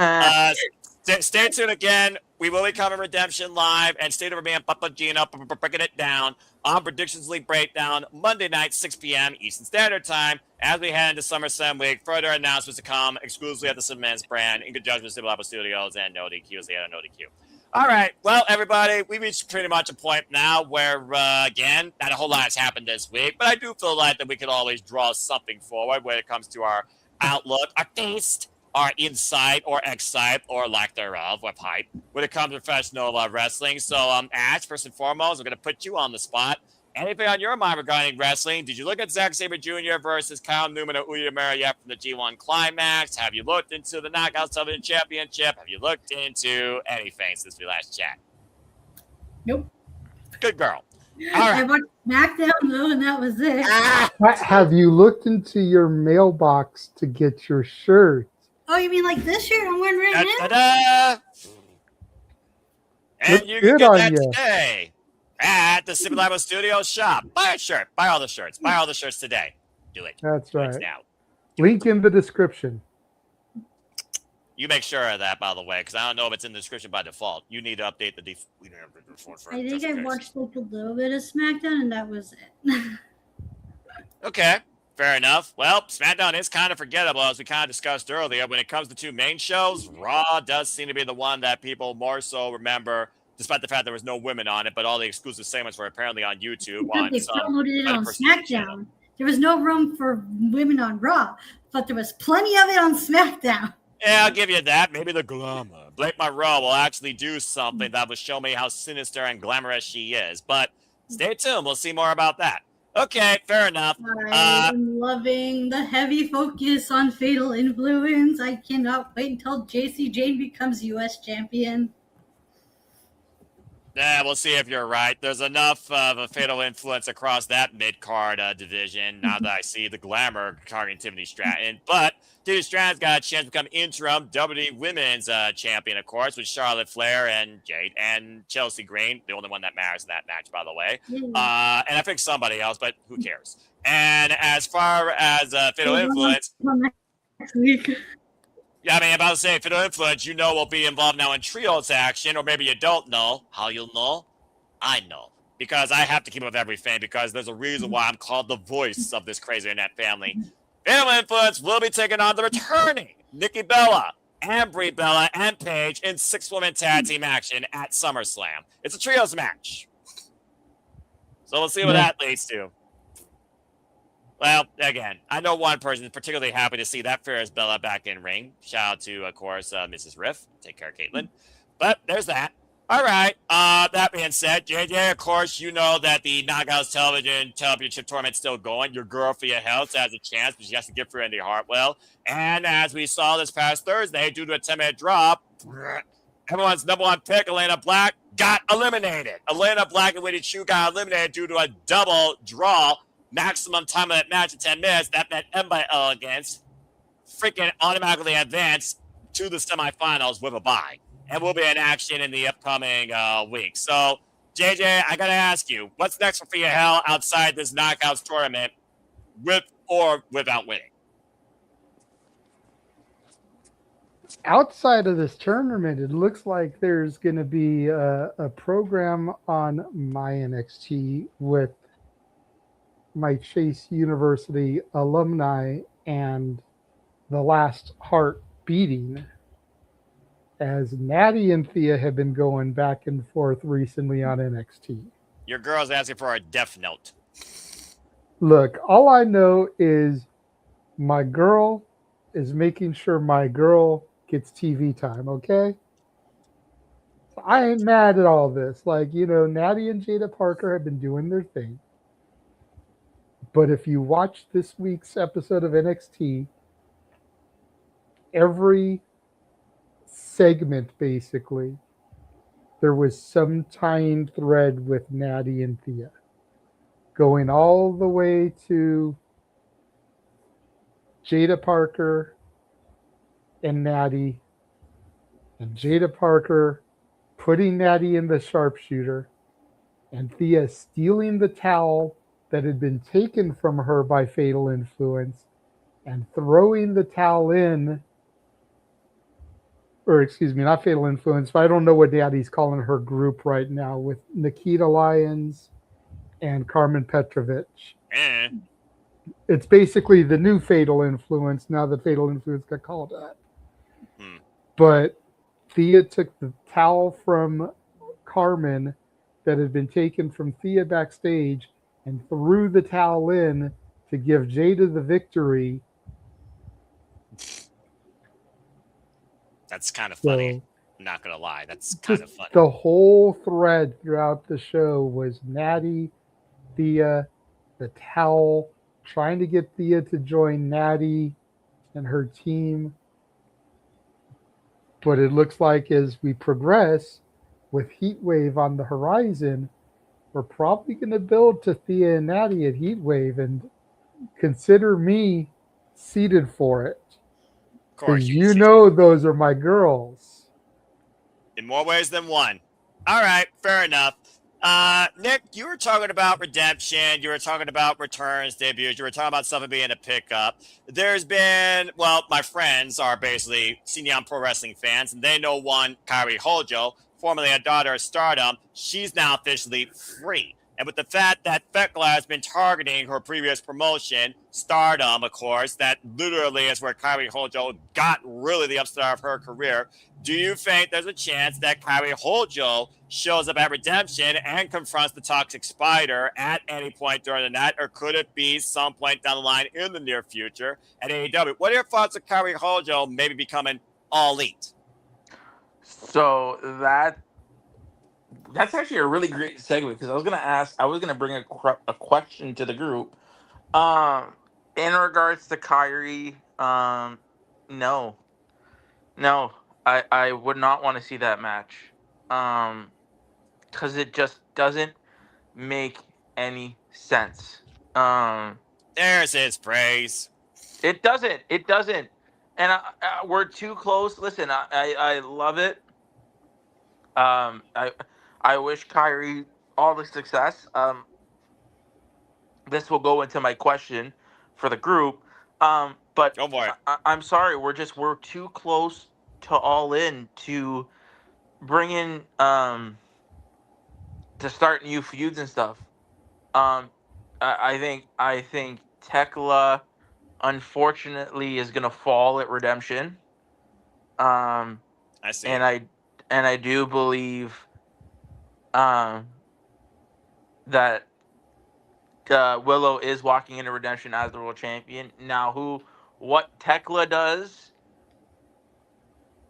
Speaker 16: Stay tuned again. We will be covering Redemption Live, and stay tuned for me and Papa Gino breaking it down on Predictions League Breakdown, Monday night, 6 p.m. Eastern Standard Time, as we head into SummerSlam week. Further announcements to come exclusively at the Cements Brand, in conjunction with Civil Apple Studios and No DQ as they had a No DQ. All right, well, everybody, we reached pretty much a point now where, again, not a whole lot has happened this week, but I do feel like that we could always draw something forward when it comes to our outlook, our taste, our insight or excite or lack thereof with hype when it comes to professional wrestling. So, Ash, first and foremost, I'm going to put you on the spot. Anything on your mind regarding wrestling? Did you look at Zack Sabre Jr. versus Kyle Newman or Uya Mariette from the G1 Climax? Have you looked into the Knockout Television Championship? Have you looked into anything since we last chat?
Speaker 1: Nope.
Speaker 16: Good girl.
Speaker 1: I watched SmackDown though, and that was it.
Speaker 10: Have you looked into your mailbox to get your shirt?
Speaker 1: Oh, you mean like this shirt I'm wearing right now?
Speaker 16: Ta-da! And
Speaker 10: Looks
Speaker 16: you can
Speaker 10: good
Speaker 16: get
Speaker 10: on
Speaker 16: that
Speaker 10: ya.
Speaker 16: today at the Super Live Studios shop. Buy a shirt. Buy all the shirts. Buy all the shirts today. Do it.
Speaker 10: That's
Speaker 16: Do it
Speaker 10: right.
Speaker 16: now.
Speaker 10: Link in the description.
Speaker 16: You make sure of that, by the way, because I don't know if it's in the description by default. You need to update the default for
Speaker 1: I
Speaker 16: it,
Speaker 1: think
Speaker 16: just
Speaker 1: I
Speaker 16: in case.
Speaker 1: watched like a little bit of SmackDown, and that was it.
Speaker 16: Okay, fair enough. Well, SmackDown is kind of forgettable, as we kind of discussed earlier. When it comes to two main shows, Raw does seem to be the one that people more so remember, despite the fact there was no women on it, but all the exclusive segments were apparently on YouTube.
Speaker 1: Because they
Speaker 16: some
Speaker 1: promoted it
Speaker 16: other
Speaker 1: on
Speaker 16: person's channel.
Speaker 1: SmackDown. There was no room for women on Raw, but there was plenty of it on SmackDown.
Speaker 16: Yeah, I'll give you that. Maybe the glamour. Blake Monroe will actually do something that will show me how sinister and glamorous she is. But stay tuned. We'll see more about that. Okay, fair enough.
Speaker 1: I'm loving the heavy focus on Fatal Influence. I cannot wait until JC Jane becomes U.S. champion.
Speaker 16: Yeah, we'll see if you're right. There's enough of a fatal influence across that mid-card division now that I see the glamour targeting Tiffany Stratton. But Tiffany Stratton's got a chance to become interim WWE Women's Champion, of course, with Charlotte Flair and Jade and Chelsea Green, the only one that matters in that match, by the way. And I think somebody else, but who cares? And as far as Fatal Influence,
Speaker 1: Next week.
Speaker 16: yeah, I mean, about to say Fatal Influence, will be involved now in trios action, or maybe you don't know. How you'll know? I know. Because I have to keep up with everything, because there's a reason why I'm called the voice of this crazy internet family. Fatal Influence will be taking on the returning Nikki Bella, and Brie Bella, and Paige in 6-woman tag team action at SummerSlam. It's a trios match. So we'll see what that leads to. Well, again, I know one person is particularly happy to see that Ferris Bella back in ring. Shout out to, of course, Mrs. Riff. Take care, Caitlin. But there's that. All right. That being said, JJ, of course, you know that the Knockouts Television Championship Tournament's still going. Your girl for your health has a chance, but she has to get through Indy Hartwell. And as we saw this past Thursday, due to a 10-minute drop, everyone's number one pick, Elena Black, got eliminated. Elena Black and Lady Chu got eliminated due to a double draw. Maximum time of that match at 10 minutes. That meant M by Elegance freaking automatically advanced to the semifinals with a bye. And will be in action in the upcoming week. So, JJ, I got to ask you, what's next for Fia Hell outside this Knockouts tournament with or without winning?
Speaker 10: Outside of this tournament, it looks like there's going to be a program on my NXT with my Chase University alumni and the last heart beating, as Natty and Thea have been going back and forth recently on NXT.
Speaker 16: Your girl's asking for a death note.
Speaker 10: Look, all I know is my girl is making sure my girl gets TV time, okay? I ain't mad at all this. Like, Natty and Jada Parker have been doing their thing. But if you watch this week's episode of NXT, every segment, basically, there was some tying thread with Natty and Thea, going all the way to Jada Parker and Natty, and Jada Parker putting Natty in the sharpshooter, and Thea stealing the towel that had been taken from her by Fatal Influence and throwing the towel in, or excuse me, not Fatal Influence, but I don't know what Daddy's calling her group right now, with Nikita Lyons and Carmen Petrovich. It's basically the new Fatal Influence now that Fatal Influence got called out. But Thea took the towel from Carmen that had been taken from Thea backstage and threw the towel in to give Jada the victory.
Speaker 16: That's kind of funny. I'm not going to lie. That's kind of funny.
Speaker 10: The whole thread throughout the show was Natty, Thea, the towel, trying to get Thea to join Natty and her team. But it looks like as we progress with Heatwave on the horizon, we're probably going to build to Thea and Natty at Heatwave, and consider me seated for it.
Speaker 16: Of course.
Speaker 10: You know those are my girls.
Speaker 16: In more ways than one. All right, fair enough. Nick, you were talking about redemption. You were talking about returns, debuts. You were talking about something being a pickup. There's been, my friends are basically senior pro wrestling fans, and they know one, Kairi Hojo, formerly a daughter of Stardom. She's now officially free. And with the fact that Thekla has been targeting her previous promotion, Stardom, of course, that literally is where Kairi Hojo got really the upstart of her career, do you think there's a chance that Kairi Hojo shows up at Redemption and confronts the Toxic Spider at any point during the night, or could it be some point down the line in the near future at AEW? What are your thoughts of Kairi Hojo maybe becoming All Elite?
Speaker 18: So that's actually a really great segue, because I was gonna bring a question to the group. In regards to Kyrie, no, I would not want to see that match, because it just doesn't make any sense.
Speaker 16: There's his praise.
Speaker 18: It doesn't, and we're too close. Listen, I love it. I wish Kyrie all the success. this will go into my question for the group. But
Speaker 16: Go for it.
Speaker 18: I'm sorry, we're too close to All In to bring in to start new feuds and stuff. I think Tekla unfortunately is gonna fall at Redemption.
Speaker 16: I see.
Speaker 18: And I do believe that Willow is walking into Redemption as the world champion. Now, what Tekla does,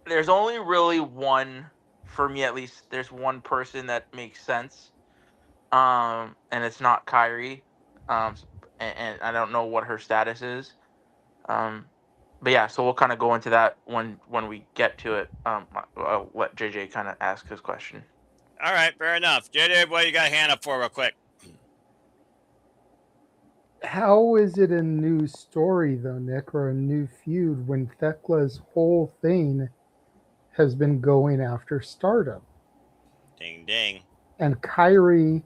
Speaker 18: there's only really one, for me at least. There's one person that makes sense, and it's not Kyrie. And I don't know what her status is. But yeah, so we'll kind of go into that when we get to it. I'll let JJ kind of ask his question.
Speaker 16: All right, fair enough. JJ, what you got a hand up for real quick?
Speaker 10: How is it a new story, though, Nick, or a new feud when Thekla's whole thing has been going after Stardom?
Speaker 16: Ding, ding.
Speaker 10: And Kyrie,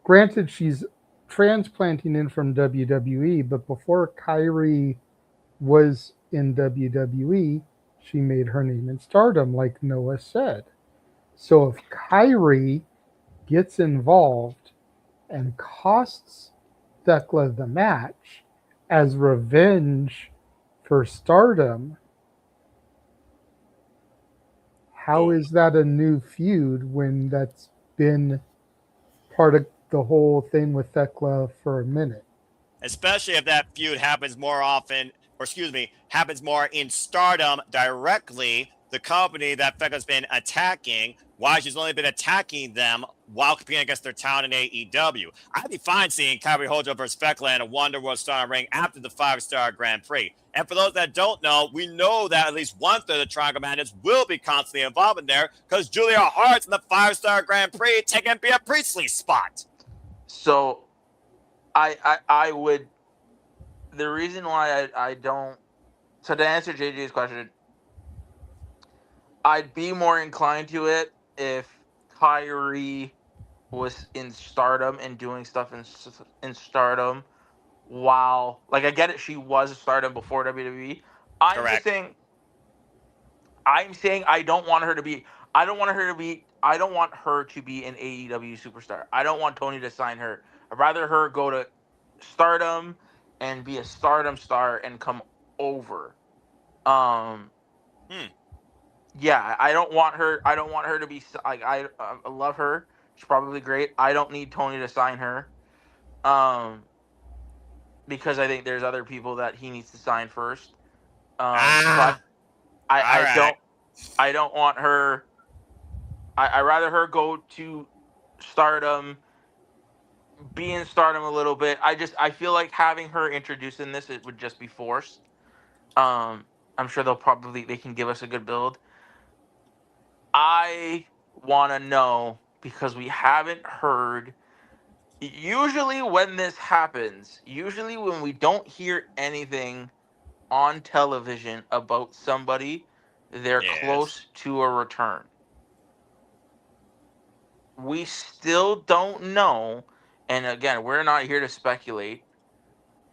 Speaker 10: granted, she's transplanting in from WWE, but before Kyrie was in WWE, she made her name in Stardom, like Noah said. So if Kyrie gets involved and costs Thekla the match as revenge for Stardom, how is that a new feud when that's been part of the whole thing with Thekla for a minute?
Speaker 16: Especially if that feud happens more often, or excuse me, happens more in Stardom directly, the company that Thekka's been attacking, why she's only been attacking them while competing against their talent in AEW. I'd be fine seeing Kyrie Hojo versus Thekla in a Wonder World Star ring after the 5-star Grand Prix. And for those that don't know, we know that at least one third of the Triangle Madness will be constantly involved in there because Julia Hart's in the 5-star Grand Prix taking Bea Priestley's spot.
Speaker 18: So I would, the reason why I don't, so to answer JJ's question, I'd be more inclined to it if Kyrie was in Stardom and doing stuff in Stardom while, like, I get it, she was Stardom before WWE. I'm saying I don't want her to be an AEW superstar. I don't want Tony to sign her. I'd rather her go to Stardom and be a Stardom star and come over. Yeah, I don't want her to be like, I love her. She's probably great. I don't need Tony to sign her. Because I think there's other people that he needs to sign first. So I don't want her. I rather her go to Stardom, be in Stardom a little bit. I feel like having her introduced in this, it would just be forced. I'm sure they can give us a good build. I want to know, because we haven't heard. Usually when this happens, when we don't hear anything on television about somebody, they're close to a return. We still don't know, and again, we're not here to speculate.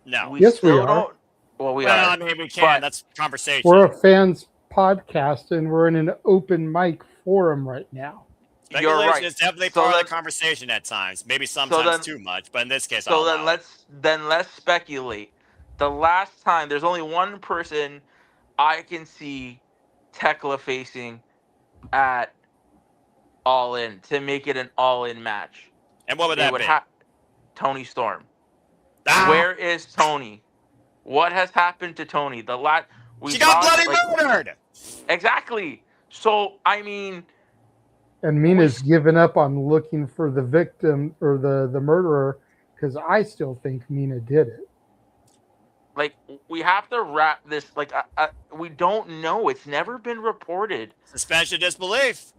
Speaker 16: No.
Speaker 10: Yes, we are.
Speaker 18: Don't. Well, we are.
Speaker 16: I mean, we can. That's conversation.
Speaker 10: We're a fans podcast, and we're in an open mic forum right now.
Speaker 16: Speculation is definitely part of the conversation at times. Maybe sometimes too much, but in this case,
Speaker 18: So let's speculate. The last time, there's only one person I can see Tekla facing at All In to make it an All In match.
Speaker 16: And what would that be?
Speaker 18: Tony Storm. Where is Tony? What has happened to Tony?
Speaker 16: She got bloody murdered.
Speaker 18: Exactly. So I mean,
Speaker 10: and Mina's given up on looking for the victim or the murderer, because I still think Mina did it.
Speaker 18: Like, we have to wrap this. Like, we don't know. It's never been reported.
Speaker 16: Suspension of disbelief.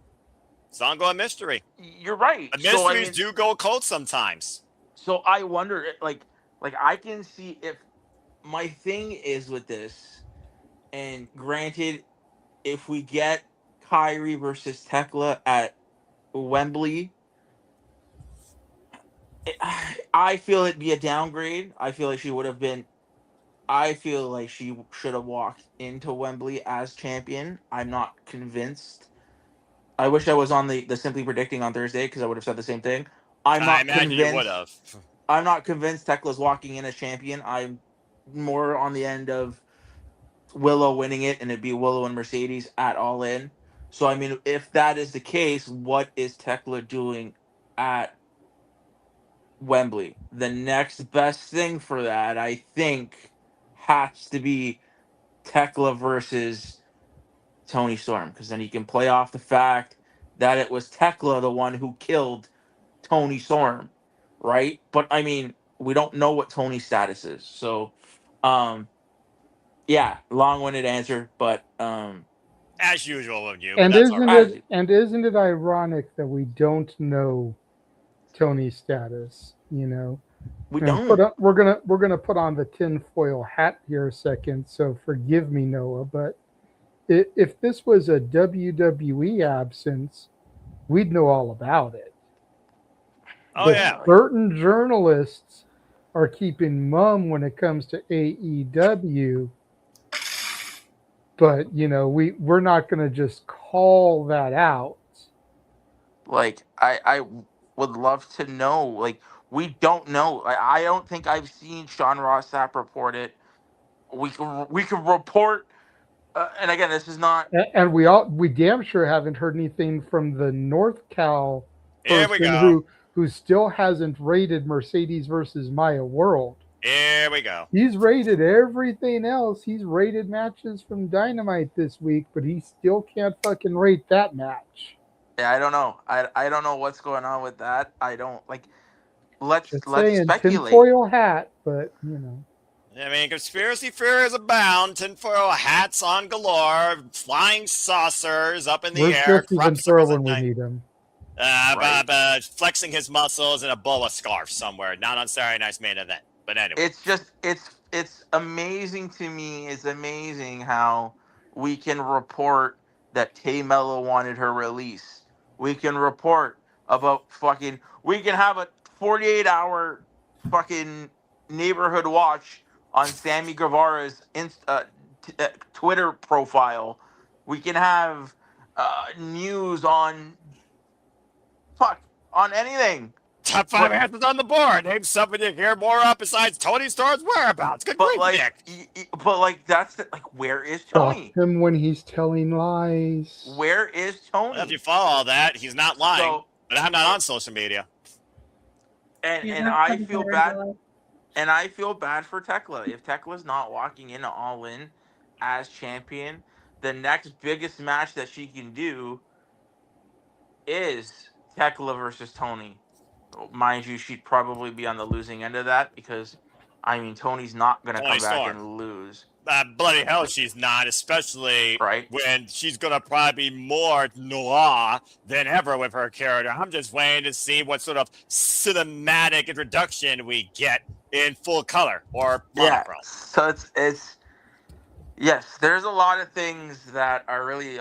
Speaker 16: It's ongoing mystery.
Speaker 18: You're right.
Speaker 16: The mysteries do go cold sometimes.
Speaker 18: So I wonder, like I can see if my thing is with this, and granted, if we get Kyrie versus Tekla at Wembley, I feel it'd be a downgrade. I feel like she would have been. I feel like she should have walked into Wembley as champion. I'm not convinced. I wish I was on the Simply Predicting on Thursday because I would have said the same thing. I'm
Speaker 16: I
Speaker 18: not
Speaker 16: imagine you would
Speaker 18: convinced.
Speaker 16: have.
Speaker 18: I'm not convinced Tekla's walking in as champion. I'm more on the end of Willow winning it, and it'd be Willow and Mercedes at All In. So I mean, if that is the case, what is Tekla doing at Wembley? The next best thing for that, I think, has to be Tekla versus Tony Storm, because then you can play off the fact that it was Tekla the one who killed Tony Storm, right? But I mean, we don't know what Tony's status is, so yeah, long-winded answer, but
Speaker 16: As usual with you, but
Speaker 10: And
Speaker 16: that's all
Speaker 10: isn't
Speaker 16: right.
Speaker 10: it ironic that we don't know Tony's status? You know,
Speaker 18: we
Speaker 10: and
Speaker 18: don't.
Speaker 10: we're gonna put on the tinfoil hat here a second. So forgive me, Noah, but if this was a WWE absence, we'd know all about it.
Speaker 16: Oh
Speaker 10: But
Speaker 16: yeah.
Speaker 10: certain journalists are keeping mum when it comes to AEW. But you know, we're not going to just call that out.
Speaker 18: Like, I would love to know. Like, we don't know. I don't think I've seen Sean Ross Sapp report it. We can report. And again, this is not.
Speaker 10: And we damn sure haven't heard anything from the North Cal
Speaker 16: Here we
Speaker 10: person
Speaker 16: go.
Speaker 10: who still hasn't rated Mercedes versus Maya World.
Speaker 16: Here we go.
Speaker 10: He's rated everything else. He's rated matches from Dynamite this week, but he still can't fucking rate that match.
Speaker 18: Yeah, I don't know. I don't know what's going on with that. I don't like. Let's
Speaker 10: Saying
Speaker 18: speculate.
Speaker 10: tinfoil hat, but you know.
Speaker 16: I mean, conspiracy theories abound, tinfoil hats on galore, flying saucers up in the
Speaker 10: Where's
Speaker 16: air,
Speaker 10: Justin
Speaker 16: crop
Speaker 10: Ventura
Speaker 16: circles at
Speaker 10: when we
Speaker 16: night,
Speaker 10: need him?
Speaker 16: flexing his muscles in a boa scarf somewhere. Not on Saturday Night's Main Event. But anyway.
Speaker 18: It's just it's amazing to me. It's amazing how we can report that Tay Mello wanted her release. We can report about fucking. We can have a 48-hour fucking neighborhood watch on Sammy Guevara's Twitter profile. We can have news on anything.
Speaker 16: Top 5 answers on the board. Name something you hear more of besides Tony Storm's whereabouts. Good grief, Nick.
Speaker 18: But that's where is Tony?
Speaker 10: Him when he's telling lies.
Speaker 18: Where is Tony?
Speaker 16: Well, if you follow all that, he's not lying. But I'm not on social media.
Speaker 18: And I feel bad. And I feel bad for Tekla. If Tekla's not walking into All In as champion, the next biggest match that she can do is Tekla versus Tony. Mind you, she'd probably be on the losing end of that because, I mean, Tony's not going to come back and lose.
Speaker 16: Bloody hell, she's not, especially when she's going to probably be more noir than ever with her character. I'm just waiting to see what sort of cinematic introduction we get in full color or monochrome.
Speaker 18: Yeah, so it's yes, there's a lot of things that are really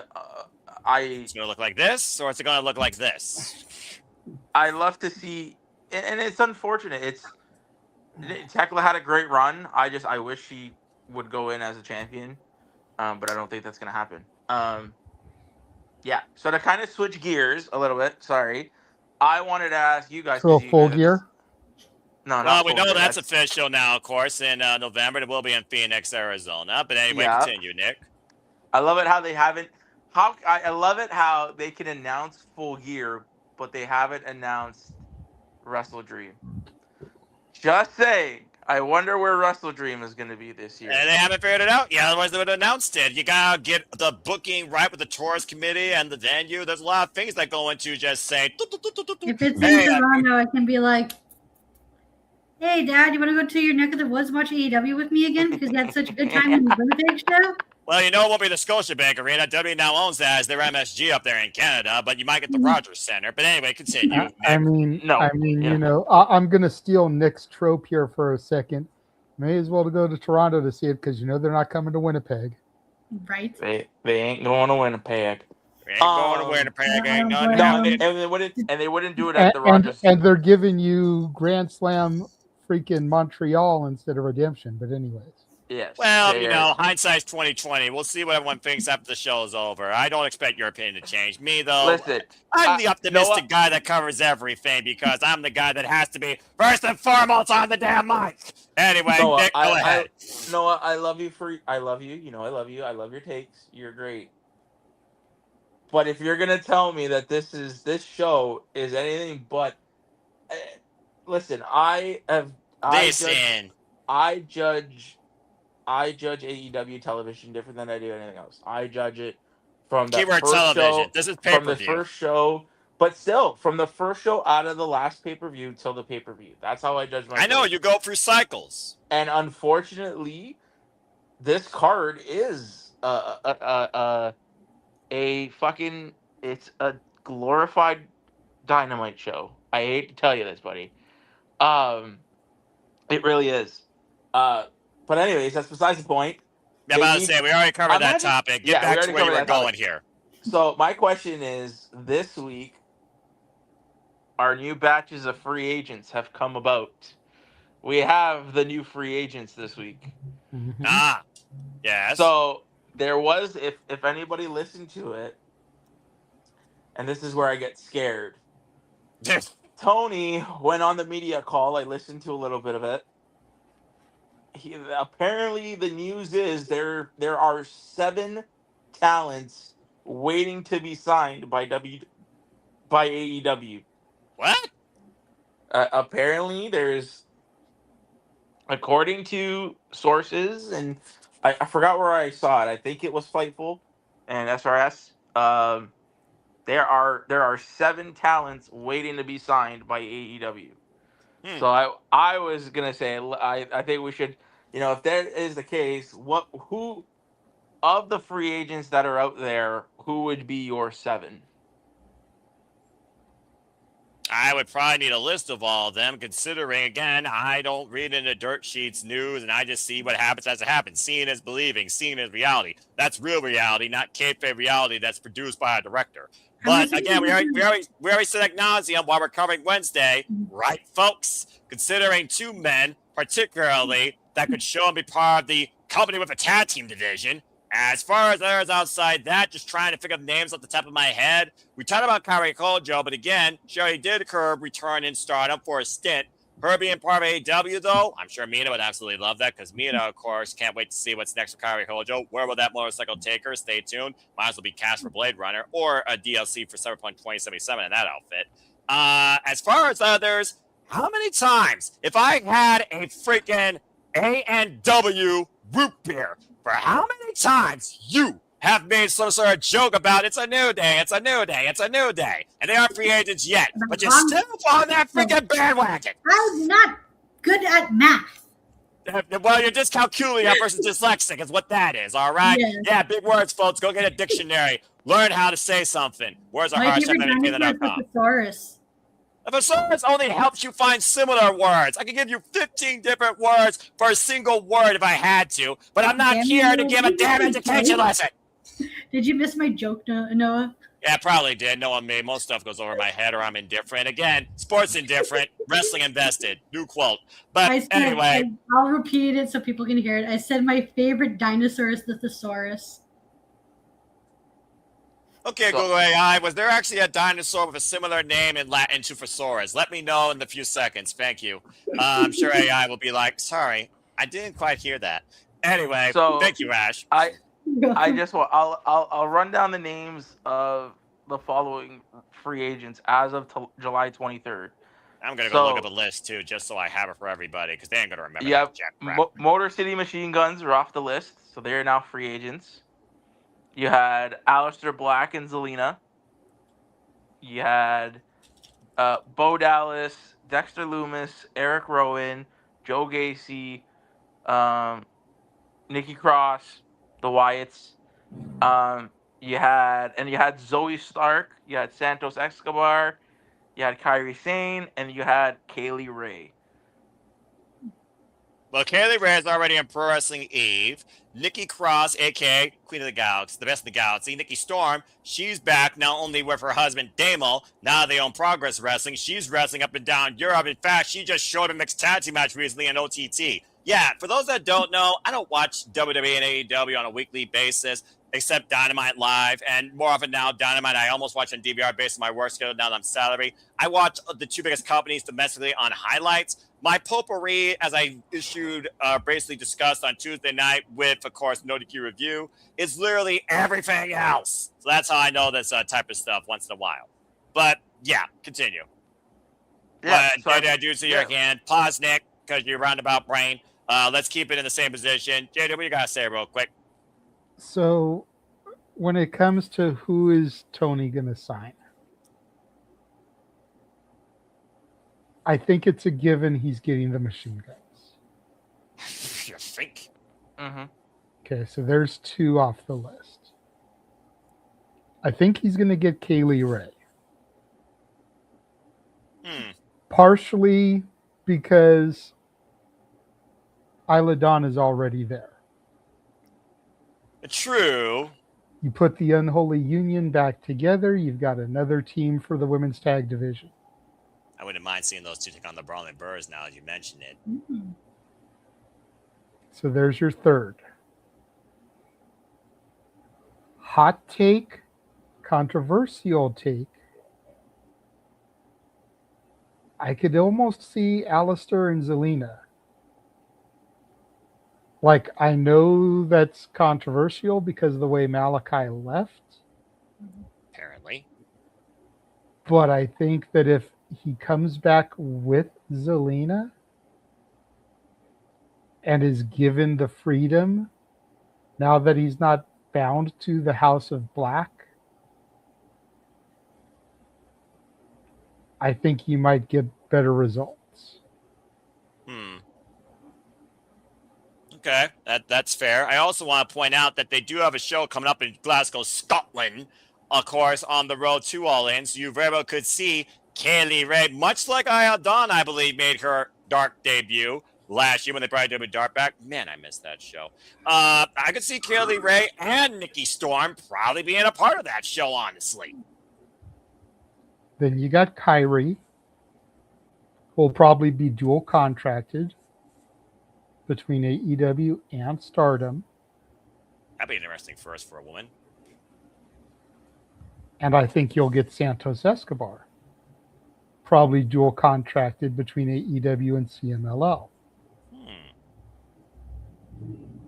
Speaker 16: It's going to look like this, or it's going to look like this.
Speaker 18: I love to see, and it's unfortunate. Tekla had a great run. I wish she would go in as a champion, but I don't think that's gonna happen. Yeah. So to kind of switch gears a little bit, sorry, I wanted to ask you guys.
Speaker 10: So full gear.
Speaker 18: No,
Speaker 16: well, we know that's official now, of course. In November, it will be in Phoenix, Arizona. But anyway, continue, Nick.
Speaker 18: I love it how they haven't. I love it how they can announce Full Gear, but they haven't announced Wrestle Dream. Just saying. I wonder where Wrestle Dream is going to be this year.
Speaker 16: And they haven't figured it out. Yeah, otherwise they would have announced it. You gotta get the booking right with the tourist committee and the venue. There's a lot of things that go into just saying.
Speaker 1: If it's in Toronto, I can be like, "Hey, Dad, you want to go to your neck of the woods and watch AEW with me again because you had such a good time in the Winnipeg show?"
Speaker 16: Well, you know it won't be the Scotiabank Arena. W now owns that as their MSG up there in Canada, but you might get the Rogers Center. But anyway, continue.
Speaker 10: You know, I'm going to steal Nick's trope here for a second. May as well go to Toronto to see it because you know they're not coming to Winnipeg.
Speaker 1: Right.
Speaker 18: They ain't going to Winnipeg.
Speaker 16: We ain't going to win a peg. Ain't none happening.
Speaker 18: And they wouldn't do it at the Rogers.
Speaker 10: And they're giving you Grand Slam freaking Montreal instead of Redemption. But anyways.
Speaker 18: Yes.
Speaker 16: Well, you know, hindsight's 2020. We'll see what everyone thinks after the show is over. I don't expect your opinion to change. Me, though,
Speaker 18: Listen,
Speaker 16: I'm the optimistic guy that covers everything because I'm the guy that has to be first and foremost on the damn mic. Anyway,
Speaker 18: Noah,
Speaker 16: Nick, go ahead.
Speaker 18: Noah, I love you. I love you. You know, I love you. I love your takes. You're great. But if you're gonna tell me that this show is anything but, listen, I judge AEW television different than I do anything else. I judge it from the
Speaker 16: Keyword
Speaker 18: first
Speaker 16: television.
Speaker 18: show.
Speaker 16: This is
Speaker 18: From the
Speaker 16: pay-per-view.
Speaker 18: first show, but still, from the first show out of the last pay-per-view till the pay-per-view. That's how I judge my
Speaker 16: I know, you go through cycles.
Speaker 18: And unfortunately, this card is a fucking, it's a glorified Dynamite show. I hate to tell you this, buddy. It really is. But anyways, that's besides the point.
Speaker 16: Yeah, but I was saying, we already covered that topic. Get back to where you were going here.
Speaker 18: So my question is, this week, our new batches of free agents have come about. We have the new free agents this week.
Speaker 16: Yes.
Speaker 18: So there was, if anybody listened to it, and this is where I get scared. Tony went on the media call. I listened to a little bit of it. Apparently, the news is there are 7 talents waiting to be signed by AEW.
Speaker 16: What?
Speaker 18: Apparently, there's, according to sources, and I forgot where I saw it. I think it was Fightful and SRS. There are 7 talents waiting to be signed by AEW. So I was gonna say, I think we should, you know, if that is the case, who of the free agents that are out there, who would be your 7?
Speaker 16: I would probably need a list of all of them, considering, again, I don't read into dirt sheets news, and I just see what happens as it happens. Seeing is believing. Seeing is reality. That's real reality, not kayfabe reality that's produced by a director. But, again, we already said ad nauseum while we're covering Wednesday, right, folks? Considering 2 men, particularly, that could show and be part of the company with a tag team division. As far as others outside that, just trying to figure out names off the top of my head. We talked about Kairi Kojo, but again, Sherry did return in Stardom for a stint. Her being part of AEW, though, I'm sure Mina would absolutely love that, because Mina, of course, can't wait to see what's next for Kairi Kojo. Where will that motorcycle take her? Stay tuned. Might as well be cast for Blade Runner, or a DLC for Cyberpunk 2077 in that outfit. As far as others, how many times, if I had a freaking A&W root beer, for how many times you have made some sort of joke about it's a new day, it's a new day, it's a new day, and they aren't free agents yet, but you're still on that freaking bandwagon.
Speaker 1: I'm not good at math.
Speaker 16: Well, you're dyscalculia versus dyslexic is what that is, all right? Yeah, big words, folks. Go get a dictionary. Learn how to say something. Words are harsh. A thesaurus only helps you find similar words. I could give you 15 different words for a single word if I had to, but I'm not here to give a damn education lesson.
Speaker 1: Did you miss my joke, Noah?
Speaker 16: Yeah, probably did. Knowing me, most stuff goes over my head or I'm indifferent. Again, sports indifferent, wrestling invested. New quote. But anyway.
Speaker 1: I'll repeat it so people can hear it. I said my favorite dinosaur is the thesaurus.
Speaker 16: Okay, Google AI, was there actually a dinosaur with a similar name in Latin to thesaurus? Let me know in the few seconds. Thank you. I'm sure AI will be like, sorry, I didn't quite hear that. Anyway, thank you, Ash.
Speaker 18: I'll run down the names of the following free agents as of July 23rd.
Speaker 16: I'm going to go look at the list, too, just so I have it for everybody, because they ain't going to remember
Speaker 18: that
Speaker 16: jack crap.
Speaker 18: Motor City Machine Guns are off the list, so they're now free agents. You had Aleister Black and Zelina. You had Bo Dallas, Dexter Lumis, Eric Rowan, Joe Gacy, Nikki Cross, the Wyatts. You had Zoe Stark. You had Santos Escobar. You had Kairi Sane, and you had Kaylee Ray.
Speaker 16: Well, Kaylee Ray is already in Pro Wrestling Eve. Nikki Cross, aka Queen of the Galaxy, the best in the galaxy. Nikki Storm, she's back not only with her husband Damo, now they own Progress Wrestling. She's wrestling up and down Europe. In fact, she just showed a mixed tag team match recently in OTT. Yeah, for those that don't know, I don't watch WWE and AEW on a weekly basis, except Dynamite Live, and more often now, Dynamite I almost watch on DVR based on my work schedule now that I'm salary. I watch the two biggest companies domestically on highlights. My potpourri, as I basically discussed on Tuesday night with, of course, No DQ Review, is literally everything else. So that's how I know this type of stuff once in a while. But, yeah, continue.
Speaker 12: Yeah, so
Speaker 16: I do see your hand. Pause, Nick, because you're roundabout brain. Let's keep it in the same position. JJ, what you got to say real quick?
Speaker 10: So, when it comes to who is Tony going to sign, I think it's a given he's getting the Machine Guns.
Speaker 16: You think?
Speaker 12: Mm-hmm.
Speaker 10: Okay, so there's 2 off the list. I think he's going to get Kaylee Ray. Partially because Isla Dawn is already there.
Speaker 16: True.
Speaker 10: You put the Unholy Union back together, you've got another team for the women's tag division.
Speaker 16: I wouldn't mind seeing those two take on the Brawling Burrs now that you mention it.
Speaker 10: So there's your third. Hot take, controversial take. I could almost see Alistair and Zelina. Like, I know that's controversial because of the way Malachi left.
Speaker 16: Apparently.
Speaker 10: But I think that if he comes back with Zelina and is given the freedom, now that he's not bound to the House of Black, I think you might get better results.
Speaker 16: Okay, that's fair. I also want to point out that they do have a show coming up in Glasgow, Scotland, of course, on the road to All In. So you very well could see Kaylee Ray, much like Isla Dawn, I believe, made her Dark debut last year when they brought WWE Dark back. Man, I missed that show. I could see Kaylee Ray and Nikki Storm probably being a part of that show, honestly.
Speaker 10: Then you got Kyrie, who will probably be dual contracted between AEW and Stardom.
Speaker 16: That'd be an interesting first for a woman.
Speaker 10: And I think you'll get Santos Escobar, probably dual contracted between AEW and CMLL.
Speaker 16: I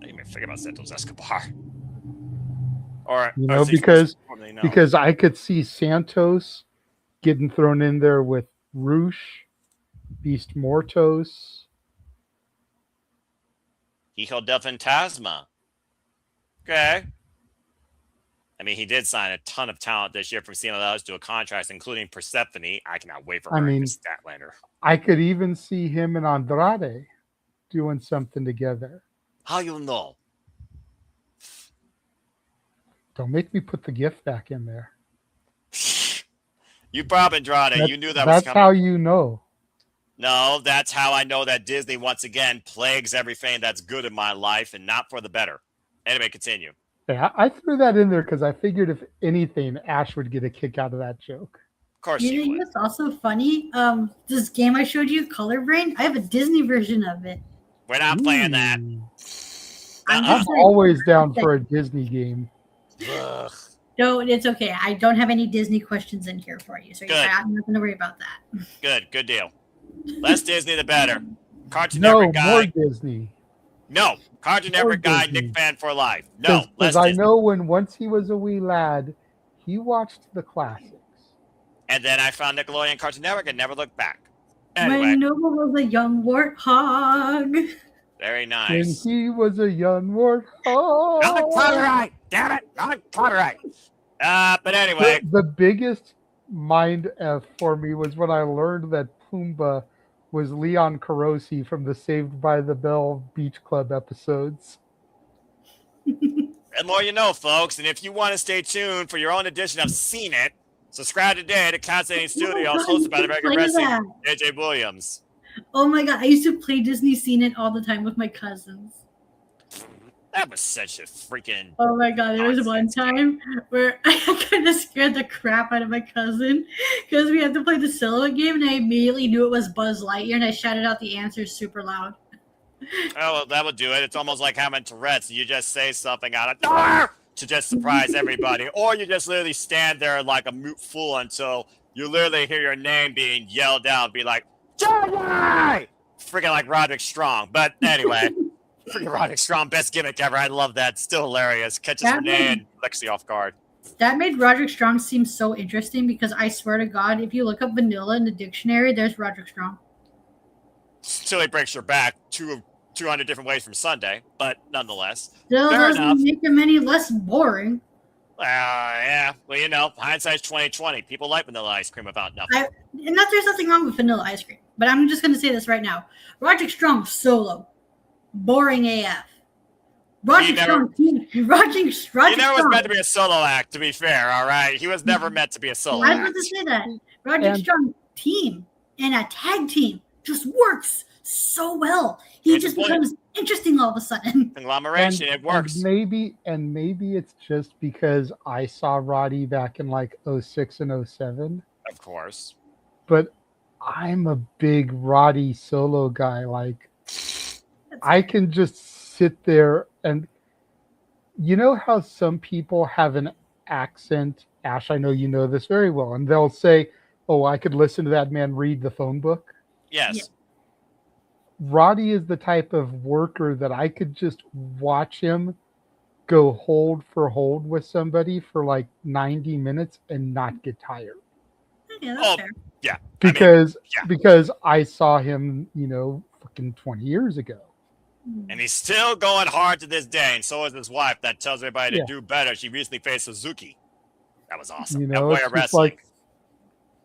Speaker 16: didn't even think about Santos Escobar. Or
Speaker 10: because I could see Santos getting thrown in there with Roosh, Beast Mortos,
Speaker 16: Hijo del Fantasma. Okay. I mean, he did sign a ton of talent this year from CMLL to a contract, including Persephone. I cannot wait for her in Statlander.
Speaker 10: I could even see him and Andrade doing something together.
Speaker 16: How you know?
Speaker 10: Don't make me put the gift back in there.
Speaker 16: You brought Andrade. You knew that was
Speaker 10: coming. That's how you know.
Speaker 16: No, that's how I know that Disney, once again, plagues everything that's good in my life and not for the better. Anyway, continue.
Speaker 10: Yeah, I threw that in there because I figured if anything, Ash would get a kick out of that joke.
Speaker 16: Of course
Speaker 1: you know what's also funny? This game I showed you, Color Brain, I have a Disney version of it.
Speaker 16: We're not playing that.
Speaker 10: I'm always down for a Disney game.
Speaker 16: Ugh.
Speaker 1: No, it's okay. I don't have any Disney questions in here for you, so you have nothing to worry about that.
Speaker 16: Good deal. Less Disney, the better. Cartoon
Speaker 10: No,
Speaker 16: Network guy.
Speaker 10: more Disney.
Speaker 16: No, Cartoon Network guy, Nick Fan for life. No,
Speaker 10: because I know once he was a wee lad, he watched the classics.
Speaker 16: And then I found Nickelodeon Cartoon Network and never looked back. Anyway.
Speaker 1: When Noble was a young warthog.
Speaker 16: Very nice.
Speaker 10: When he was a young warthog.
Speaker 16: Not copyright. Damn it. Not copyright. But anyway.
Speaker 10: The biggest mind F for me was when I learned that Pumbaa was Leon Carosi from the Saved by the Bell Beach Club episodes.
Speaker 16: The more you know, folks. And if you want to stay tuned for your own edition of Seen It, subscribe today to Constantine Studios, hosted by the regular wrestling JJ Williams.
Speaker 1: Oh my god, I used to play Disney Scene It all the time with my cousins.
Speaker 16: That was such a freaking.
Speaker 1: Oh my god, there was one time where I kind of scared the crap out of my cousin because we had to play the Silhouette game and I immediately knew it was Buzz Lightyear and I shouted out the answers super loud.
Speaker 16: Oh, well, that would do it. It's almost like having Tourette's. You just say something out of "Arr!" to just surprise everybody, or you just literally stand there like a mute fool until you literally hear your name being yelled out, be like, "Johnny!" Freaking like Roderick Strong. But anyway, freaking Roderick Strong, best gimmick ever. I love that. Still hilarious. Catches
Speaker 1: That
Speaker 16: Renee
Speaker 1: made-
Speaker 16: and Lexi off guard.
Speaker 1: That made Roderick Strong seem so interesting because I swear to God, if you look up vanilla in the dictionary, there's Roderick Strong.
Speaker 16: Still, he breaks your back 200 different ways from Sunday, but nonetheless.
Speaker 1: Still
Speaker 16: Fair
Speaker 1: doesn't
Speaker 16: enough.
Speaker 1: make him any less boring.
Speaker 16: Yeah. Well, you know, hindsight's 2020. People like vanilla ice cream about nothing.
Speaker 1: There's nothing wrong with vanilla ice cream, but I'm just going to say this right now. Roderick Strong solo, boring AF. Roderick Strong,
Speaker 16: He never was
Speaker 1: Strong.
Speaker 16: meant to be a solo act, to be fair, all right? He was never meant to be a solo
Speaker 1: I was
Speaker 16: act.
Speaker 1: about to say that. Roderick Strong team and a tag team just works so well. He
Speaker 16: Case in
Speaker 1: just
Speaker 16: point.
Speaker 1: becomes interesting all of a sudden.
Speaker 16: Conglomeration, it works.
Speaker 10: And maybe it's just because I saw Roddy back in like 06 and 07.
Speaker 16: Of course.
Speaker 10: But I'm a big Roddy solo guy. Like, I can just sit there and you know how some people have an accent? Ash, I know you know this very well. And they'll say, oh, I could listen to that man read the phone book.
Speaker 16: Yes.
Speaker 10: Roddy is the type of worker that I could just watch him go hold for hold with somebody for like 90 minutes and not get tired.
Speaker 1: Yeah, that's fair.
Speaker 16: Yeah.
Speaker 10: Because I saw him, you know, fucking 20 years ago.
Speaker 16: And he's still going hard to this day, and so is his wife that tells everybody
Speaker 10: Yeah.
Speaker 16: to do better. She recently faced Suzuki. That was awesome.
Speaker 10: You
Speaker 16: That
Speaker 10: know,
Speaker 16: boy
Speaker 10: it's
Speaker 16: of
Speaker 10: just
Speaker 16: wrestling.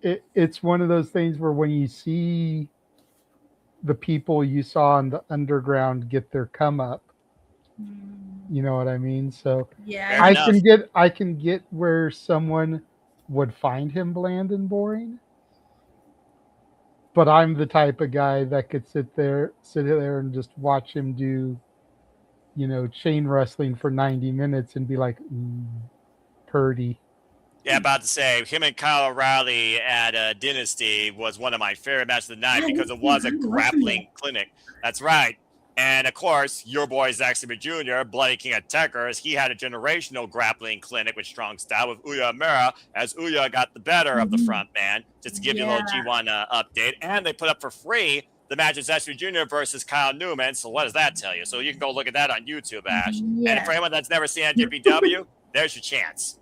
Speaker 10: like it's one of those things where when you see the people you saw in the underground get their come up, you know what I mean? So
Speaker 1: Yeah,
Speaker 16: Fair
Speaker 10: I can get where someone would find him bland and boring. But I'm the type of guy that could sit there and just watch him do, you know, chain wrestling for 90 minutes and be like, purdy.
Speaker 16: Yeah, about to say, him and Kyle O'Reilly at Dynasty was one of my favorite matches of the night because it was a grappling clinic. That's right. And of course, your boy Zack Sabre Jr., Bloody King of Techers, he had a generational grappling clinic with strong style with Uya Amira, as Uya got the better of the front man, just to give you a little G1 update. And they put up for free the match of Zack Sabre Jr. versus Kyle Newman. So what does that tell you? So you can go look at that on YouTube, Ash.
Speaker 1: Yeah.
Speaker 16: And for anyone that's never seen NJPW, there's your chance.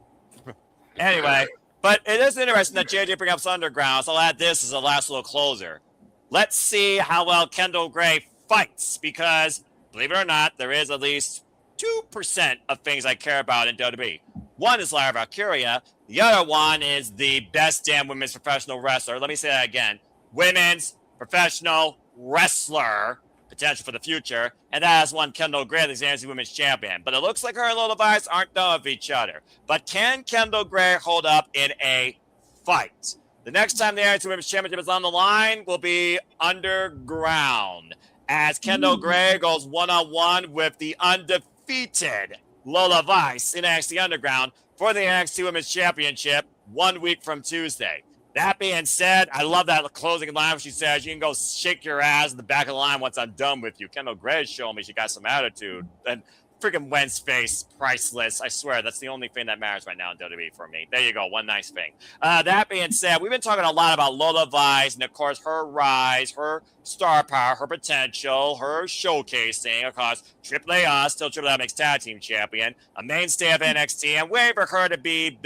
Speaker 16: Anyway, but it is interesting that JJ brings up Underground, so I'll add this as a last little closer. Let's see how well Kendall Gray fights, because, believe it or not, there is at least 2% of things I care about in WWE. One is Lyra Valkyria. The other one is the best damn women's professional wrestler. Let me say that again. Women's professional wrestler. Potential for the future, and that is one Kendall Gray, the NXT Women's Champion. But it looks like her and Lola Vice aren't done with each other. But can Kendall Gray hold up in a fight? The next time the NXT Women's Championship is on the line will be Underground, as Kendall Gray goes one-on-one with the undefeated Lola Vice in NXT Underground for the NXT Women's Championship 1 week from Tuesday. That being said, I love that closing line where she says, you can go shake your ass in the back of the line once I'm done with you. Kendall Gray's showing me she got some attitude. And freaking Wen's face, priceless. I swear, that's the only thing that matters right now in WWE for me. There you go, one nice thing. That being said, we've been talking a lot about Lola Vice and, of course, her rise, her star power, her potential, her showcasing. Of course, AAA still AAA Mixed Tag Team Champion, a mainstay of NXT, and waiting for her to be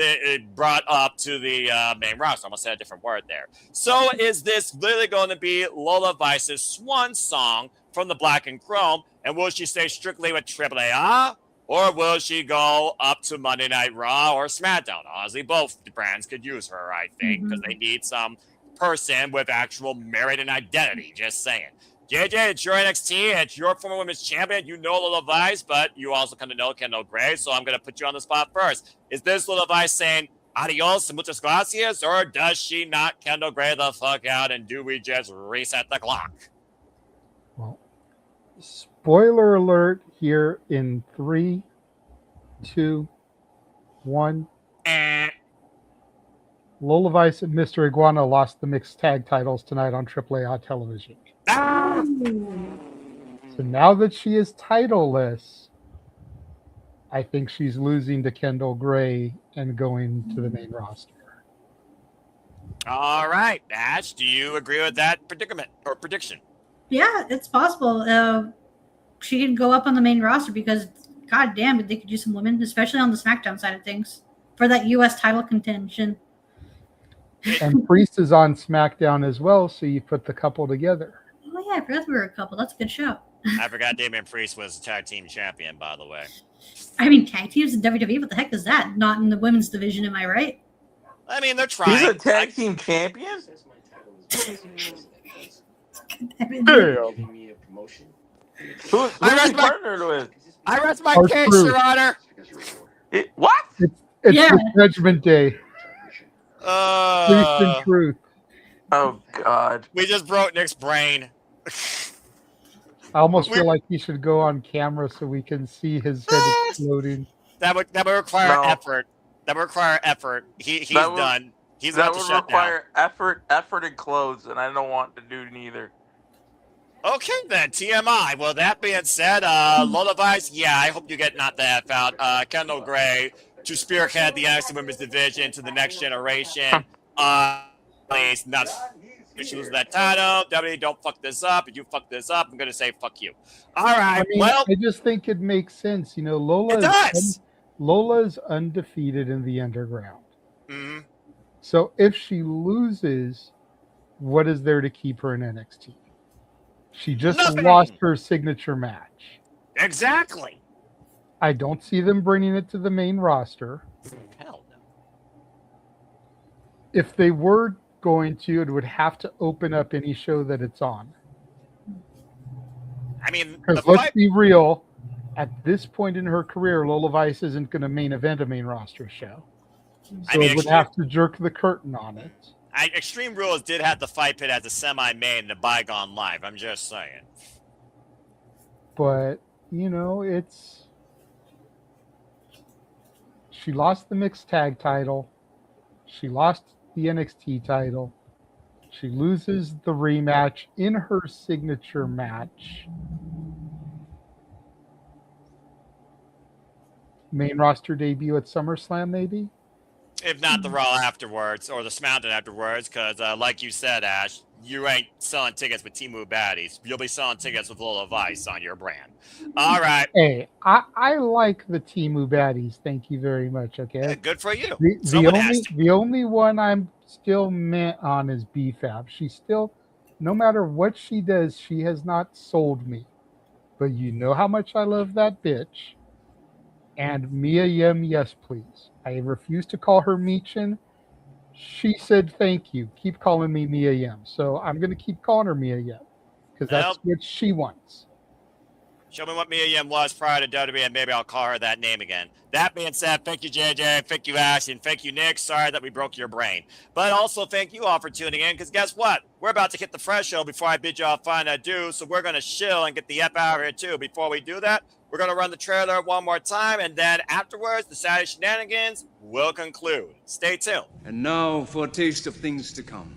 Speaker 16: brought up to the main roster. I almost said a different word there. So is this literally going to be Lola Vice's swan song from the Black and Chrome? And will she stay strictly with AAA? Or will she go up to Monday Night Raw or SmackDown? Honestly, both brands could use her, I think, because they need some person with actual merit and identity. Just saying. JJ, it's your NXT, it's your former women's champion. You know Lola Vice, but you also kind of know Kendall Gray, so I'm going to put you on the spot first. Is this Lola Vice saying, Adios, muchas gracias, or does she knock Kendall Gray the fuck out, and do we just reset the clock?
Speaker 10: Spoiler alert here in 3, 2, 1. Lola Vice and Mr. Iguana lost the mixed tag titles tonight on AAA television. So now that she is titleless, I think she's losing to Kendall Gray and going to the main roster.
Speaker 16: All right, Ash, do you agree with that predicament or prediction?
Speaker 1: Yeah, it's possible. She can go up on the main roster because, god damn it, they could use some women, especially on the SmackDown side of things, for that U.S. title contention.
Speaker 10: And Priest is on SmackDown as well, so you put the couple together.
Speaker 1: Oh yeah, I forgot we were a couple. That's a good show.
Speaker 16: I forgot Damian Priest was the tag team champion, by the way.
Speaker 1: I mean, tag teams in WWE, what the heck is that? Not in the women's division, am I right?
Speaker 16: I mean, they're trying.
Speaker 18: He's a tag team champion?
Speaker 10: Damn.
Speaker 18: Who's he partnered with?
Speaker 16: I rest my
Speaker 10: Harsh
Speaker 16: case,
Speaker 10: Truth.
Speaker 16: Your Honor.
Speaker 18: What?
Speaker 10: It's
Speaker 1: Yeah.
Speaker 10: the Judgment Day. Priest and Truth.
Speaker 18: Oh, God.
Speaker 16: We just broke Nick's brain.
Speaker 10: I almost feel like he should go on camera so we can see his head exploding.
Speaker 16: That would require effort. That would require effort. He's
Speaker 18: That would-
Speaker 16: done. He's
Speaker 18: that
Speaker 16: about to
Speaker 18: would
Speaker 16: shut
Speaker 18: require effort and clothes, and I don't want to do neither.
Speaker 16: down. Okay, then, TMI. Well, that being said, Lola Vice, yeah, I hope you get knocked the F out. Kendall Gray to spearhead the NXT Women's Division to the next generation. Please, not if she loses that title. WWE, don't fuck this up. If you fuck this up, I'm going to say fuck you. All right,
Speaker 10: I mean,
Speaker 16: well.
Speaker 10: I just think it makes sense. You know,
Speaker 16: It does.
Speaker 10: Lola's undefeated in the underground.
Speaker 16: Mhm.
Speaker 10: So if she loses, what is there to keep her in NXT? She just
Speaker 16: Nothing.
Speaker 10: lost her signature match.
Speaker 16: Exactly.
Speaker 10: I don't see them bringing it to the main roster.
Speaker 16: Hell no.
Speaker 10: If they were going to, it would have to open up any show that it's on.
Speaker 16: I mean,
Speaker 10: Because let's be real, at this point in her career, Lola Vice isn't going to main event a main roster show. So it would have to jerk the curtain on it.
Speaker 16: Extreme Rules did have the fight pit as a semi-main in a bygone life. I'm just saying.
Speaker 10: But, you know, she lost the mixed tag title. She lost the NXT title. She loses the rematch in her signature match. Main roster debut at SummerSlam, maybe?
Speaker 16: If not the Raw afterwards or the SmackDown afterwards, because like you said, Ash, you ain't selling tickets with Timu Baddies. You'll be selling tickets with Lola Vice on your brand. All right.
Speaker 10: Hey, I like the Timu Baddies. Thank you very much. Okay.
Speaker 16: Good for you.
Speaker 10: The only one I'm still meh on is BFAB. She's still, no matter what she does, she has not sold me. But you know how much I love that bitch. And Mia Yim, yes, please. I refuse to call her Meechin. She said thank you. Keep calling me Mia Yim. So I'm going to keep calling her Mia Yim because that's what she wants.
Speaker 16: Show me what Mia Yim was prior to WWE, and maybe I'll call her that name again. That being said, thank you, JJ, thank you, Ash, and thank you, Nick. Sorry that we broke your brain. But also thank you all for tuning in, because guess what? We're about to hit the fresh show before I bid y'all fine adieu, so we're going to chill and get the F out of here, too. Before we do that, we're going to run the trailer one more time, and then afterwards, the Saturday Shenanigans will conclude. Stay tuned.
Speaker 19: And now for a taste of things to come.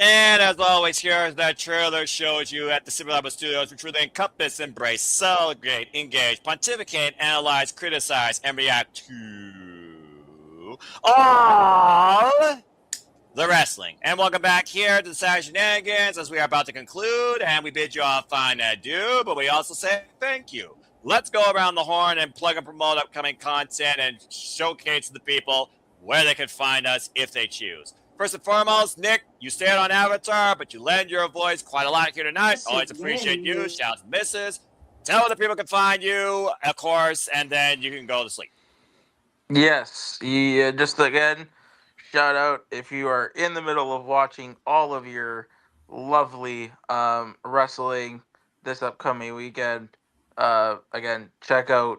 Speaker 16: And as always, here's that trailer shows you at the Super Labo Studios, which will encompass, embrace, celebrate, engage, pontificate, analyze, criticize, and react to all the wrestling. And welcome back here to the Saturday Shenanigans as we are about to conclude, and we bid you all fine adieu, but we also say thank you. Let's go around the horn and plug and promote upcoming content and showcase to the people where they can find us if they choose. First and foremost, Nick, you stayed on Avatar, but you lend your voice quite a lot here tonight. Always appreciate you. Shout out to Mrs. Tell where the people can find you, of course, and then you can go to sleep.
Speaker 18: Yes, yeah, just again, shout out if you are in the middle of watching all of your lovely wrestling this upcoming weekend. Again, check out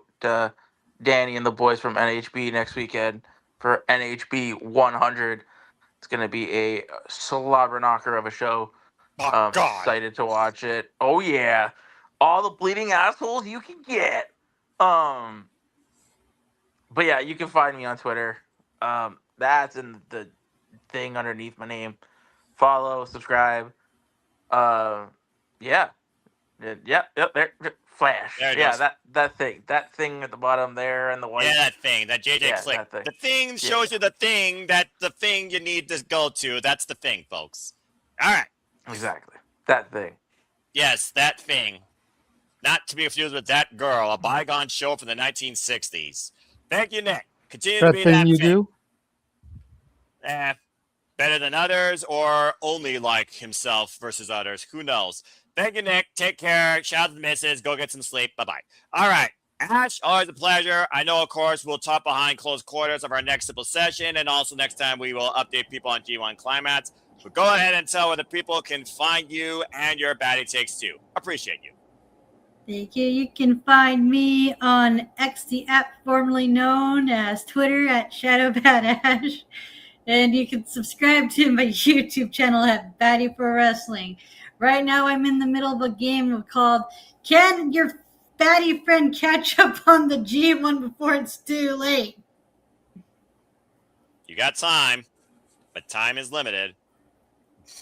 Speaker 18: Danny and the boys from NHB next weekend for NHB 100. It's going to be a slobber knocker of a show. Excited to watch it. Oh, yeah. All the bleeding assholes you can get. But yeah, you can find me on Twitter. That's in the thing underneath my name. Follow, subscribe. Yeah. Yep, there. Flash.
Speaker 16: There it
Speaker 18: Yeah,
Speaker 16: goes.
Speaker 18: that thing at the bottom there, and the white.
Speaker 16: Yeah, that thing, that JJ
Speaker 18: Yeah,
Speaker 16: click.
Speaker 18: that thing.
Speaker 16: The thing shows you the thing you need to go to. That's the thing, folks. All right.
Speaker 18: Exactly. That thing.
Speaker 16: Yes, that thing. Not to be confused with that girl, a bygone show from the 1960s. Thank you, Nick. Continue to
Speaker 10: That
Speaker 16: be
Speaker 10: thing
Speaker 16: that
Speaker 10: you
Speaker 16: thing.
Speaker 10: do?
Speaker 16: Better than others or only like himself versus others. Who knows? Thank you, Nick. Take care. Shout out to the missus. Go get some sleep. Bye-bye. All right. Ash, always a pleasure. I know, of course, we'll talk behind closed quarters of our next simple session, and also next time we will update people on G1 Climax. But go ahead and tell where the people can find you and your baddie takes too. Appreciate you.
Speaker 1: Thank you. You can find me on X, the app formerly known as Twitter at ShadowBadAsh. And you can subscribe to my YouTube channel at Baddie for Wrestling. Right now, I'm in the middle of a game called Can Your Baddie Friend Catch Up on the G1 Before It's Too Late?
Speaker 16: You got time, but time is limited.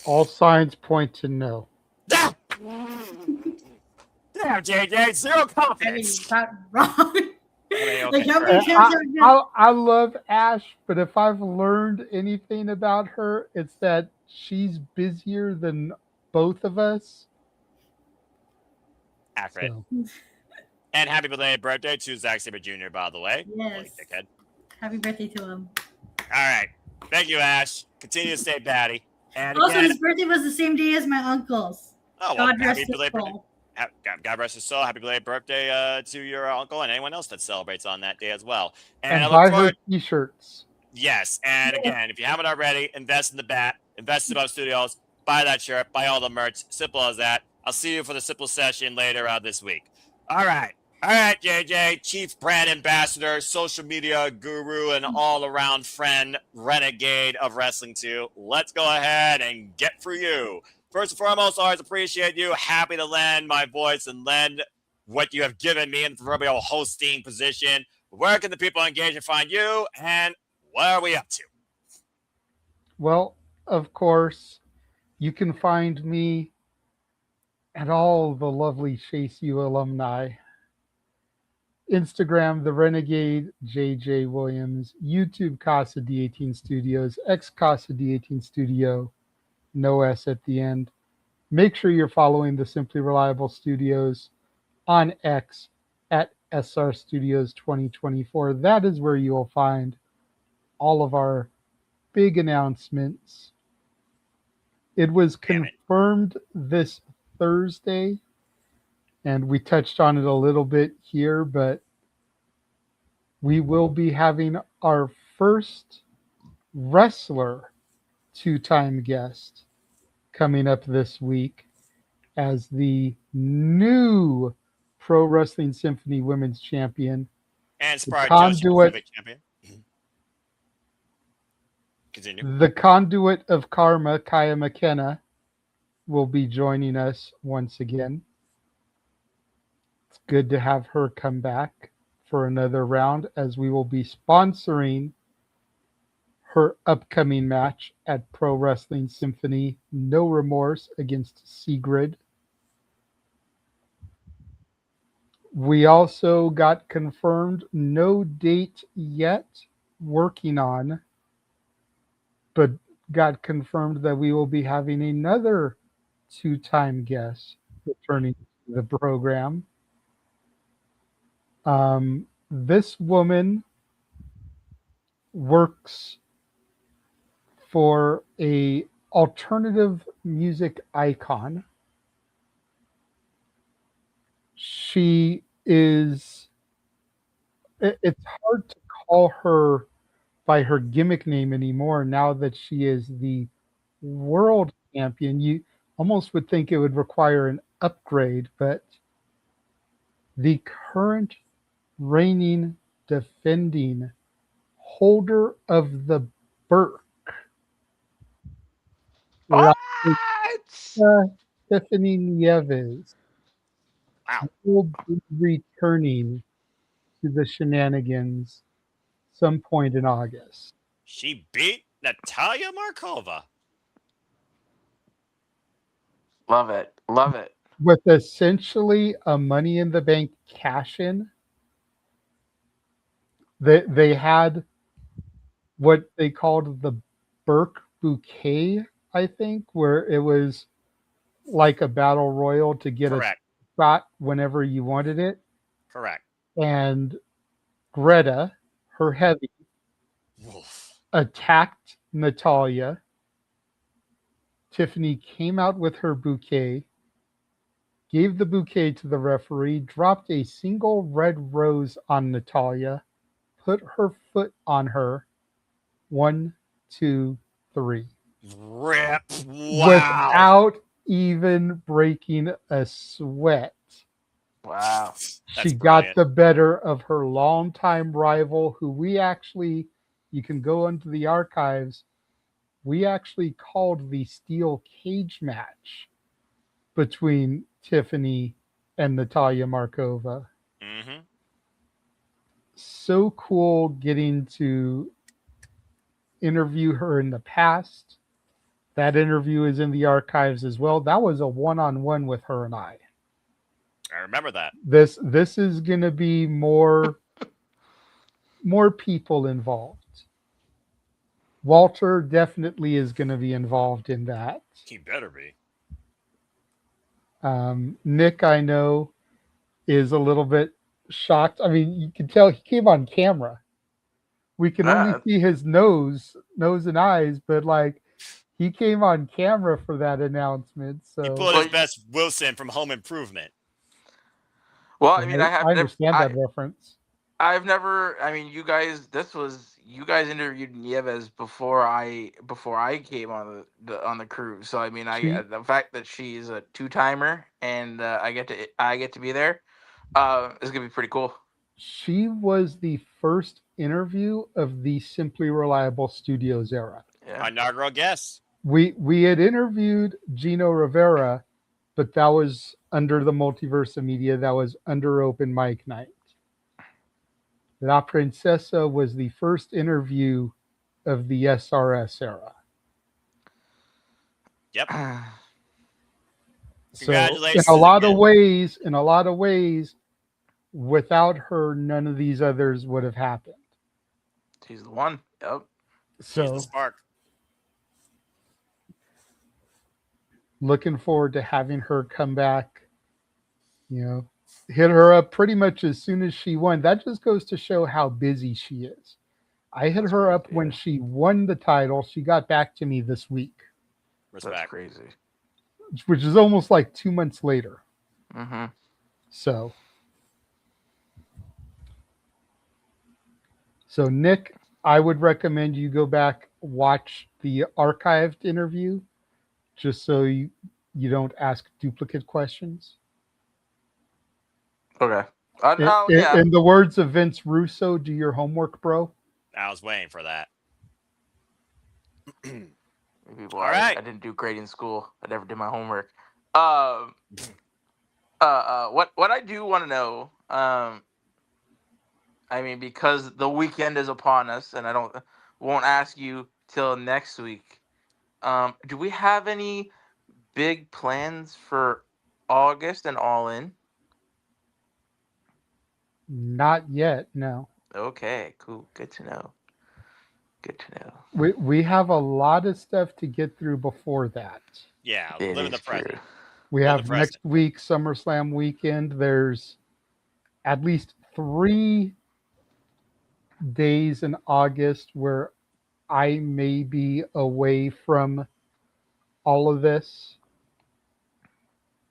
Speaker 10: All signs point to no.
Speaker 16: Damn, JJ, zero confidence.
Speaker 1: Wrong.
Speaker 16: Okay.
Speaker 1: How many times
Speaker 10: I love Ash, but if I've learned anything about her, it's that she's busier than both of us.
Speaker 16: Accurate. And happy belated birthday to Zack Sabre Jr., by the way.
Speaker 1: Yes.
Speaker 16: Dickhead.
Speaker 1: Happy birthday to him.
Speaker 16: All right. Thank you, Ash. Continue to stay batty. And
Speaker 1: Also,
Speaker 16: again,
Speaker 1: his birthday was the same day as my uncle's.
Speaker 16: oh, well,
Speaker 1: God rest
Speaker 16: happy
Speaker 1: his
Speaker 16: belated birthday.
Speaker 1: soul.
Speaker 16: God rest his soul. Happy belated birthday to your uncle and anyone else that celebrates on that day as well. And I
Speaker 10: buy
Speaker 16: look
Speaker 10: her
Speaker 16: forward.
Speaker 10: t-shirts.
Speaker 16: Yes, and again, if you haven't already, invest in the bat, invest in Bob Studios, buy that shirt, buy all the merch. Simple as that. I'll see you for the simple session later this week. All right, JJ, Chief Brand Ambassador, social media guru, and all-around friend, renegade of wrestling too. Let's go ahead and get for you. First and foremost, always appreciate you. Happy to lend my voice and lend what you have given me in the proverbial hosting position. Where can the people engage and find you? And what are we up to?
Speaker 10: Well, of course, you can find me at all the lovely Chase U alumni. Instagram, The Renegade, JJ Williams. YouTube, Casa D18 Studios. X Casa D18 Studio. No S at the end. Make sure you're following the Simply Reliable Studios on X at SR Studios 2024. That is where you will find all of our big announcements. It was confirmed this Thursday, and we touched on it a little bit here, but we will be having our first wrestler two-time guest coming up this week as the new Pro Wrestling Symphony Women's Champion.
Speaker 16: And
Speaker 10: the
Speaker 16: Spire
Speaker 10: conduit,
Speaker 16: Joshi Champion. Continue.
Speaker 10: the conduit of karma, Kaya McKenna, will be joining us once again. It's good to have her come back for another round as we will be sponsoring her upcoming match at Pro Wrestling Symphony No Remorse against Sigrid. We also got confirmed, no date yet, working on, but got confirmed that we will be having another two-time guest returning to the program. This woman works for a alternative music icon. She is, it's hard to call her by her gimmick name anymore now that she is the world champion. You almost would think it would require an upgrade, but the current reigning, defending holder of the Burke, Stephanie Nieves, will be returning to the Shenanigans some point in August.
Speaker 16: She beat Natalia Markova.
Speaker 18: Love it. Love it.
Speaker 10: With essentially a Money in the Bank cash-in. They had what they called the Burke Bouquet, I think, where it was like a battle royal to get
Speaker 16: Correct.
Speaker 10: a spot whenever you wanted it.
Speaker 16: Correct.
Speaker 10: And Greta, her heavy, attacked Natalia. Tiffany came out with her bouquet, gave the bouquet to the referee, dropped a single red rose on Natalia, put her foot on her. 1, 2, 3.
Speaker 16: Rip. Wow.
Speaker 10: Without even breaking a sweat.
Speaker 18: Wow.
Speaker 10: She got the better of her longtime rival, who we actually, you can go into the archives, we actually called the steel cage match between Tiffany and Natalia Markova.
Speaker 16: Mm-hmm.
Speaker 10: So cool getting to interview her in the past. That interview is in the archives as well. That was a one-on-one with her and I.
Speaker 16: I remember that.
Speaker 10: This is going to be more people involved. Walter definitely is going to be involved in that.
Speaker 16: He better be.
Speaker 10: Nick, I know, is a little bit shocked. I mean, you can tell he came on camera. We can only see his nose and eyes, but like he came on camera for that announcement. So
Speaker 16: He pulled his best Wilson from Home Improvement.
Speaker 18: Well, I mean,
Speaker 10: I understand that reference.
Speaker 18: I've never. I mean, you guys interviewed Nieves before I came on the cruise. So I mean, the fact that she's a two-timer and I get to be there is gonna be pretty cool.
Speaker 10: She was the first interview of the Simply Reliable Studios era.
Speaker 16: Yeah. Inaugural guest.
Speaker 10: We had interviewed Gino Rivera, but that was under the Multiverse of Media. That was under open mic night. La Princesa was the first interview of the SRS era.
Speaker 16: Yep.
Speaker 10: So
Speaker 16: Congratulations.
Speaker 10: in a lot of ways, without her, none of these others would have happened.
Speaker 18: She's the one. Yep.
Speaker 10: So
Speaker 16: She's the spark.
Speaker 10: Looking forward to having her come back. You know, hit her up pretty much as soon as she won. That just goes to show how busy she is. I hit her up when she won the title. She got back to me this week.
Speaker 16: Respect.
Speaker 18: That's crazy.
Speaker 10: Which is almost like 2 months later.
Speaker 18: Mm-hmm.
Speaker 10: So Nick, I would recommend you go back, watch the archived interview, just so you don't ask duplicate questions.
Speaker 18: Okay.
Speaker 10: In the words of Vince Russo, do your homework, bro.
Speaker 16: I was waiting for that.
Speaker 18: People,
Speaker 16: All right.
Speaker 18: I didn't do great in school. I never did my homework. What I do want to know, I mean, because the weekend is upon us, and won't ask you till next week. Do we have any big plans for August and All In?
Speaker 10: Not yet, no.
Speaker 18: Okay, cool. Good to know. Good to know.
Speaker 10: We have a lot of stuff to get through before that.
Speaker 16: Yeah,
Speaker 18: It
Speaker 16: live in the
Speaker 18: is true.
Speaker 16: present.
Speaker 10: We
Speaker 16: Live the
Speaker 10: have
Speaker 16: present.
Speaker 10: next week SummerSlam weekend. There's at least 3 days in August where I may be away from all of this.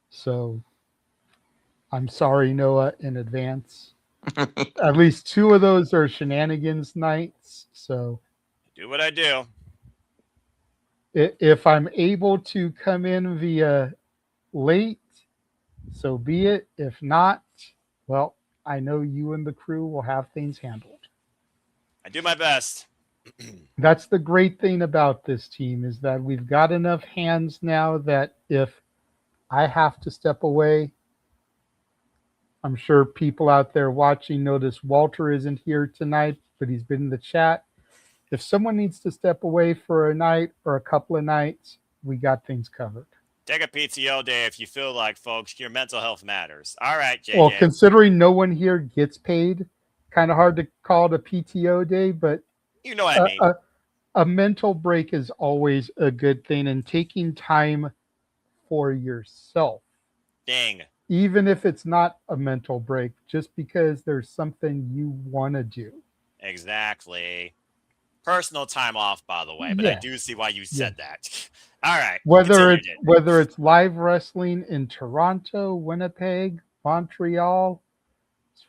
Speaker 10: So I'm sorry, Noah, in advance. At least 2 of those are Shenanigans nights. So
Speaker 16: Do what I do.
Speaker 10: if I'm able to come in via late, so be it. If not, well, I know you and the crew will have things handled.
Speaker 16: I do my best.
Speaker 10: That's the great thing about this team is that we've got enough hands now that if I have to step away, I'm sure people out there watching notice Walter isn't here tonight, but he's been in the chat. If someone needs to step away for a night or a couple of nights, we got things covered.
Speaker 16: Take a PTO day if you feel like, folks. Your mental health matters. All right, JJ.
Speaker 10: Well, considering no one here gets paid, kind of hard to call it a PTO day, but
Speaker 16: you know what I mean.
Speaker 10: A mental break is always a good thing, and taking time for yourself.
Speaker 16: Dang.
Speaker 10: Even if it's not a mental break, just because there's something you want to do.
Speaker 16: Exactly. Personal time off, by the way, but I
Speaker 10: Yeah.
Speaker 16: do see why you said that. All right.
Speaker 10: Whether
Speaker 16: continue,
Speaker 10: it's live wrestling in Toronto, Winnipeg, Montreal,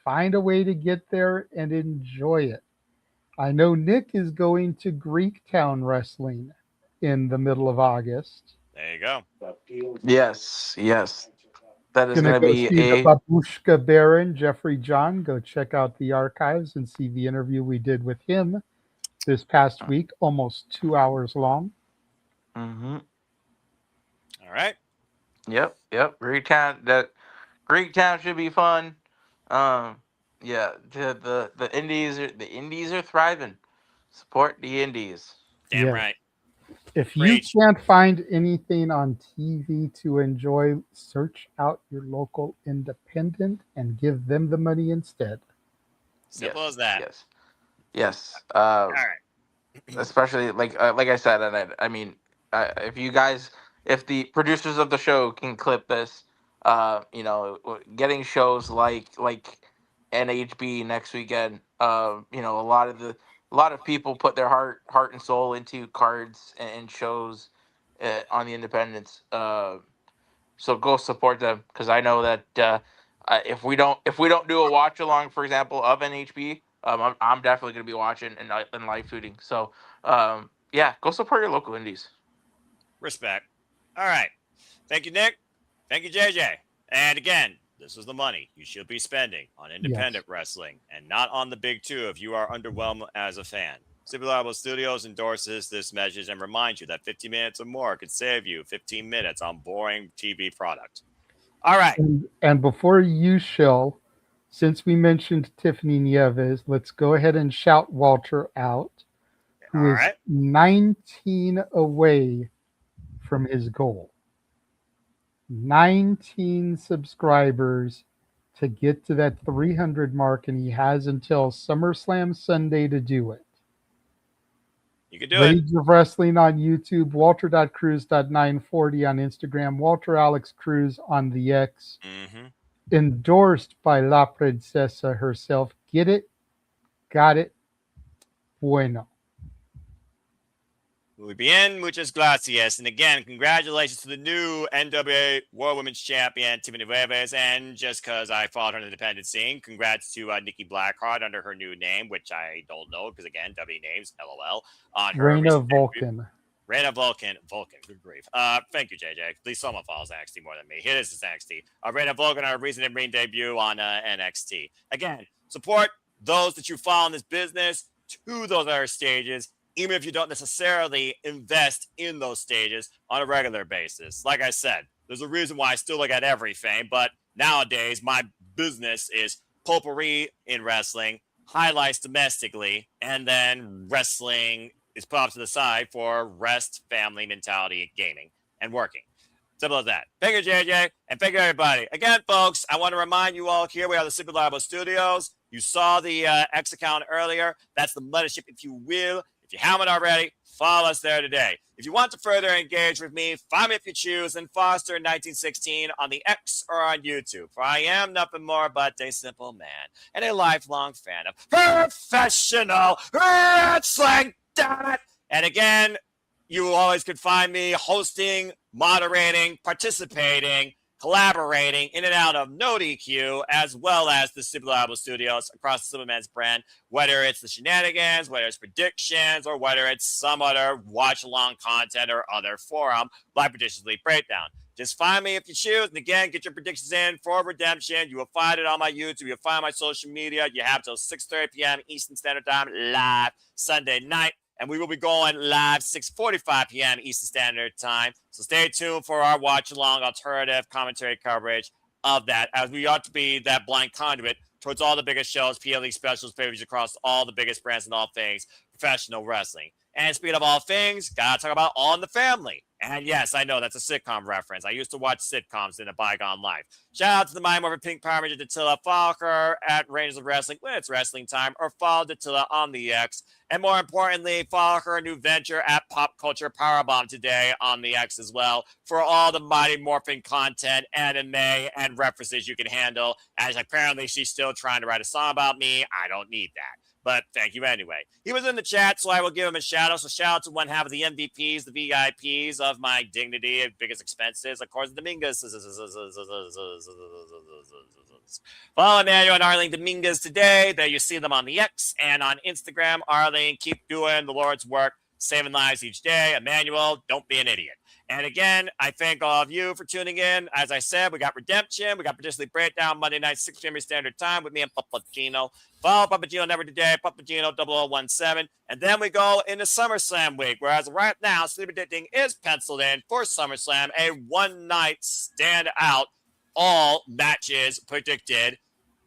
Speaker 10: find a way to get there and enjoy it. I know Nick is going to Greektown Wrestling in the middle of August.
Speaker 16: There you go.
Speaker 18: Yes, yes. That is
Speaker 10: Gonna
Speaker 18: going to
Speaker 10: go
Speaker 18: be
Speaker 10: see the
Speaker 18: a
Speaker 10: Babushka Baron, Jeffrey John. Go check out the archives and see the interview we did with him this past week, almost 2 hours long.
Speaker 18: Mm-hmm.
Speaker 16: All right.
Speaker 18: Yep. Greektown should be fun. Yeah, the indies are thriving. Support the indies.
Speaker 16: Damn
Speaker 10: Yeah.
Speaker 16: right.
Speaker 10: If you
Speaker 16: Preach.
Speaker 10: can't find anything on TV to enjoy, search out your local independent and give them the money instead.
Speaker 16: Simple as that.
Speaker 18: Yes.
Speaker 16: All right.
Speaker 18: Especially like I said, and I mean, if the producers of the show can clip this, getting shows like NHB next weekend, a lot of people put their heart and soul into cards and shows on the independents. So go support them because I know that if we don't do a watch along, for example, of NHB, I'm definitely going to be watching and live tweeting. So yeah, go support your local indies.
Speaker 16: Respect. All right. Thank you, Nick. Thank you, JJ. And again, this is the money you should be spending on independent wrestling and not on the big 2 if you are underwhelmed as a fan. Simply Reliable Studios endorses this message and reminds you that 15 minutes or more could save you 15 minutes on boring TV product. All right.
Speaker 10: And before you shill, since we mentioned Tiffany Nieves, let's go ahead and shout Walter out, who is 19 away from his goal. 19 subscribers to get to that 300 mark, and he has until SummerSlam Sunday to do it.
Speaker 16: You can do
Speaker 10: Rage of Wrestling on YouTube, Walter.Cruz.940 on Instagram, Walter Alex Cruz on the X.
Speaker 16: Mm-hmm.
Speaker 10: Endorsed by La Princesa herself. Get it? Got it? Bueno.
Speaker 16: Muy bien, muchas gracias. And again, congratulations to the new NWA World Women's Champion, Tiffany Nieves. And just because I followed her in the independent scene, congrats to Nikki Blackheart under her new name, which I don't know because, again, W names, LOL. On her
Speaker 10: Reina Vulcan.
Speaker 16: Reina Vulcan. Good grief. Thank you, JJ. At least someone follows NXT more than me. Here this is NXT. Reina Vulcan, our recent ring debut on NXT. Again, support those that you follow in this business to those other stages, even if you don't necessarily invest in those stages on a regular basis. Like I said, there's a reason why I still look at everything, but nowadays my business is potpourri in wrestling, highlights domestically, and then wrestling is put off to the side for rest, family, mentality, gaming, and working. Simple as that. Thank you, JJ, and thank you, everybody. Again, folks, I want to remind you all here, we are the Super Reliable Studios. You saw the X account earlier. That's the mothership, if you will. If you haven't already, follow us there today. If you want to further engage with me, find me if you choose and Foster 1916 on the X or on YouTube. For I am nothing more but a simple man and a lifelong fan of professional wrestling. Damn it! And again, you always could find me hosting, moderating, participating, collaborating in and out of No DQ, as well as the Super Reliable Studios across the Superman's brand, whether it's the Shenanigans, whether it's predictions, or whether it's some other watch-along content or other forum like Predictions League Breakdown. Just find me if you choose, and again, get your predictions in for Redemption. You will find it on my YouTube. You'll find my social media. You have till 6:30 p.m. Eastern Standard Time live Sunday night. And we will be going live 6:45 p.m. Eastern Standard Time. So stay tuned for our watch-along alternative commentary coverage of that, as we ought to be that blind conduit towards all the biggest shows, PLE specials, pay-per-views across all the biggest brands and all things professional wrestling. And speaking of all things, gotta talk about All in the Family. And yes, I know that's a sitcom reference. I used to watch sitcoms in a bygone life. Shout out to the Mind Morphin Pink Power Ranger Dattila. Follow her at Rangers of Wrestling when it's wrestling time, or follow Dattila on the X. And more importantly, follow her new venture at Pop Culture Powerbomb today on the X as well for all the Mighty Morphin content, anime, and references you can handle. As apparently she's still trying to write a song about me. I don't need that. But thank you anyway. He was in the chat, so I will give him a shout out. So shout out to one half of the MVPs, the VIPs of my dignity and biggest expenses. Of course, Dominguez. Follow Emmanuel and Arlene Dominguez today. There you see them on the X and on Instagram. Arlene, keep doing the Lord's work, saving lives each day. Emmanuel, don't be an idiot. And again, I thank all of you for tuning in. As I said, we got Redemption. We got Predictions League Breakdown Monday night, 6 p.m. Standard Time with me and Papagino. Follow Papagino Never Today, Papagino 0017. And then we go into SummerSlam week, whereas right now, Sleep Predicting is penciled in for SummerSlam, a one-night stand-out, all matches predicted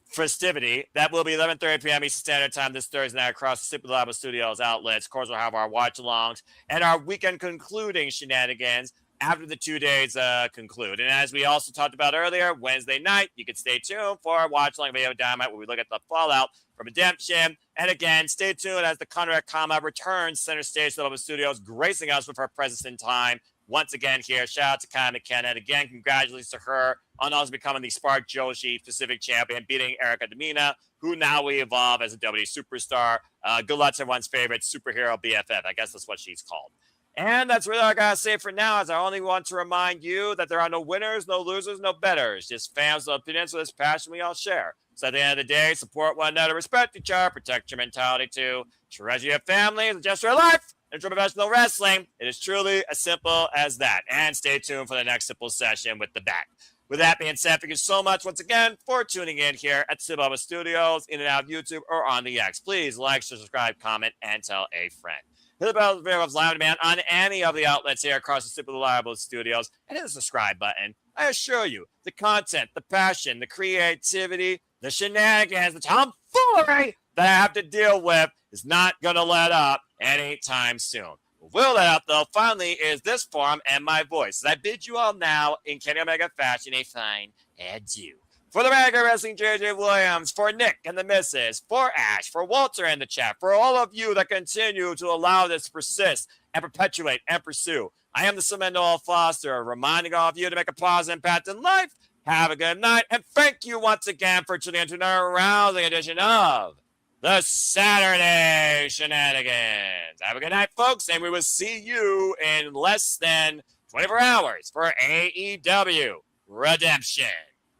Speaker 16: festivity that will be 11:30 p.m. Eastern Standard Time this Thursday night across the Super Reliable Studios outlets. Of course, we'll have our watch-alongs and our weekend concluding shenanigans after the 2 days conclude. And as we also talked about earlier, Wednesday night, you can stay tuned for our watch-along video Dynamite where we look at the fallout from Redemption. And again, stay tuned as the Conrad Kama returns center stage to the Reliable Studios, gracing us with her presence in time. Once again here, shout out to Kai McKenna. And again, congratulations to her on also becoming the Spark Joshi Pacific Champion, beating Erica Demina, who now we evolve as a WWE superstar. Good luck to everyone's favorite superhero BFF. I guess that's what she's called. And that's really all I got to say for now, as I only want to remind you that there are no winners, no losers, no betters, just fans of opinions with this passion we all share. So at the end of the day, support one another, respect each other, protect your mentality too, treasure your family, the gesture of life, and true professional wrestling. It is truly as simple as that. And stay tuned for the next simple session with the back. With that being said, thank you so much once again for tuning in here at Super Studios, in and out of YouTube, or on the X. Please like, subscribe, comment, and tell a friend. Hit the bell of live demand on any of the outlets here across the Super Reliable Studios, and hit the subscribe button. I assure you, the content, the passion, the creativity, the shenanigans, the tomfoolery that I have to deal with is not going to let up anytime soon. What will let up, though, finally, is this forum and my voice. As I bid you all now, in Kenny Omega fashion, a fine adieu. For the Mega Wrestling JJ Williams, for Nick and the Missus, for Ash, for Walter in the chat, for all of you that continue to allow this to persist and perpetuate and pursue. I am the Noel Foster, reminding all of you to make a positive impact in life. Have a good night, and thank you once again for tuning into another rousing edition of the Saturday Shenanigans. Have a good night, folks, and we will see you in less than 24 hours for AEW Redemption.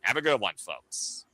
Speaker 16: Have a good one, folks.